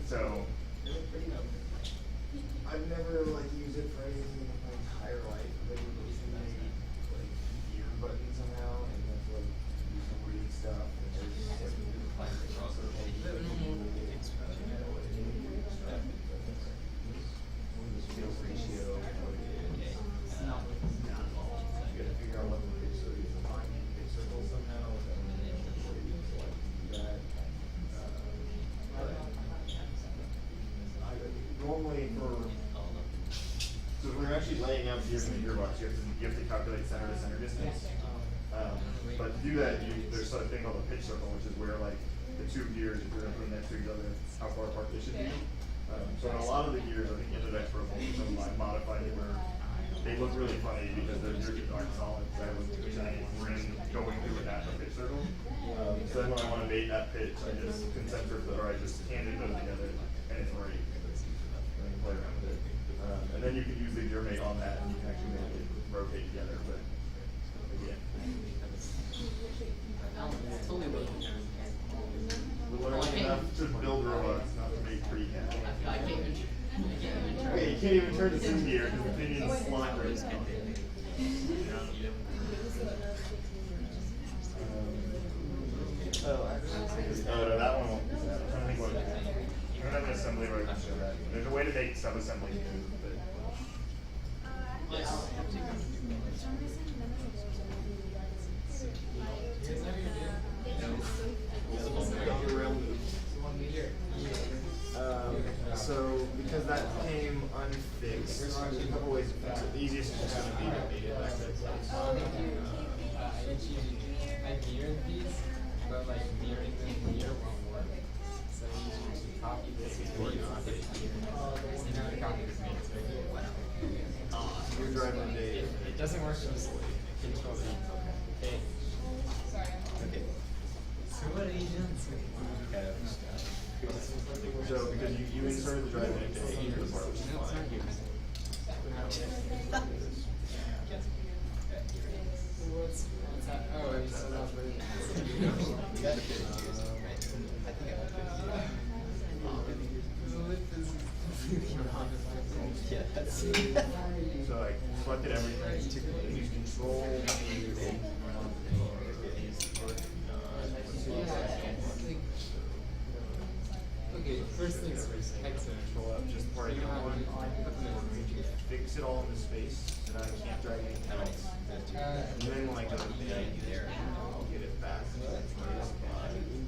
So, I've never like used it for anything in my entire life, but it was in a like gear button somehow, and that's like do some weird stuff. And there's field ratio, what it is. You gotta figure out what the pitch circle is. Find the pitch circle somehow, and then do that. Normally so when you're actually laying out gears in the gearbox, you have to calculate center to center distance. But to do that, there's a thing called a pitch circle, which is where like the two gears, if you're going to put them next to each other, how far apart they should be. So in a lot of the gears, I think Interdex Pro some of mine modified it where they look really funny because their gears aren't solid. So I have a giant rim going through it at the pitch circle. So then when I want to bait that pitch, I just concentric or I just tangent those together, and it's already. Play around with it. And then you can use the gear mate on that and you can actually make it rotate together, but again. Totally working. We're learning enough to build robots, not to make pretty CAD. I can't even turn. Okay, you can't even turn this in gear because the thing is slot right now. Oh, no, that one won't do that. I'm trying to think what it is. I don't have an assembly where I can show that. There's a way to make sub-assemblies too, but. So, because that came unfixed, there's a couple ways to fix it. The easiest is just going to be to beat it back to its place. I mirrored these, but like mirroring them here won't work. So you usually copy this before you copy it here. So now the copy is made, so You're driving Dave. it doesn't work just control the okay. Okay. So what agents? So, because you inserted the drive in Dave into the part, which is No, it's not fine. here. What's that? Oh, I'm so not really. You got a bit of gears, right? I think I have yeah, that's So I selected everything, use control, fix it all in the space, so that I can't drag anything else. And then when I go to the there, I'll get it back to its place.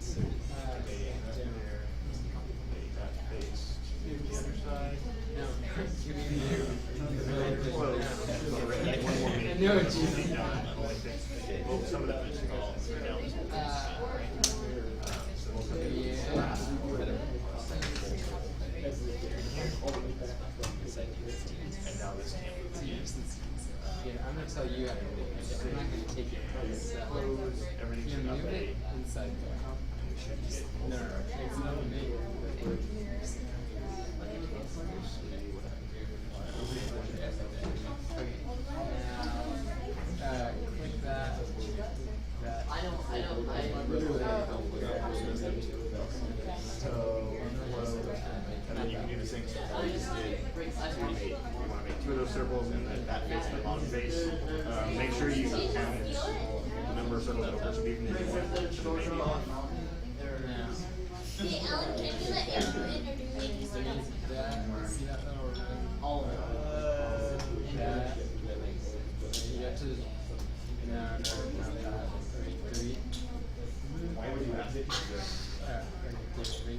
Okay, there. Okay, that face. The other side. No, giving you. Close. One more minute. No, It's Jesus. done. I'll like fix it. Well, some of that is all now this whole piece. So most of it is flat. And now this can't move again. Yeah, I'm gonna tell you how to do it. I'm not gonna take it. Close, everything should Move update. it inside there. And we should get No, it's not me. Okay, now, click that. I don't. So, and then you can do the same stuff that we just did. You want to make 2 of those circles and then that fits the bottom face. Make sure you count the number of circles over should be from the one. Hey, Alan, can you let Andrew in or do we need to start up? That, see that little room? All of them. That. You got to. No, that. 3. Why would you ask it?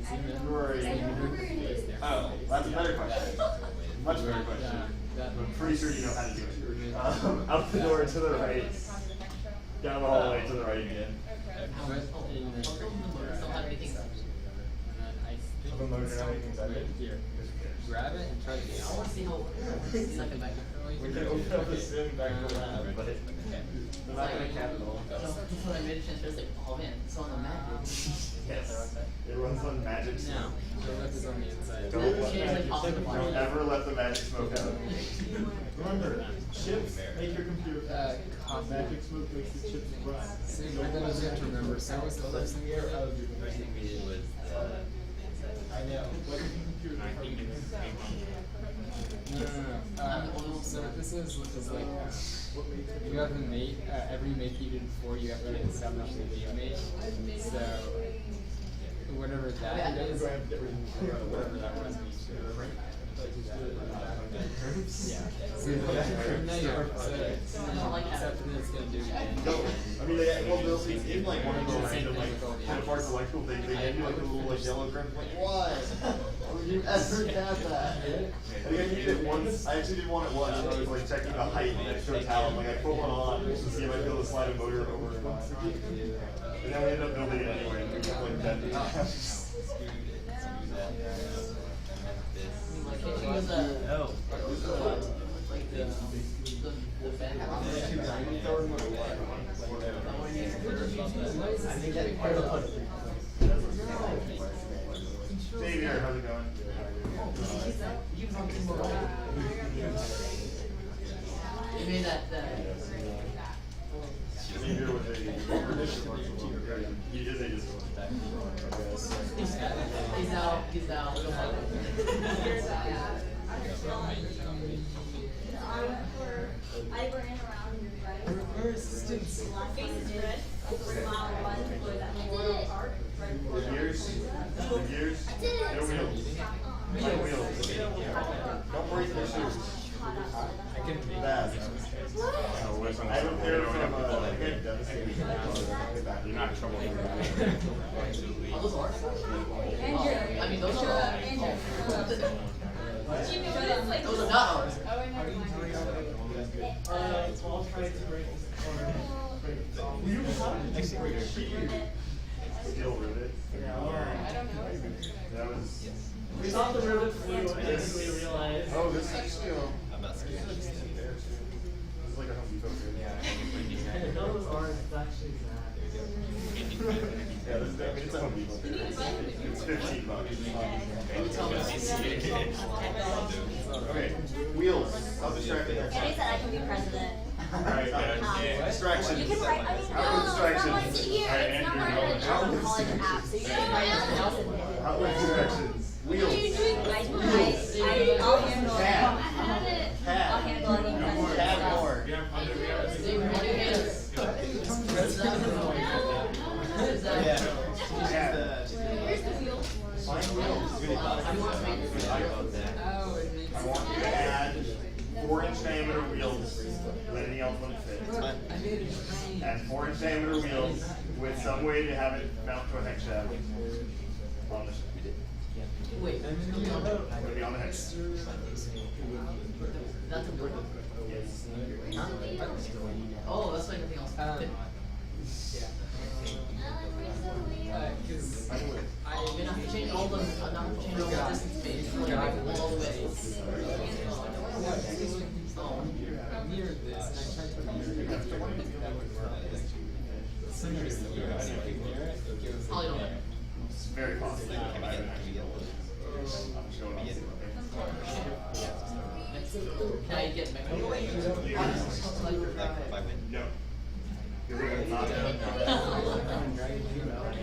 Zoom in. Oh, that's a better question. Much better question. I'm pretty sure you know how to do it. Out the door to the right, down the hallway to the right again. Put in the Still have anything. Of a motor, how many things I did? Here. Grab it and try to get I want to see how it's not back. We can open up the sim back to lab, but they're not gonna count it all. So when I made a transfer, it's like, oh man, it's on the map. Yes. It runs on magic. now. The lip is on the inside. Don't ever let the magic smoke out. Remember, chips make your computer fast. Copy. Magic smoke makes the chips run. So one thing you have to remember, so what's the first thing we did? First thing we did was I know. What is your computer? No. So what this is like, you have the mate, every mate you did before, you have to establish the new mate. So, whatever that is, whatever that was, yeah. So, now you are, except that it's gonna do I mean, they, in like one of those random like 10 parts electrical things, they gave you like a little like yellow crimp, like why? Why would you ever have that? I think I needed it once. I actually did one at once. And I was like checking the height and it showed how. Like I put one on just to see if I could be able to slide a motor over or not. And then we ended up building it anyway. And we got like that. Oh. Like the fan. Xavier, how's it going? You made that. Xavier was a he is a disability. He's out. I ran around, right? We're assistants. Face is red. Mile 1 for that whole arc. The gears, I did it. no wheels. No wheels. Don't break the shoes. I can make Bad. it. I have a pair from You're not in trouble. Oh, those are. Andrew. I mean, those are. Andrew. Jimmy, what is like? Those are not ours. Oh, I never mind. I'll try to break this corner. Steel rivet. I don't know. That was. We thought the rivet flew and then we realized. Oh, this is steel. I'm not scared. This is like a Home Depot thing. Those are actually Yeah, this is, I mean, it's a Home Depot thing. It's $15. Okay, wheels. How distracting. Andrew said I can be president. Alright, distractions. You can write. I mean, Outward no, it's not like distractions. here. It's not like a Outward college app. So you can write something else in there. Outward distractions. What are you Wheels. doing? I'll handle it. I'll handle it. CAD more. CAD. Where's the wheel? Find wheels. Oh, it makes I want you to add 4-inch diameter wheels with anything else wouldn't fit. I made a train. And 4-inch diameter wheels with some way to have it mount to a hex shaft on the shaft. Wait, It's gonna be on the hex shaft. that's a good one. Yes. Huh? Oh, that's why nothing else fit. Cause I'm gonna have to change all the, I'm gonna have to change all the distance space from all the way. Oh. near this, and I tried to near it, that would work. As soon as you near it, it goes I'll in leave it. there. It's very possible. I'm showing you. Can I get back? No. You're not.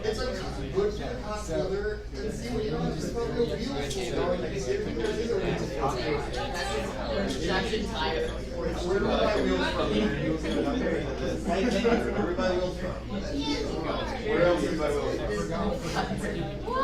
It's like good for the hot weather and see what you don't just throw the wheels in. Traction tire. Where do I buy wheels from? Hey, thank you. Where do we buy wheels from? Where else do we buy wheels from?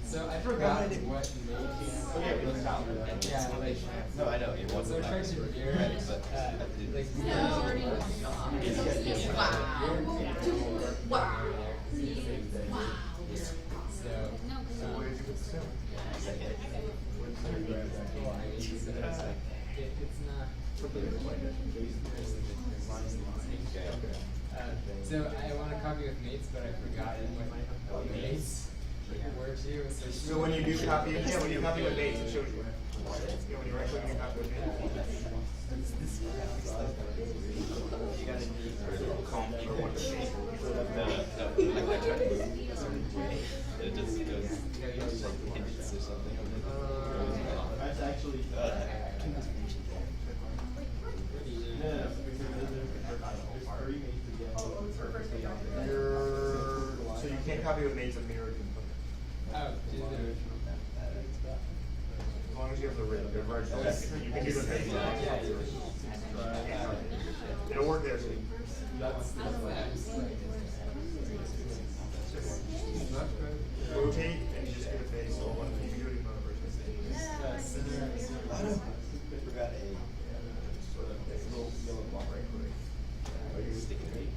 So I forgot what makes. Yeah, like. No, I know, it So I wasn't. tried to mirror it, but like. So I want to copy with mates, but I forgot what mates were too. So when you do copy, yeah, when you copy with mates, it shows you. Yeah, when you right click and you copy with mates. You gotta do comb for one shape. No, like I tried to move a certain way, it just goes, like, hinges or something. That's actually, So you can't copy with mates a mirrored component. Oh, is there? As long as you have the original, you can do the mates. It'll work there too. Rotate and you just get a face. So you can do it in another version. I forgot a Little yellow block right quick. sticky note.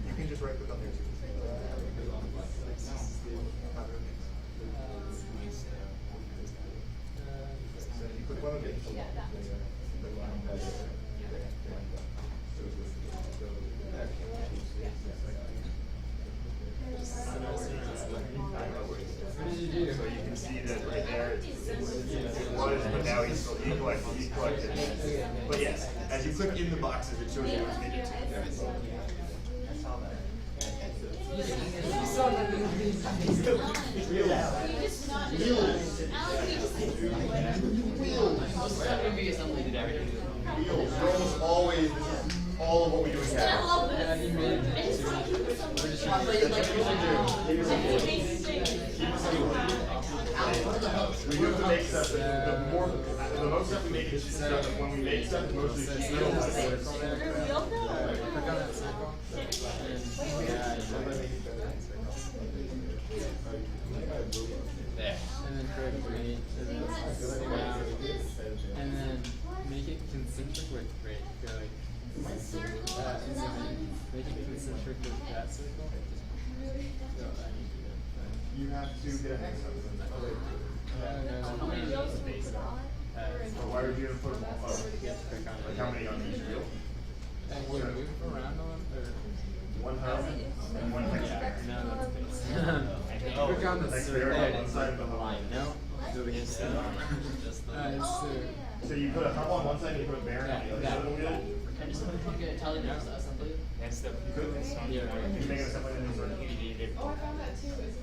You can just right click on there too. So you click one of these. What did you do? So you can see that right there, it was, but now he's collected. But yes, as you click in the boxes, it shows you what's needed too. Wheels, you're almost always, all of what we do is CAD. Yeah, you made it. We do have to make stuff, the most stuff we make is just stuff, when we make stuff, it's mostly just Click on that circle. There. And then create break, and then around, and then make it concentric with break. Go like, and then make it concentric with that circle. So I need to do that. You have to get a hex up. So why would you have put them all up? Like how many on each wheel? And you move around on or One hub and one hex. no, that's base. Click on the Like circle. they're on one side of the line. No. Do it again. So you put a hub on one side and you put a bearing on the other side of the wheel? I just want to get Italian assembly. That's the. You could, Yeah. you make it something in this one.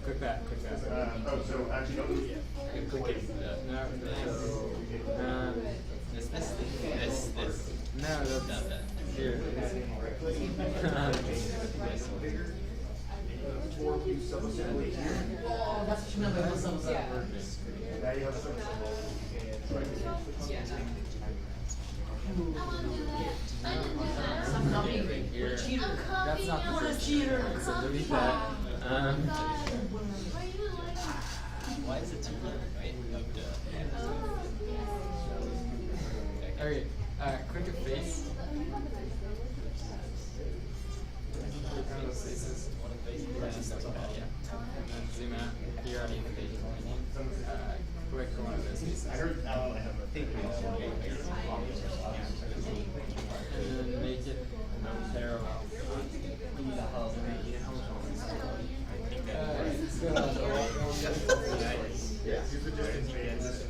Click that. Click that. Oh, so actually, no, yeah. Click it. No. This. No, that's here. subassembly here. Oh, that's what you meant by what's up, what's up. Now you have a subassembly and Stop copying me. Here. You're a cheater. That's not the You're a first cheater. thing. So delete that. Why is it too late? Right? Okay, click a face. Faces. Yeah. And then zoom out. You're already in the page. Click one of those faces. I heard I have a thing. And then make it parallel. Yeah, here's the distance and this is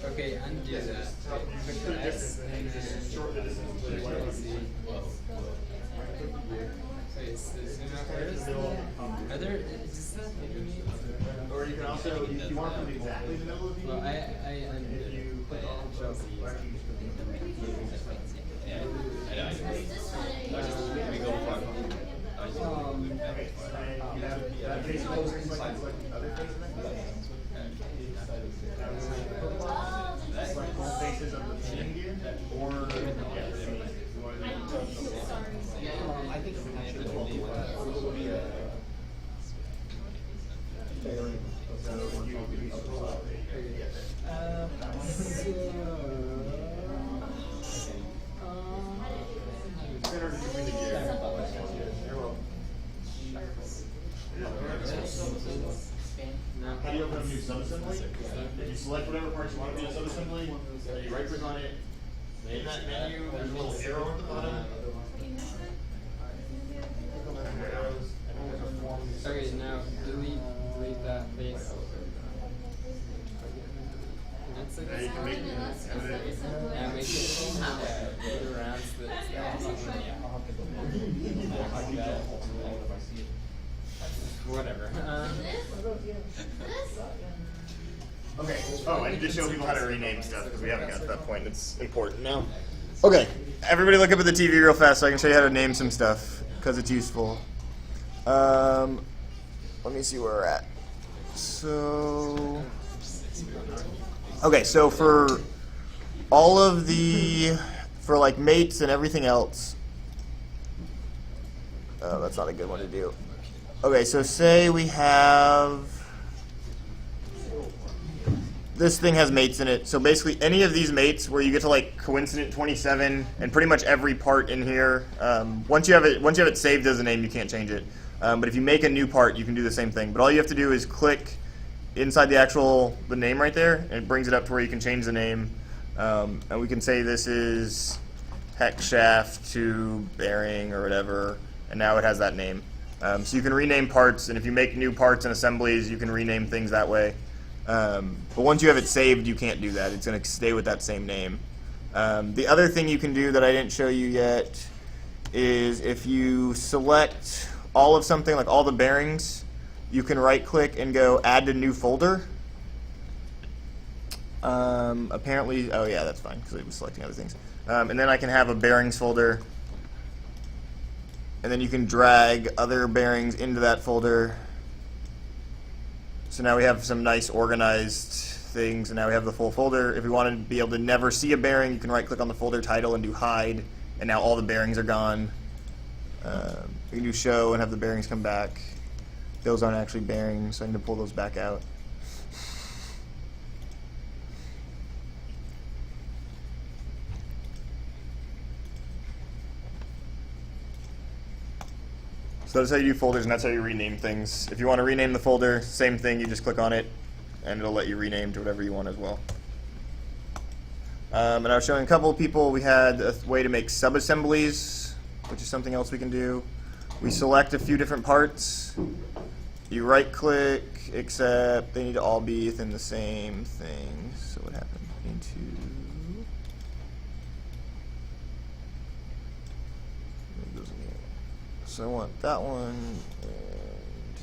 Okay, undo that. Click the S and then short the distance to the Control Z. Okay, so zoom out first. Are there, is that maybe? Or you can also, if you want to put it exactly in the middle of the Well, I undid if it. you put all Control Z. Yeah, I just, we go far. okay, and you have that face close and select the other face in that. Select both faces of the machine gear, or I think I'm actually No. How do you open up a new subassembly? If you select whatever parts you want to be a subassembly, you right click on it. In that menu, there's a little arrow at the bottom. Okay, now delete that face. That's it. Now you can make it. Yeah, make it move around so that whatever. Okay. Oh, I need to show people how to rename stuff because we haven't got to that point. It's important now. Okay. Everybody look up at the TV real fast so I can show you how to name some stuff because it's useful. Let me see where we're at. So, okay, so for all of for like mates and everything else, that's not a good one to do. Okay, so say we have, this thing has mates in it. So basically any of these mates where you get to like coincident 27 and pretty much every part in here, once you have it saved as a name, you can't change it. But if you make a new part, you can do the same thing. But all you have to do is click inside the name right there, and it brings it up to where you can change the name. And we can say this is hex shaft to bearing or whatever, and now it has that name. So you can rename parts, and if you make new parts and assemblies, you can rename things that way. But once you have it saved, you can't do that. It's going to stay with that same name. The other thing you can do that I didn't show you yet is if you select all of something, like all the bearings, you can right-click and go Add to New Folder. Apparently, oh yeah, that's fine, because it was selecting other things. And then I can have a bearings folder, and then you can drag other bearings into that folder. So now we have some nice organized things, and now we have the full folder. If we want to be able to never see a bearing, you can right-click on the folder title and do Hide, and now all the bearings are gone. We can do Show and have the bearings come back. Those aren't actually bearings, so I need to pull those back out. So that's how you do folders, and that's how you rename things. If you want to rename the folder, same thing, you just click on it, and it'll let you rename to whatever you want as well. And I was showing a couple of people, we had a way to make subassemblies, which is something else we can do. We select a few different parts. You right-click, except they need to all be within the same thing. So what happened? So I want that one, and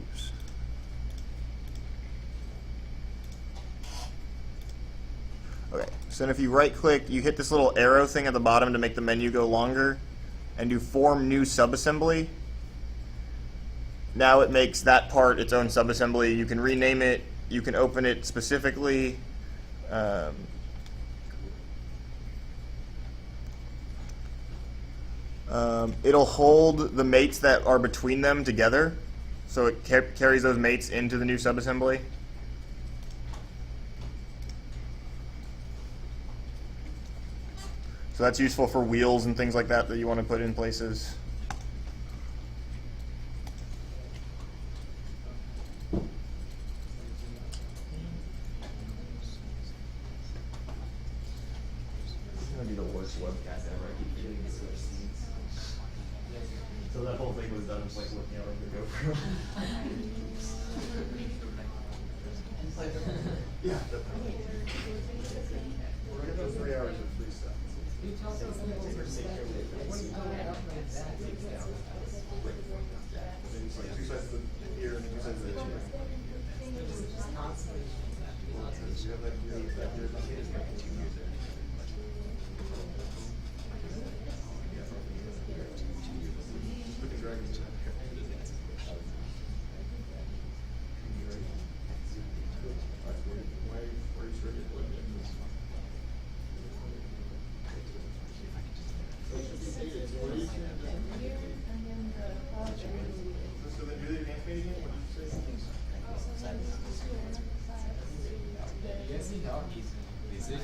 oops. Okay, So then if you right click, you hit this little arrow thing at the bottom to make the menu go longer, and do form new subassembly. Now it makes that part its own subassembly. You can rename it, you can open it specifically. It'll hold the mates that are between them together, so it carries those mates into the new subassembly. So that's useful for wheels and things like that that you want to put in places. This is gonna be the worst webcast ever. I keep forgetting to switch scenes. So that whole thing was done just like looking out over the GoPro. Yeah, definitely. We're gonna go 3 hours of free stuff. Then it's like 2 sides of the ear and 2 sides of the chair. You have like really fat ears on it. We can drag it. Why are you restricted? So then do the advanced meeting again? What did you say? You guys see doggies? These are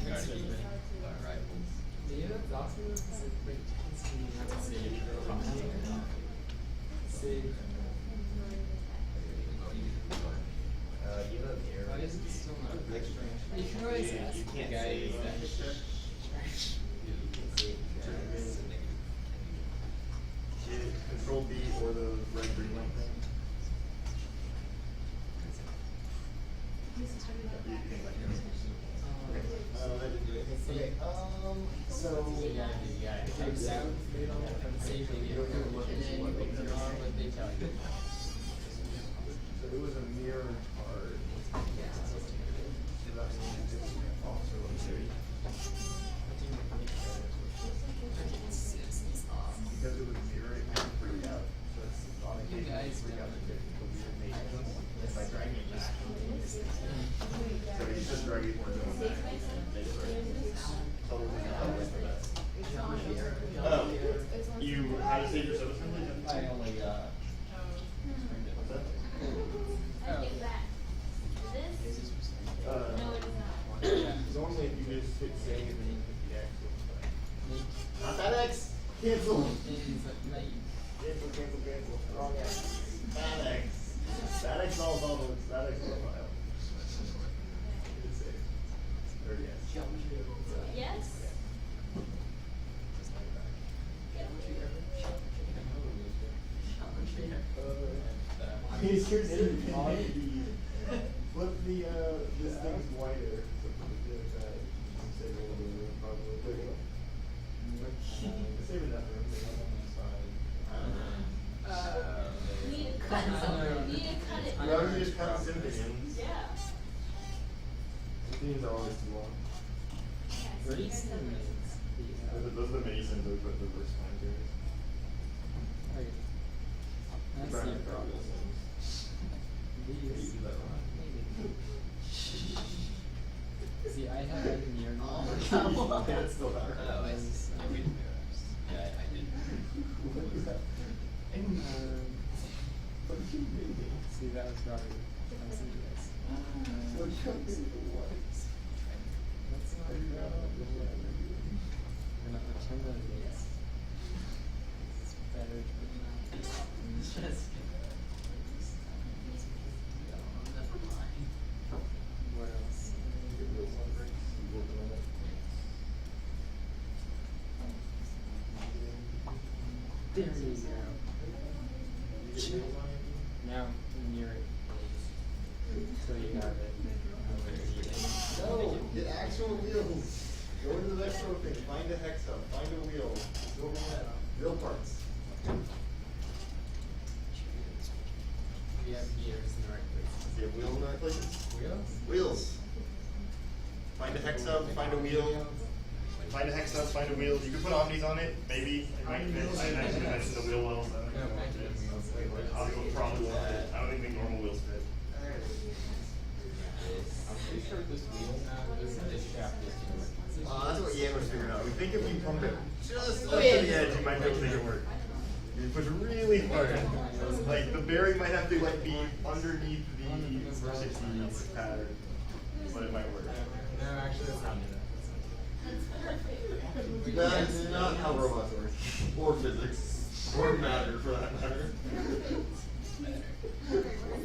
rifles. Yeah, dogs are like see. You have air. Why is it still not extra? You can always ask You the can't guy say that Control B or the red green light thing. Okay, so yeah, it takes out from safety, you don't know what they're on, what they tell you. So it was a mirror card. So that means it's also a series. Because it was mirror, it kind of freaked out. So it's on a You guys freak out know. the weird nations. If I drag it back. So he's just dragging more than one back. Totally not always the best. Oh, you how to save your subassembly? I only What's that? I get that. This? No, it is not. Normally if you just hit save and then you hit the X, it's not that X. Cancel. Cancel. Wrong X. That X. That X all bubbles. That X profile. Hit save. Or yes. Yes? Here's your flip the this thing's wider. So put that save a little bit of room probably. There you go. Save enough room. We need to cut it. We need to cut it. You already just cut the Symbians. Yeah. Symbians are always too long. Those are the mini sims that we put in the first time series. That's Brian, the I problem. these. See, I have like near It's still better. Oh, I see. Yeah, we did mirrors. Yeah, I did. See, that was Robert. I see you guys. That's not we're gonna pretend that it is. It's better to not. What else? There you go. Now near it. So you have it. No, get actual wheels. Go into the next row thing, find a hex hub, find a wheel, go over that, wheel parts. We have gears in the right place. Do you have wheels in the right places? Wheels? Wheels. Find a hex hub, find a wheel, find a hex nut, find a wheel. You can put omnis on it, maybe. It might fit. I mentioned the wheel wells. I don't know if it fits. Omni probably won't fit. I don't even think normal wheels fit. I'm pretty sure this wheel, this shaft is too much. That's what Ian was figuring out. We think if you pump it just up Oh, to yeah. the edge, you might be able to make it work. You push really hard. Like the bearing might have to like be underneath the varsity pattern, but it might work. No, actually, that's not it. That's not how robots work, or physics, or matter for that matter.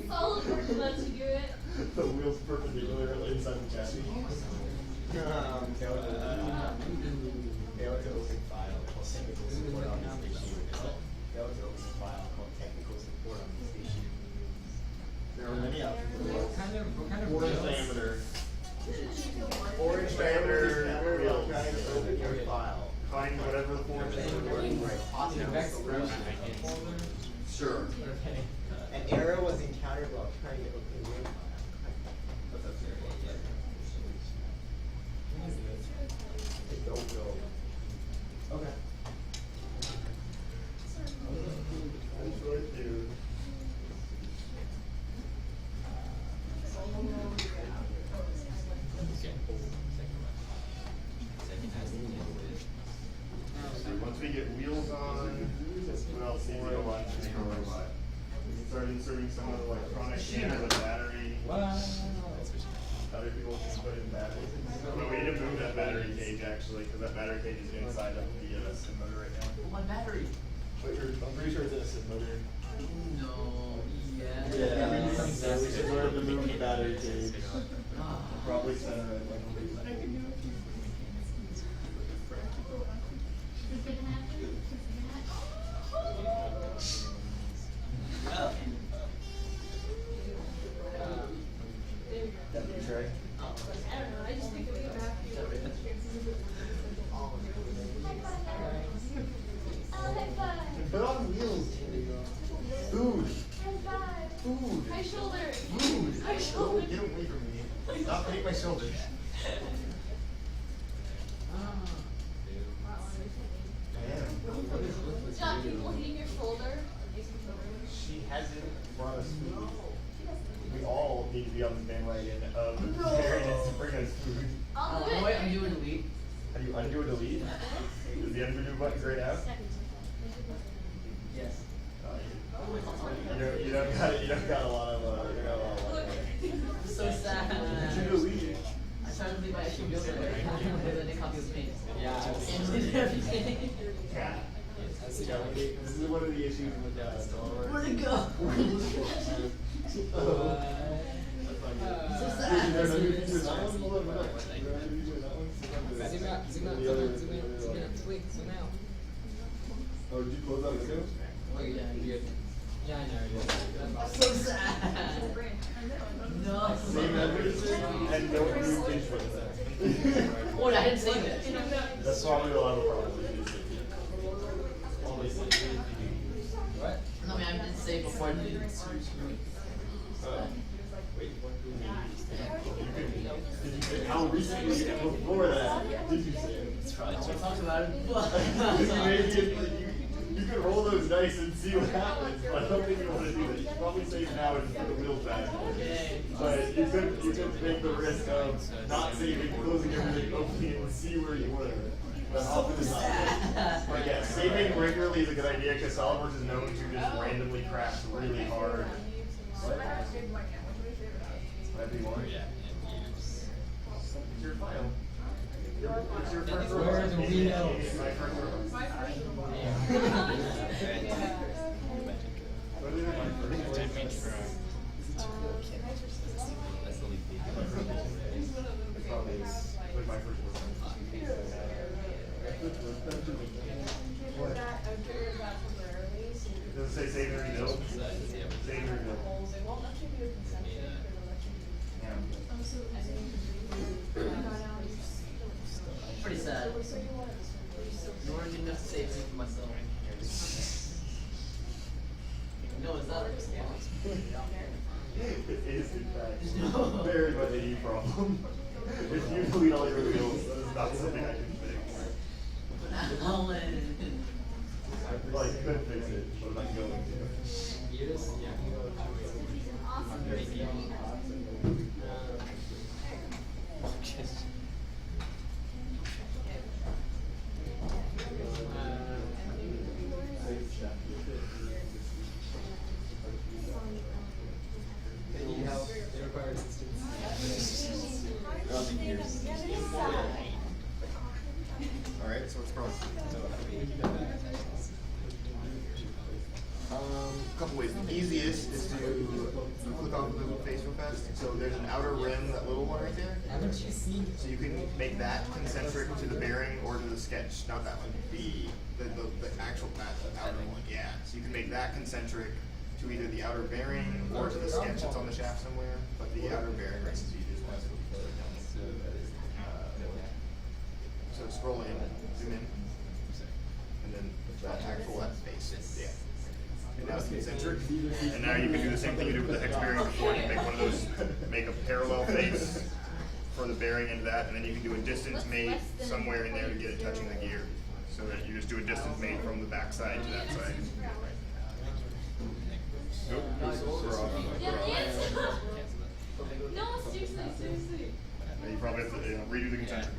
SolidWorks lets you do it. The wheel's perpendicular inside the chassis. Failure to open file called technical support on this issue. Failure to open file called technical support on this issue. There are many options. What kind of Orange wheels? diameter. Orange diameter wheel. Open your file. Find whatever the form is. The Vex Pro folder? Sure. Okay. An error was encountered while trying to open the wheel file. What is this? I don't know. Okay. That's right there. Once we get wheels on, what else needs to go on to make a robot? We can start inserting some of the electronic into the battery. Wow. Other people can put in batteries. But we need to move that battery cage actually, because that battery cage is inside of the sim motor right now. My battery. But I'm pretty sure it's in a sim motor. No. Yeah. Yeah, so we should learn to move the battery cage. Ah. Probably center it like Deputy Trey. I don't know, I just think we have to. Oh, high five. Put on wheels. Food. High five. Food. High shoulder. Food. High shoulder. Get away from me. Stop hitting my shoulders. John, people hitting your shoulder. She hasn't brought us food. We all need to be on the bandwagon of parents bring us food. I'll do Oh, it. wait, I'm doing delete. How do you undo a delete? Is the undo button grayed out? Yes. You don't got a lot of luck. I'm so sad. Did you delete? I tried to delete my actual builder, and then they copy and paste. Yeah. And did everything. Yeah. This is one of the issues with SolidWorks. Where'd it go? So sad. Zoom out, zoom out, zoom out. Oh, did you close that window? Oh, yeah, you're good. Yeah, I know, you're I'm so sad. No. Save everything and don't move inch with that. Oh, I didn't save it. That's probably a lot of problems. What? No, I mean, I didn't save before I did it. How recently before that did you say it? We talked about it. You can roll those dice and see what happens, but I don't think you want to do that. You should probably save now and put the wheels back. Okay. But you could take the risk of not saving, closing everything, opening, and see where you were. But often it's not. But yeah, saving regularly is a good idea because SolidWorks is known to just randomly crash really hard. Whatever you want. It's your file. It's your first Where are the one. wheels? It's my first one. What is it, my first one? It's probably like my first one. Does it say save and rebuild? Save and rebuild. Yeah. Pretty sad. You weren't good enough to save me for myself. No, it's not. It is in fact very much a you problem. If you delete all your wheels, that is not something I can fix. All in. Well, I could fix it, but I'm not going to. Years? Yeah. Awesome. They need help. They require assistance. Alright, so what's the problem? Couple ways. The easiest is to click off the face real fast. So there's an outer rim, that little one right there. Haven't you seen? So you can make that concentric to the bearing or to the sketch. Not that one. The actual outer one. Yeah. So you can make that concentric to either the outer bearing or to the sketch that's on the shaft somewhere. But the outer bearing right is the easiest one. So scroll in, zoom in, and then that actual face. Yeah. And now it's concentric. And now you can do the same thing you did with the hex bearing before. You make one of those, make a parallel face for the bearing into that, and then you can do a distance made somewhere in there to get it touching the gear. So that you just do a distance made from the back side to that side. Nope. Yeah, yes. No, seriously. And you probably have to redo the concentric.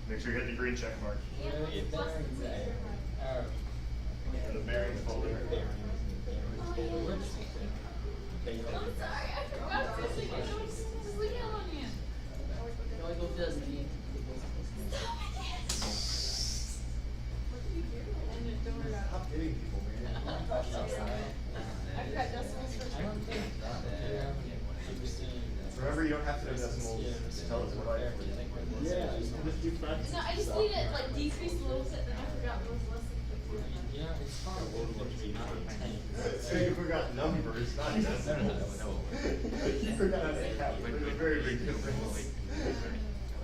Make sure you hit the green check mark. Bearings there. Oh. And the bearings folder. I'm sorry, I forgot to sleep. Just leave it alone, man. You only go for this, Nikki. Stop it! What are you doing? Don't worry about Stop hitting people, man. I've got decimals for I don't think they haven't seen. Remember, you don't have to know decimals. Tell us what I Yeah, just do practice. No, I just need it like decreased a little bit, then I forgot what was less than 50. Yeah, it's horrible. So you forgot numbers, not decimals. You forgot how to count. There's a very big difference.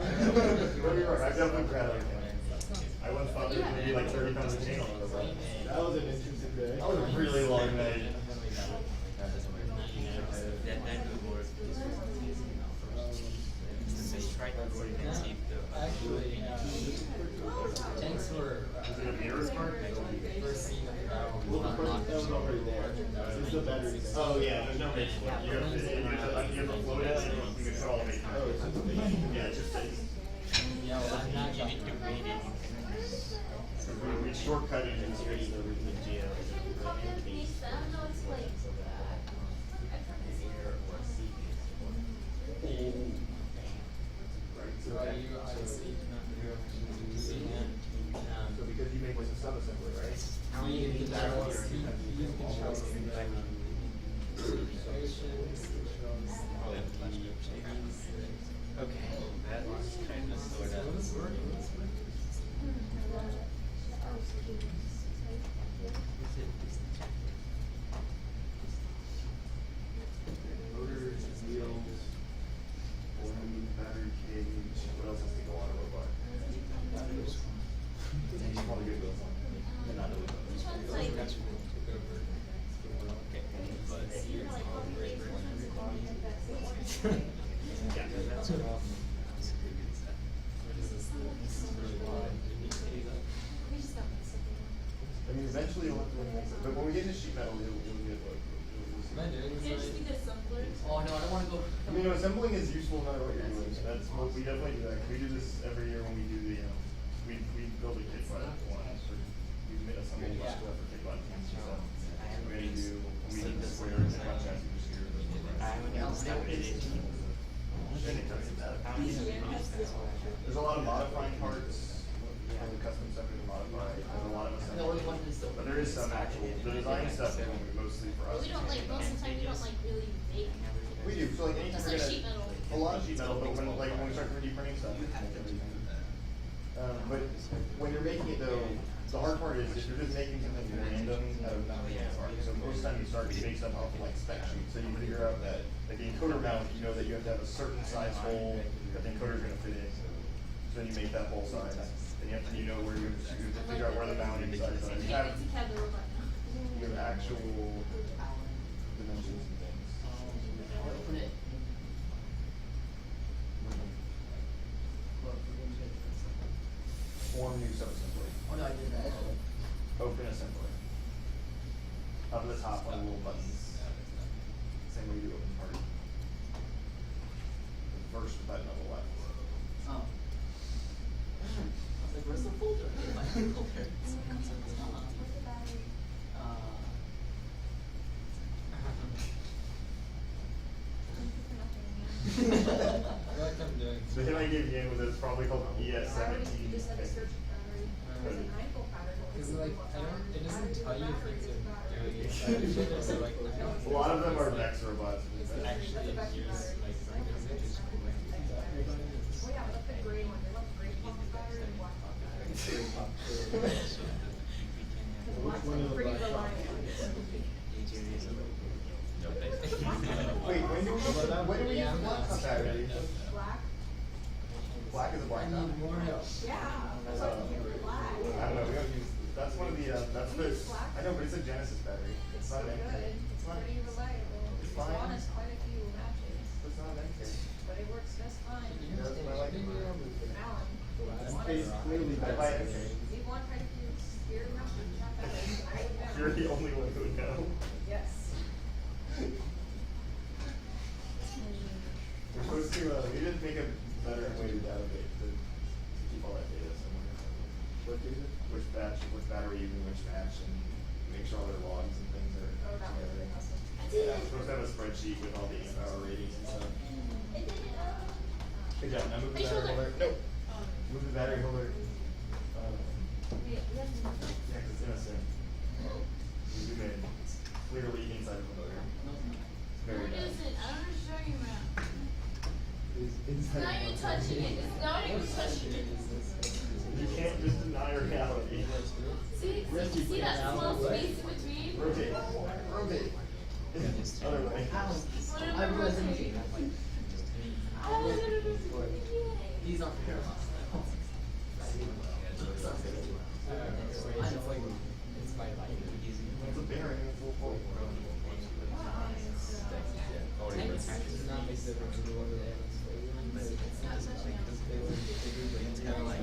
Don't be wrong, I've definitely forgot how to count. I once thought there was going to be like 30 pounds of chain on the way. That was an interesting day. That was a really long night. Actually, thanks for Is it a mirror part? for seeing the problem. Well, the first, that was already there. It's the battery. Oh yeah, there's no base. You have to float it, and you can control it. Oh, it's just a base. Yeah, it's just base. Yeah, well, I'm not going to read it. So we shortcut it and straight over to the geo. Copy and paste them, no, it's like. So are you honestly using it? So because you make like a sub-assembly, right? How many controls? You controls Okay, that was kind of sort of. Motors, wheels, balloon, battery cage. What else has to go on a robot? It's probably good wheels. They're not really Which one's like? Okay, but You're like, how many days, which one's Yeah, that's good. We just got mixed up. I mean, eventually you'll have to mix it, but when we get to sheet metal, you'll get like. Am I doing Can I this just right? be the assembler? Oh no, I don't wanna go. I mean, assembling is useful no matter what you're doing. That's what we definitely do. That. We do this every year when we do the. We build a kit by once. We assemble the stuff for kit by teams. So we had to do. We did the square and then chassis this year. There's a lot of modifying parts. The custom stuff we can modify. There's a lot of The only assembly. one is the. But there is some actual. The design stuff is mostly for us. We don't like, most of the time we don't like really make. We do, so like anytime Just we're like gonna, sheet metal. a lot of sheet metal, but when we start 3D printing stuff. But when you're making it though, the hard part is if you're just making something random out of nothing, it's hard. So most time you start, you make stuff off of like spec sheet, so you figure out that, like the encoder mount, you know that you have to have a certain size hole that the encoder's gonna fit in. So then you make that whole size, and you know where you have to figure out where the mounting size is. You have, Can't wait to CAD the robot now. you have actual dimensions and things. Open it. top on the little buttons. Same way you do open party. The first button on the left. Oh. I was like, where's the folder? My folder. I feel like I'm doing. The hit I gave you was it's probably called ES17. Just had a search pattern. There's an ankle pattern. Because like I don't, it doesn't tell you if things are doing it. So like I don't. A lot of them are Vex robots. Actually use like something that is cool. Oh yeah, but that's the gray one. They love the gray pop pattern and black pop pattern. Which one of the Pretty black reliant. Wait, when do we use black top battery? Black? Black is a black top. More help. Yeah. That's why you use black. I don't know, we don't use, that's one of the, that's We the, use black. I know, but it's a Genesis battery. It's not an Good. NK. It's not, pretty reliable. It's It's fine. won us quite a few matches, it's not an NK. but it works just fine. Yeah, that's what I like. Alan. It's clearly I buy it. We've won quite a few scary matches. Not that I would know. You're the only one who would know. Yes. We're supposed to, we didn't make a better way to database, to keep all that data somewhere. What data? Which battery using which match, and make sure all their logs and things are Oh, that was really together. awesome. Yeah, we're supposed to have a spreadsheet with all the amp hour ratings and stuff. Good job, now move the battery holder. Nope. Move the battery holder. Yeah, cause it's innocent. You zoom in, it's clearly inside of the motor. It's very What nice. is it? I don't know show you, man. Is It's inside. not even touching it. It's not even touching it. You can't just deny reality. See see that small space in between? Rotate. Rotate. Other way. I wasn't. These aren't fair. It's like it's my life. It's a bearing, it's a little point. It's not make the order. It's kind of like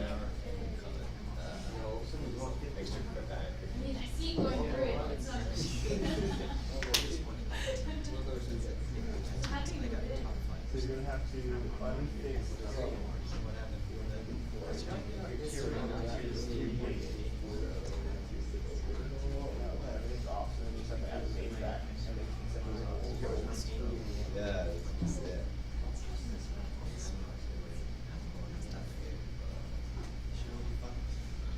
extra I mean, I see it going through it. It's not. How do you get it? So you're gonna have to unfix everything's off, so then you just have to add the page back. yeah.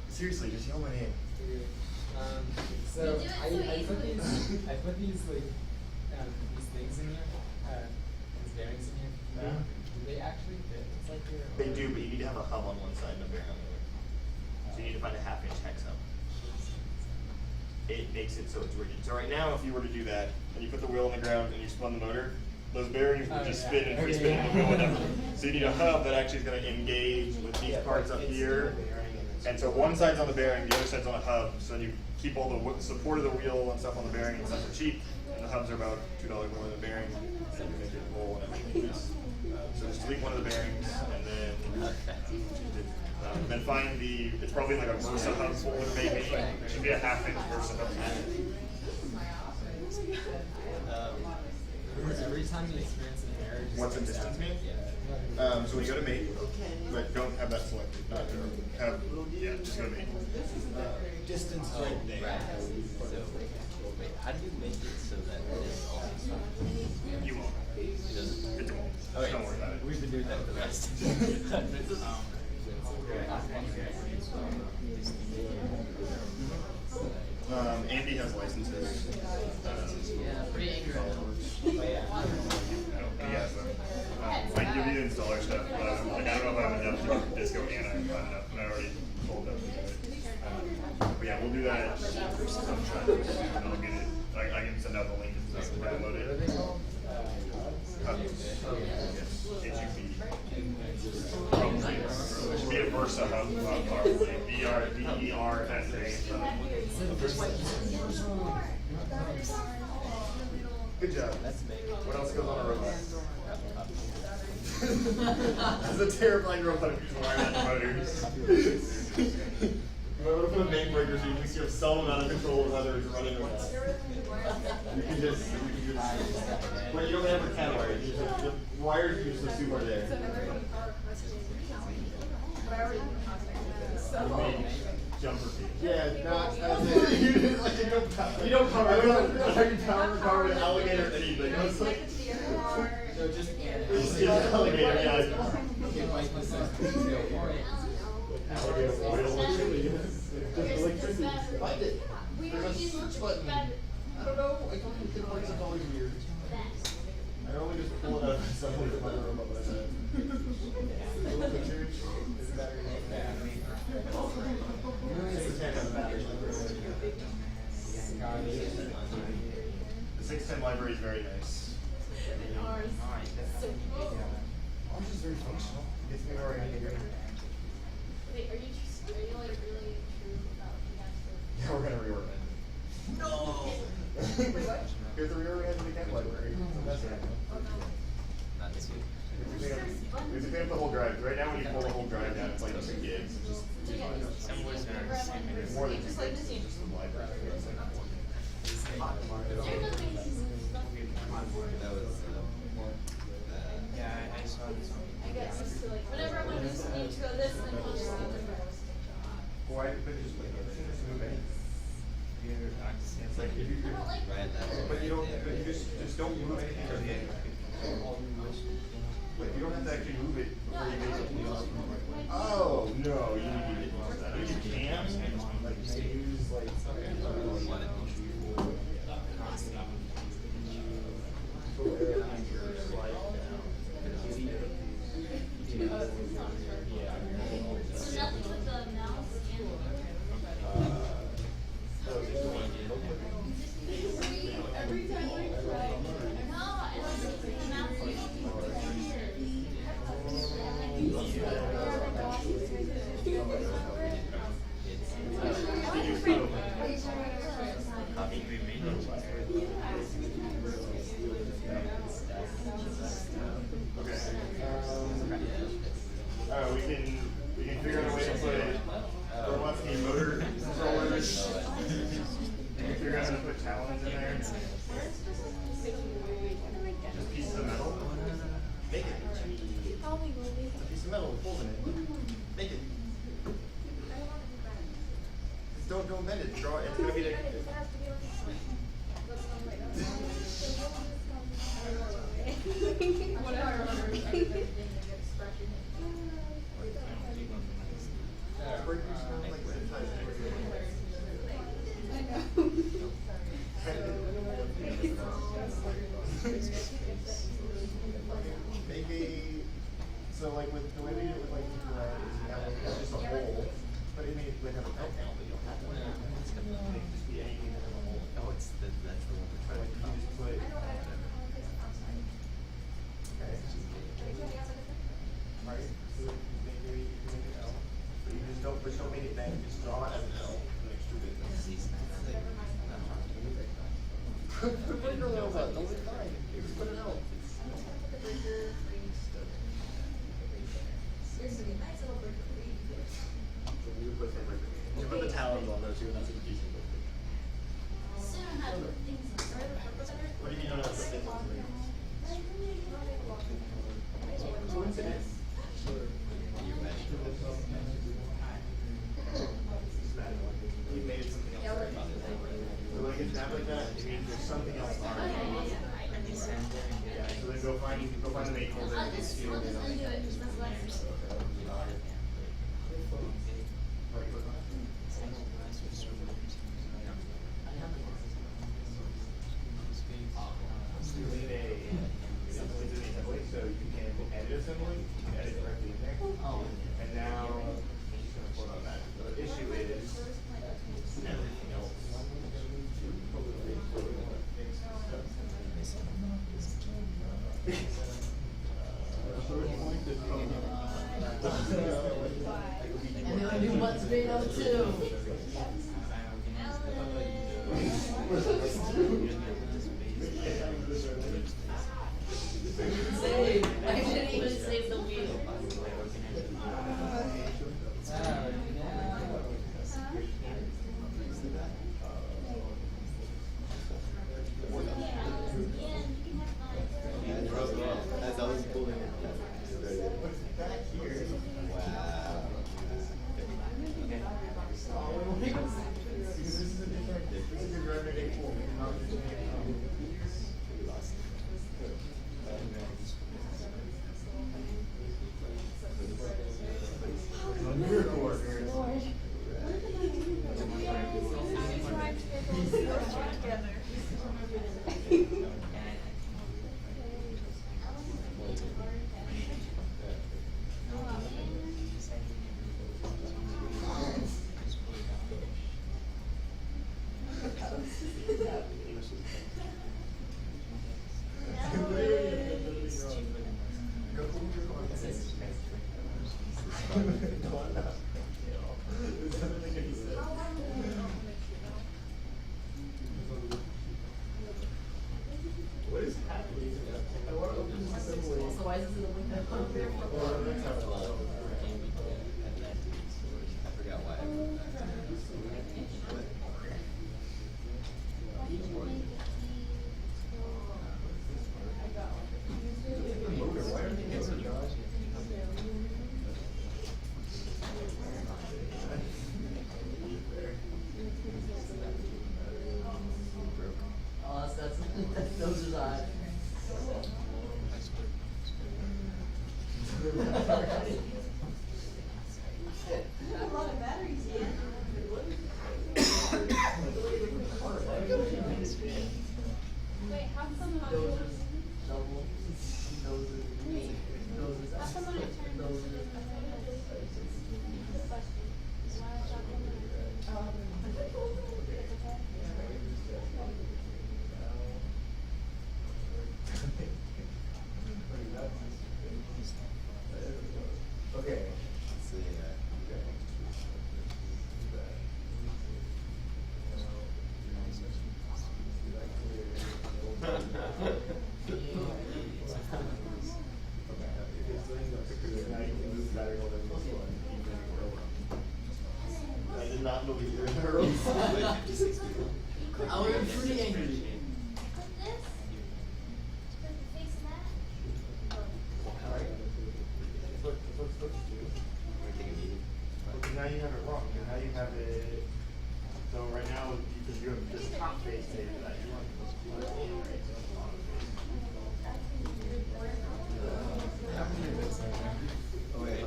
Seriously, just yell my name. So You do it I so put easily. these like these things in here, these bearings in here. Yeah. Do they actually fit? It's like your. They do, but you need to have a hub on one side and a bearing on the other. So you need to find a 1/2 inch hex hub. It makes it so it's rigid. So right now, if you were to do that, and you put the wheel on the ground and you spun the motor, those bearings would just spin and free spin in the wheel and everything. So you need a hub that actually is going to engage with these parts up here. And so one side's on the bearing, the other side's on a hub, so then you keep all the support of the wheel and stuff on the bearing and stuff for cheap, and the hubs are about $2 more than the bearing, and you make it roll and everything. So just delete one of the bearings, and then find the, it's probably like a Versa hub folder maybe, it should be a 1/2 inch Versa hub. Every time you experience an error, just What's the distance mean? So when you go to mate, but don't have that selected, not have, yeah, just go to mate. Distance right there. Right. So, wait, how do you make it so that it is also? You won't. It doesn't. It won't. Okay. Don't worry about it. We've been doing that for the rest. Andy has licenses. Yeah, pretty angry right now. He has them. I can give you the installer stuff, but like, I don't know if I have enough to do Disco and I haven't enough, and I already told them to do it. But yeah, we'll do that sometime, and I'll get it, I can send out the link and stuff, download it. HUB. Probably, it should be a Versa hub, probably, VERSA. Good job. What else goes on a robot? This is a terrifying robot if you just wire that to motors. You might want to put a main breaker so you at least you have some amount of control of whether it's running or not. You can just, but you don't have a CAD wire. You just, the wires you just assume are there. You made jumper feet. Yeah, not as in, you didn't like, you don't cover. I don't know how you cover an alligator or anything. It was like, No, just it's just an alligator, yeah. Alligator oil. Just electricity. Find it. There's a search button. I don't know. I told you the kid works, it's always weird. I only just pull it out of someone in my room, but I said. Little pictures. Is battery The 610 library is very nice. Ours. So cool. Ours is very functional. It's been already here. Wait, are you like really true about the answer? Yeah, we're gonna reorganize it. No! Wait, what? We have to reorganize the CAD library. So that's it. Oh no. Not this week. We have to clean up the whole drive. Right now when you pull the whole drive down, it's like 2 gigs. It's just too much. Some boys are It's more than 2 Just like gigs. this It's just the library. It's like 4 gigs. That was, yeah, I saw this one. I get used to like whenever I'm on this, I need to go this and then I'll just go this. Why? But just like, just move it. It's like if you, I don't like Right, but you don't, but you just don't move anything. Like you don't have to actually move it before you make it. Oh no, you need to get that. I mean, you can like use like. So nothing with the mouse every time I try. No, I don't think the mouse We can figure out a way to put robots need motor controllers. We can figure out how to put talons in there. Just pieces of metal. Make it. A piece of metal with holes in it. Make it. Just don't bend it. Draw it. It's gonna be the. Maybe, so like with the way we do it with like is you have like just a hole, but it may like have a belt now, but you don't have to. It's gonna just be anything that has a hole. Oh, that's the one we're trying to You just put. Okay. Right. So maybe you can make it L, but you just don't make it bend. Just draw it as an L and extrude it. Put a breaker robot. Don't be fine. Just put an L. You put the talons on there too, and that's what the piece of What do you mean you don't have to put things on there? Coincidence. You made something else. So when it gets down like that, it means there's something else on it. Yeah, so then go find the mate folder and just seal it up. So you can edit assembly, you can edit directly in there. And now, I'm just gonna quote on that. The issue is everything else. And then do what's made of too. Save. I didn't even save the wheel. Those are odd. Wait, how come Those modules? are double. Those are eight. Those are How come when I turn this those to are. the question? Why is that one? It's okay? Okay. Let's see, I did not believe you were in a row. I was pretty angry. This? Does it face that? Alright. That's what it's supposed to do. Because now you have it wrong, because now you have it, so right now, because you have this top face data that you want to plug in, right, so it's bottom face. Oh, wait,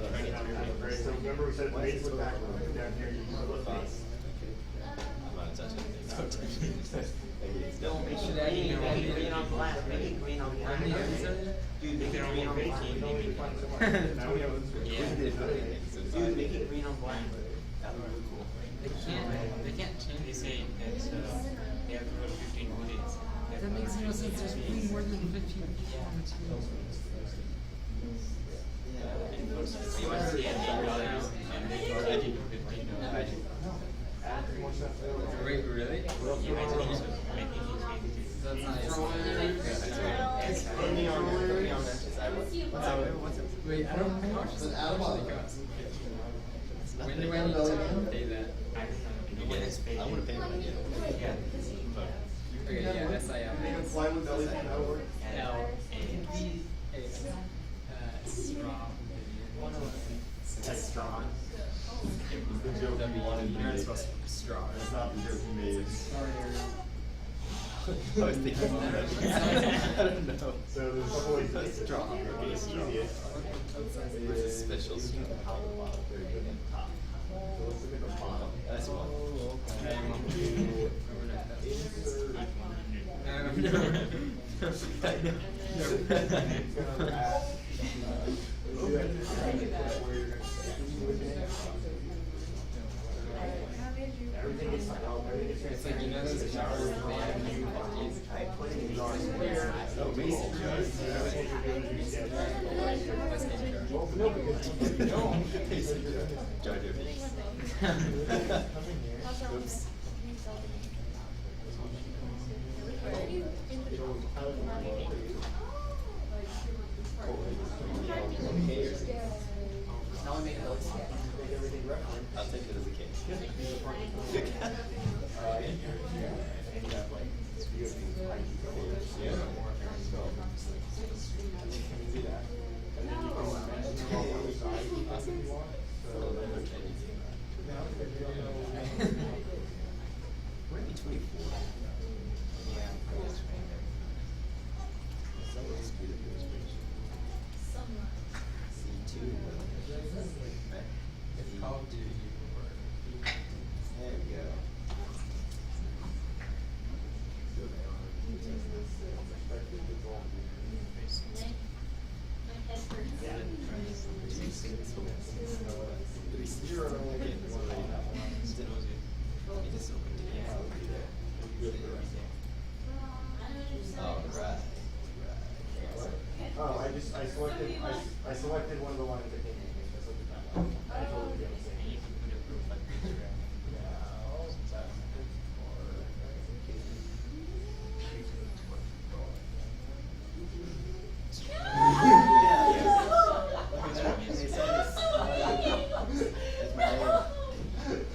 Right, so remember we said the base look back, down here, you use the face. I'm not touching it. Should I Maybe email green on black, maybe green on black. How many episodes? Dude, make it green on We black. can only find so much. Now we have this. Dude, make it green on black. That would be cool. They can't change. They say that they have to go 15 more days. That makes no sense. There's way more than 15 people on the team. You want to see at $8 and they can take it to 15. I do. Wait, really? You might think so. I think he's going to. That's nice. Only on there, only on there. Wait, I don't know how much does it actually cost? When do I need to pay that? I don't know. You get his pay. I want to pay when I get it. Yeah. Okay, yeah, SIM. Plywood belly fan, that'll work. L A straw. That's strong. The joke you wanted You're not supposed to straw. That's not the joke you made. Sorry. I was thinking about it. I don't know. So there's a couple ways to That's do it. strong. The easiest It's a special straw. Very good. Top. So let's look at the bottom. That's one. Everything is It's like, you know those showers that they have new monkeys? Oh, Mason jar. That's game jar. No, because you don't. Mason jar. Jar Jar Binks. Oops. Now we make it look. I'll take it as a case. We're at 24. Yeah. Somewhat speed of illustration. C2. It's Call of Duty. There we go. Oh, I selected one of the lines that came in. That's what the time was. I totally did the same.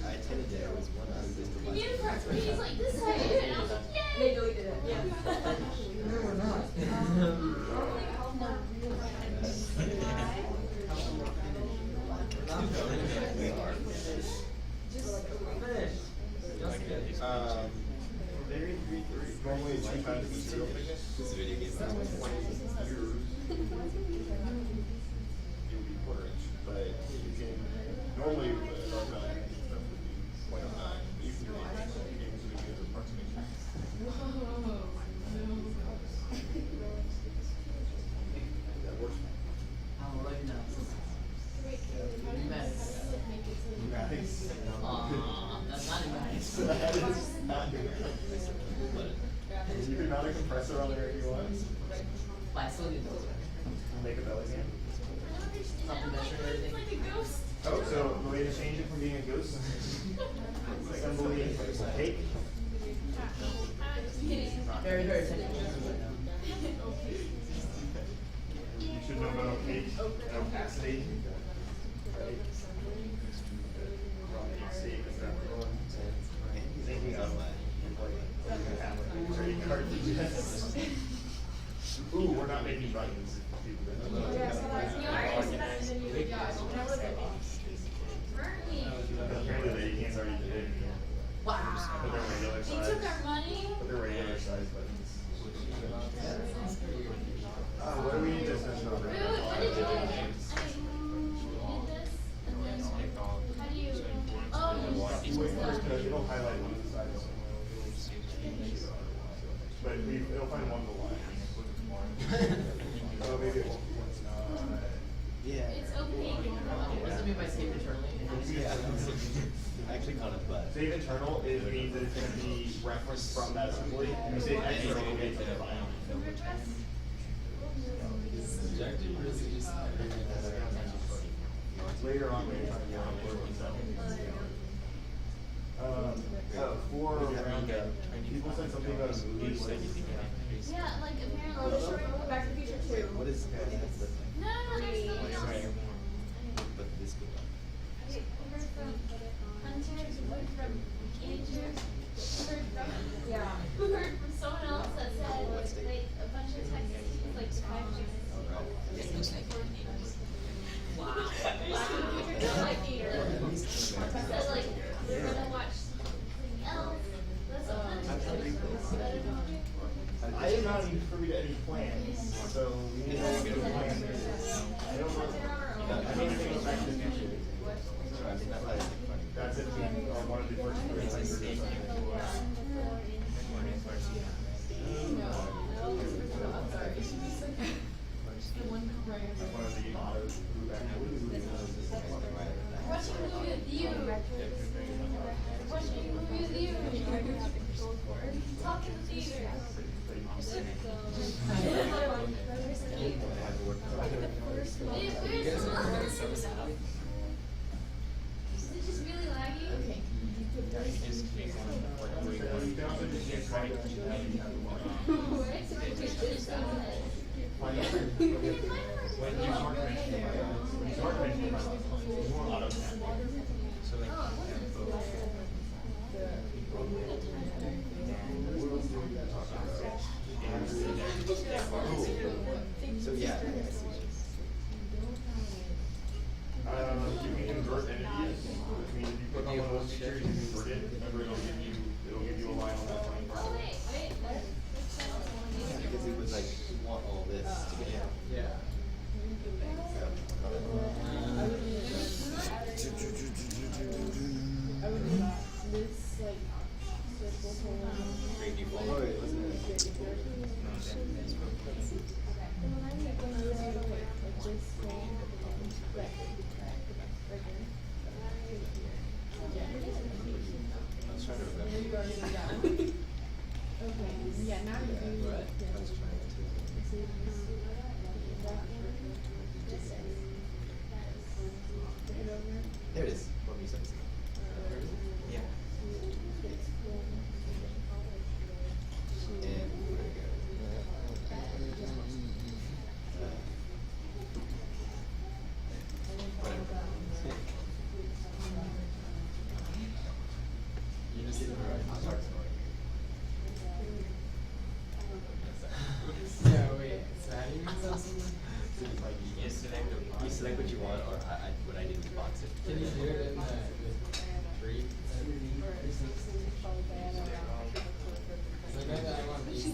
I attended there was one out of this And you press me, he's like, this side, and I was like, yay! They deleted it, yeah. No, we're not. only 2 times material thickness. This video game. Yours, it would be 1/4 inch, but you can, normally, stuff would be 0.09. You can do games would be good approximation. That works. I'm right now. Nice. Nice. That's not nice. That is not good. You can mount a compressor on there if you want. But I still need those. Make a belly fan. Not to measure everything. Like a ghost. Oh, so the way to change it from being a ghost, like unbelievable, it's a cake. Very, very technical. You should know about opaque and opacity. Thinking of trading cartridges. Ooh, we're not making buttons. Apparently the hands already did it. Wow. But they're regular They size. took our money. But they're regular size buttons. What do we need this system for? What did you do? I mean, you did this, and then how do you? Oh. Wait first, it'll highlight one of the sides. But it'll find one of the lines. Oh, maybe it won't. It's opaque. What does it mean by save internally? I actually caught it, but. Save internal, it means that it's going to be referenced from that assembly. If you save external, it'll get to the file. Later on, we're trying to get on board with that. For roundup, people said something about a movie. Yeah, like apparently. Back to the Future 2. What is that? No, there's something else. But this cool. We heard from Hunter, we heard from Andrew, we heard from, we heard from someone else that said, like, a bunch of texts, like, 5 minutes. Wow. Like, said, like, we're gonna watch something else. That's what I am not even privy to any plans, so we need to make a plan. I don't know. I don't think it's back to the future. That's it, one of the first three. One of the mottos. Watching a movie with you. Watching a movie with you. Talking with you. Is it just really laggy? Okay. So yeah. You can convert entities. I mean, if you click on one of those features, you convert it. Remember, it'll give you a line on that line. Oh, wait. Because it was like, you want all this to get out. Yeah. Great default. Oh, wait, wasn't it? I was trying to remember. Yeah, now you do. I was trying to. There it is. What music is it? Yeah. And where to You just did it right. Yeah, wait. So how do you make something? Like you select what you want, or what I did was box it. Can you do it in the tree? So maybe I want these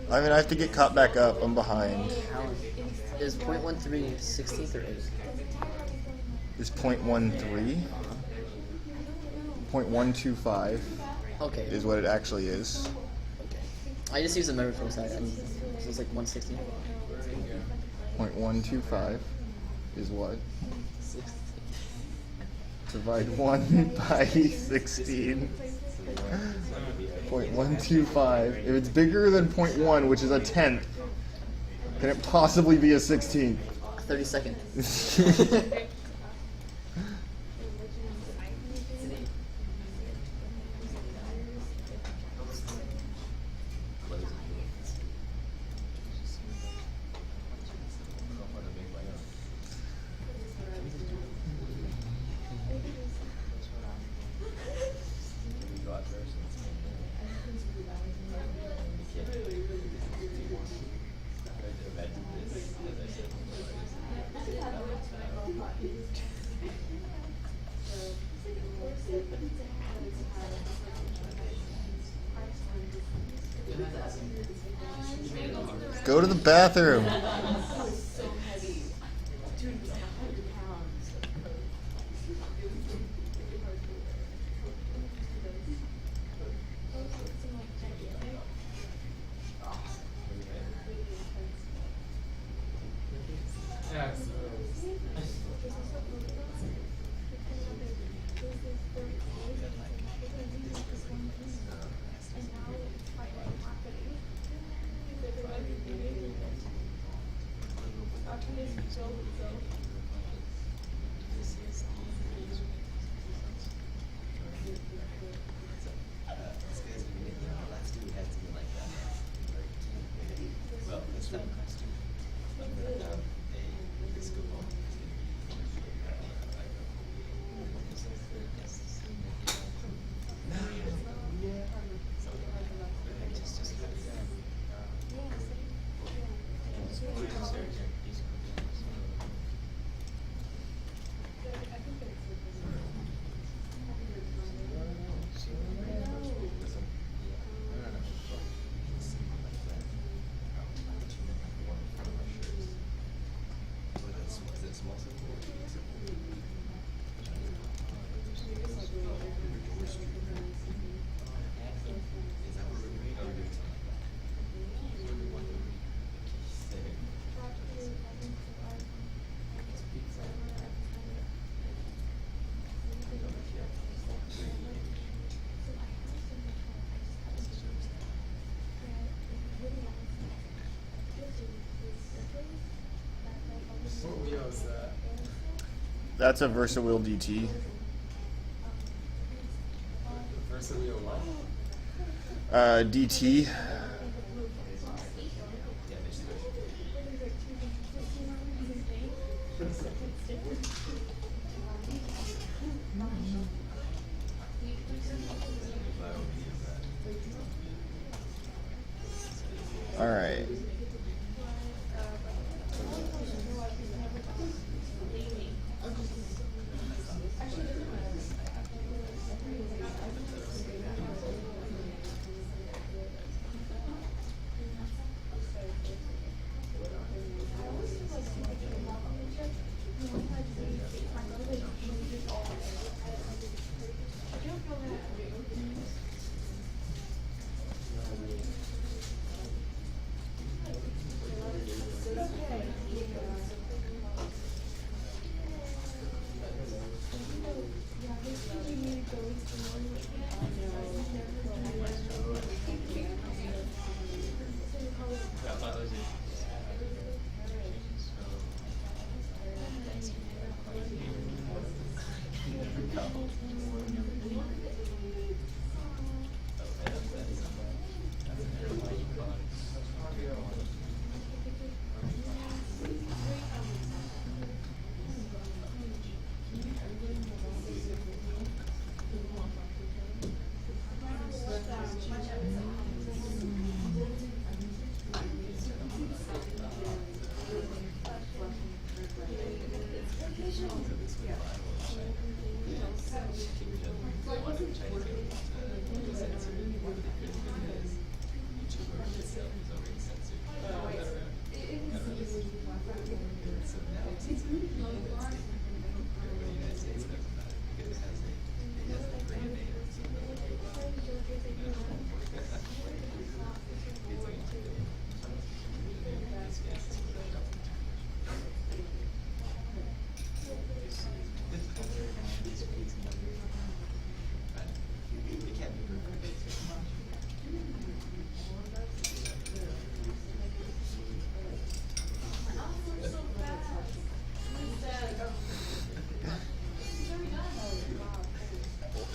I mean, I have to get caught back up. I'm behind. How is 0.13 16th or 8th? Is 0.13. 0.125 Okay. is what it actually is. Okay. I just use the memory from side. I mean, so it's like 116. 0.125 is what? 16. Divide 1 by 16. 0.125. If it's bigger than 0.1, which is a tenth, can it possibly be a 16th? 32nd. Go to the bathroom. Yeah, so what wheel is that? That's a Versa Wheel DT. Versa wheel what? DT. All right.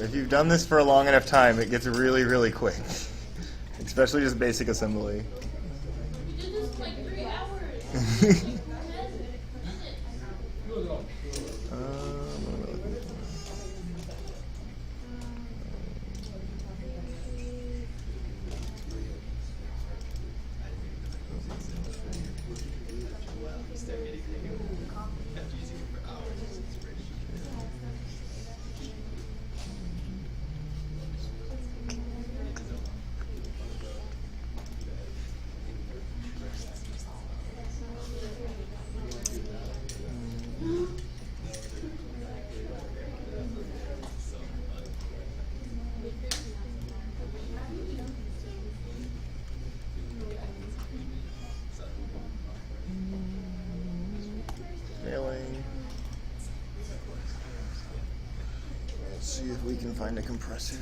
If you've done this for a long enough time, it gets really, really quick. Especially just basic assembly. We did this for like 3 hours. Failing. Let's see if we can find a compressor.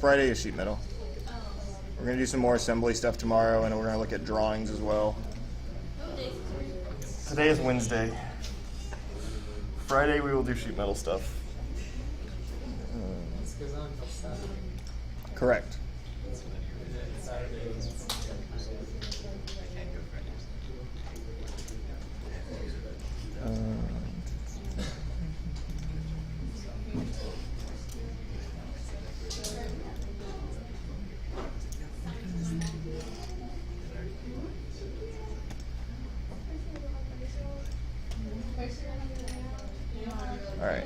Friday is sheet metal. We're going to do some more assembly stuff tomorrow, and we're going to look at drawings as well. Today is Wednesday. Friday we will do sheet metal stuff. This goes on until Saturday. Correct. All right.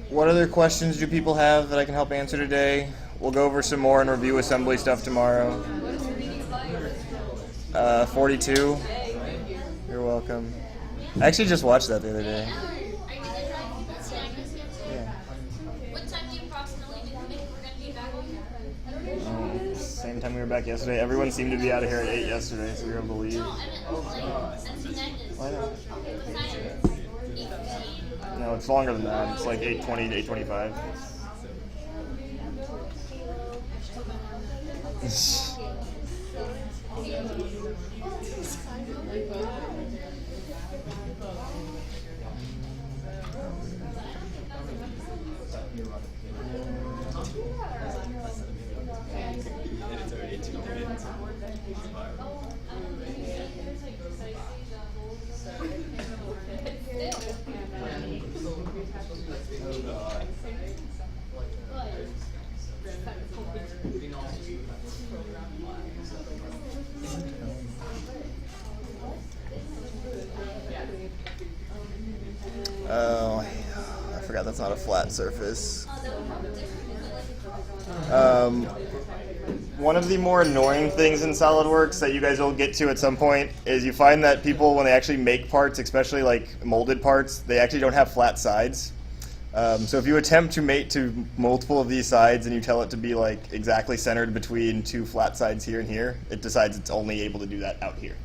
What other questions do people have that I can help answer today? We'll go over some more and review assembly stuff tomorrow. 42. You're welcome. I actually just watched that the other day. What time do you approximately think we're going to be back on? Same time we were back yesterday. Everyone seemed to be out of here at 8 yesterday, so we were able to leave. No, I meant like NC Magnus. Why not? What time? 8:15? No, it's longer than that. It's like 8:20 to 8:25. Oh, I forgot that's not a flat surface. One of the more annoying things in SolidWorks that you guys will get to at some point is you find that people, when they actually make parts, especially like molded parts, they actually don't have flat sides. So if you attempt to mate to multiple of these sides and you tell it to be like exactly centered between two flat sides here and here, it decides it's only able to do that out here.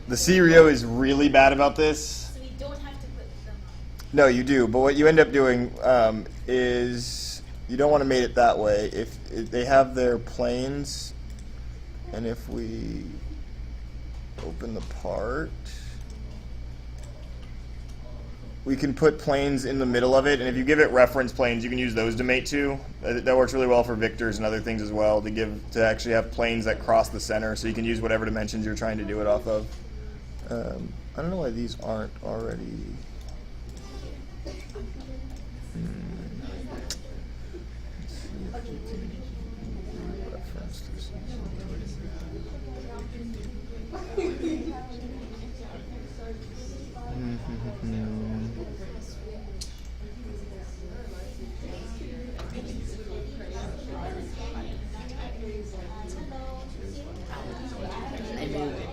The C-Rio is really bad about this. So we don't have to put them on. No, you do, but what you end up doing is you don't want to mate it that way. If they have their planes, and if we open the part, we can put planes in the middle of it, and if you give it reference planes, you can use those to mate to. That works really well for Victors and other things as well, to actually have planes that cross the center, so you can use whatever dimensions you're trying to do it off of. I don't know why these aren't already. Let's see if we can reference this.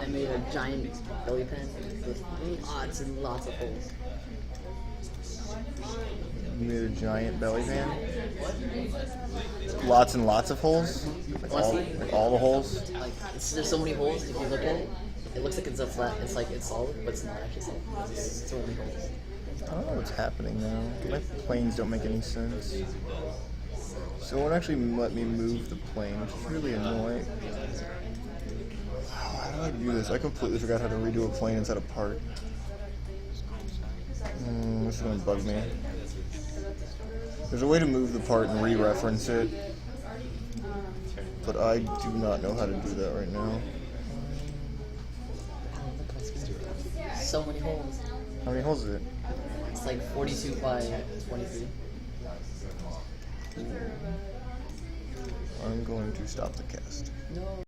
I made a giant belly pen with lots and lots of holes. You made a giant belly fan? Lots and lots of holes? Like all the holes? Like, there's so many holes. If you look at it, it looks like it's a flat. It's like it's solid, but it's not actually solid. There's so many holes. I don't know what's happening now. My planes don't make any sense. So it won't actually let me move the plane, which is really annoying. How do I do this? I completely forgot how to redo a plane inside a part. This is gonna bug me. There's a way to move the part and re-reference it, but I do not know how to do that right now. So many holes. How many holes is it? It's like 42 by 23. I'm going to stop the cast. No.